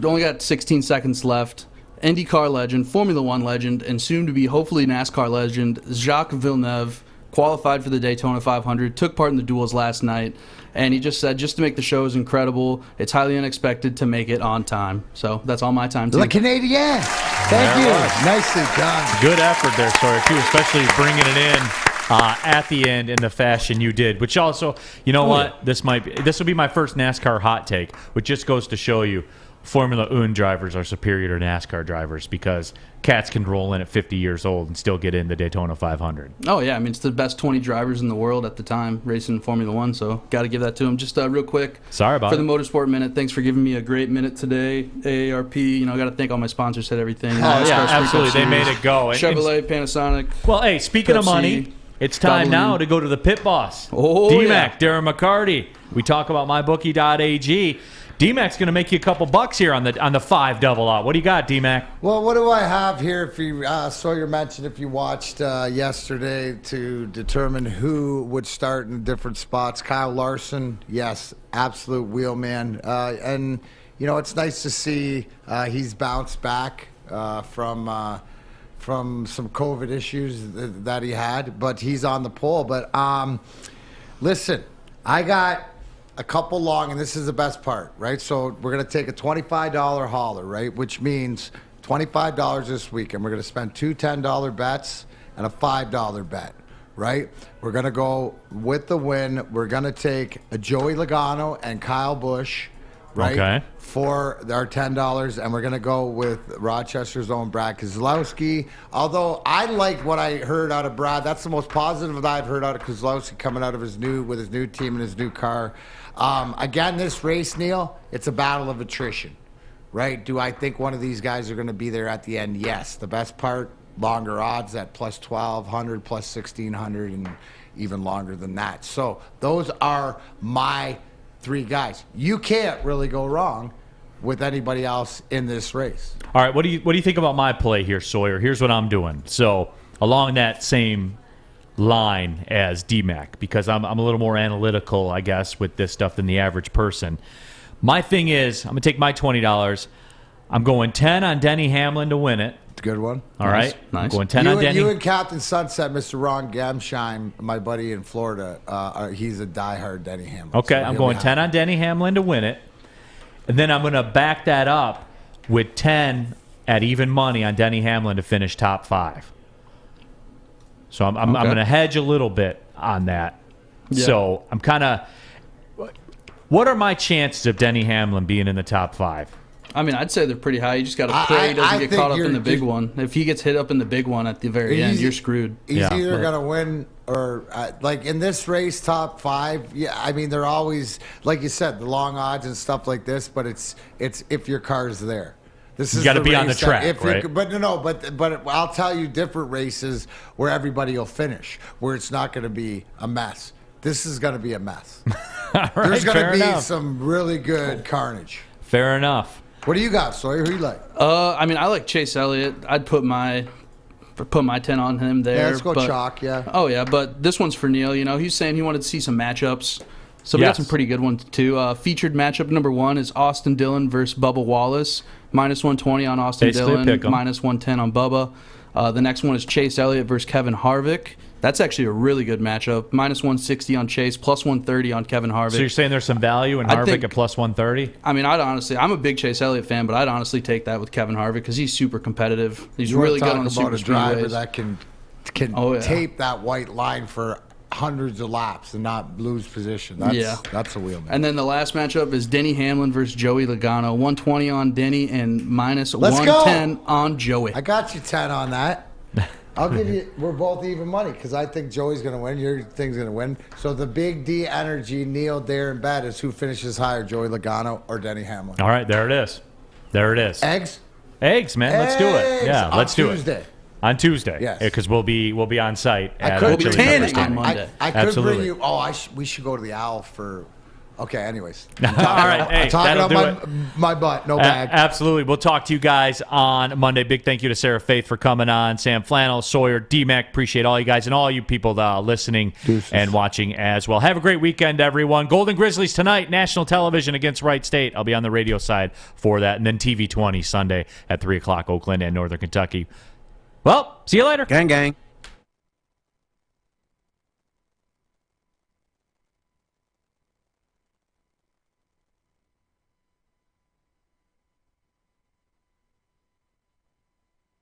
only got 16 seconds left. IndyCar legend, Formula One legend, and soon to be hopefully NASCAR legend, Jacques Villeneuve qualified for the Daytona 500, took part in the duels last night, and he just said just to make the show is incredible. It's highly unexpected to make it on time. So that's all my time, too. Le Canadien. Thank you. Nicely done. Good effort there, Sawyer, too, especially bringing it in at the end in the fashion you did. Which also, you know what? This will be my first NASCAR hot take, which just goes to show you Formula One drivers are superior to NASCAR drivers because cats can roll in at 50 years old and still get in the Daytona 500. Oh, yeah. I mean, it's the best 20 drivers in the world at the time racing Formula One, so got to give that to them. Just real quick. Sorry about For the Motorsport Minute, thanks for giving me a great minute today. AARP, got to thank all my sponsors, said everything. Yeah, absolutely. They made it go. Chevrolet, Panasonic. Well, hey, speaking of money, it's time now to go to the pit boss. D-Mac, Darren McCarty. We talk about mybookie.ag. D-Mac's going to make you a couple bucks here on the 5 double out. What do you got, D-Mac? Well, what do I have here? If you Sawyer mentioned if you watched yesterday to determine who would start in different spots. Kyle Larson, yes, absolute wheelman. And, it's nice to see he's bounced back from some COVID issues that he had, but he's on the pole. But listen, I got a couple long, and this is the best part, right? So we're going to take a $25 hauler, right? Which means $25 this week, and we're going to spend two $10 bets and a $5 bet, right? We're going to go with the win. We're going to take a Joey Logano and Kyle Busch, right? Okay. For our $10, and we're going to go with Rochester's own Brad Keselowski. Although I liked what I heard out of Brad. That's the most positive that I've heard out of Keselowski coming out of his new team and his new car. Again, this race, Neil, it's a battle of attrition, right? Do I think one of these guys are going to be there at the end? Yes. The best part, longer odds at plus 1,200, plus 1,600, and even longer than that. So those are my 3 guys. You can't really go wrong with anybody else in this race. All right, what do you think about my play here, Sawyer? Here's what I'm doing. So along that same line as D-Mac, because I'm a little more analytical, I guess, with this stuff than the average person. My thing is, I'm going to take my $20. I'm going 10 on Denny Hamlin to win it. It's a good one. All right. Nice. I'm going 10 on Denny. You and Captain Sunset, Mr. Ron Gamsheim, my buddy in Florida, he's a diehard Denny Hamlin. Okay, so I'm going 10 on Denny Hamlin to win it. And then I'm going to back that up with 10 at even money on Denny Hamlin to finish top 5. So I'm going to hedge a little bit on that. Yeah. So I'm kind of... What are my chances of Denny Hamlin being in the top 5? I mean, I'd say they're pretty high. You just got to pray he doesn't get caught up in the big one. If he gets hit up in the big one at the very end, you're screwed. He's either going to win or, like in this race, top 5. Yeah, I mean, they're always, like you said, the long odds and stuff like this, but it's if your car's there. This is you got to be on the track, right? But I'll tell you different races where everybody will finish, where it's not going to be a mess. This is going to be a mess. Right, there's going to be some really good carnage. Fair enough. What do you got, Sawyer? Who you like? I mean, I like Chase Elliott. I'd put my 10 on him there. Yeah, let's go chalk, yeah. Oh, yeah, but this one's for Neil. You know, he's saying he wanted to see some matchups. So we got some pretty good ones, too. Featured matchup number 1 is Austin Dillon versus Bubba Wallace. -120 on Austin Dillon, -110 on Bubba. The next one is Chase Elliott versus Kevin Harvick. That's actually a really good matchup. -160 on Chase, +130 on Kevin Harvick. So you're saying there's some value in Harvick at +130? I mean, I'm a big Chase Elliott fan, but I'd honestly take that with Kevin Harvick because he's super competitive. He's really good on the super driver that can tape that white line for hundreds of laps and not lose position. That's a wheel, man. And then the last matchup is Denny Hamlin versus Joey Logano. 120 on Denny and -110 on Joey. I got you 10 on that. I'll give you. We're both even money because I think Joey's going to win. Your thing's going to win. So the Big D Energy, Neil, Darren, Bet is who finishes higher, Joey Logano or Denny Hamlin. All right, there it is. There it is. Eggs, man. Let's do it. Yeah, let's do Tuesday. it. On Tuesday, yes, because we'll be on site. We'll be tanning on Monday. I could bring you. Oh, we should go to the Owl for. Okay, anyways. All right, hey, I'm talking about my butt, no bag. Absolutely. We'll talk to you guys on Monday. Big thank you to Sarah Faith for coming on, Sam Flannel, Sawyer, D-Mac. Appreciate all you guys and all you people listening and watching as well. Have a great weekend, everyone. Golden Grizzlies tonight, national television against Wright State. I'll be on the radio side for that. And then TV 20 Sunday at 3 o'clock, Oakland and Northern Kentucky. Well, see you later. Gang, gang.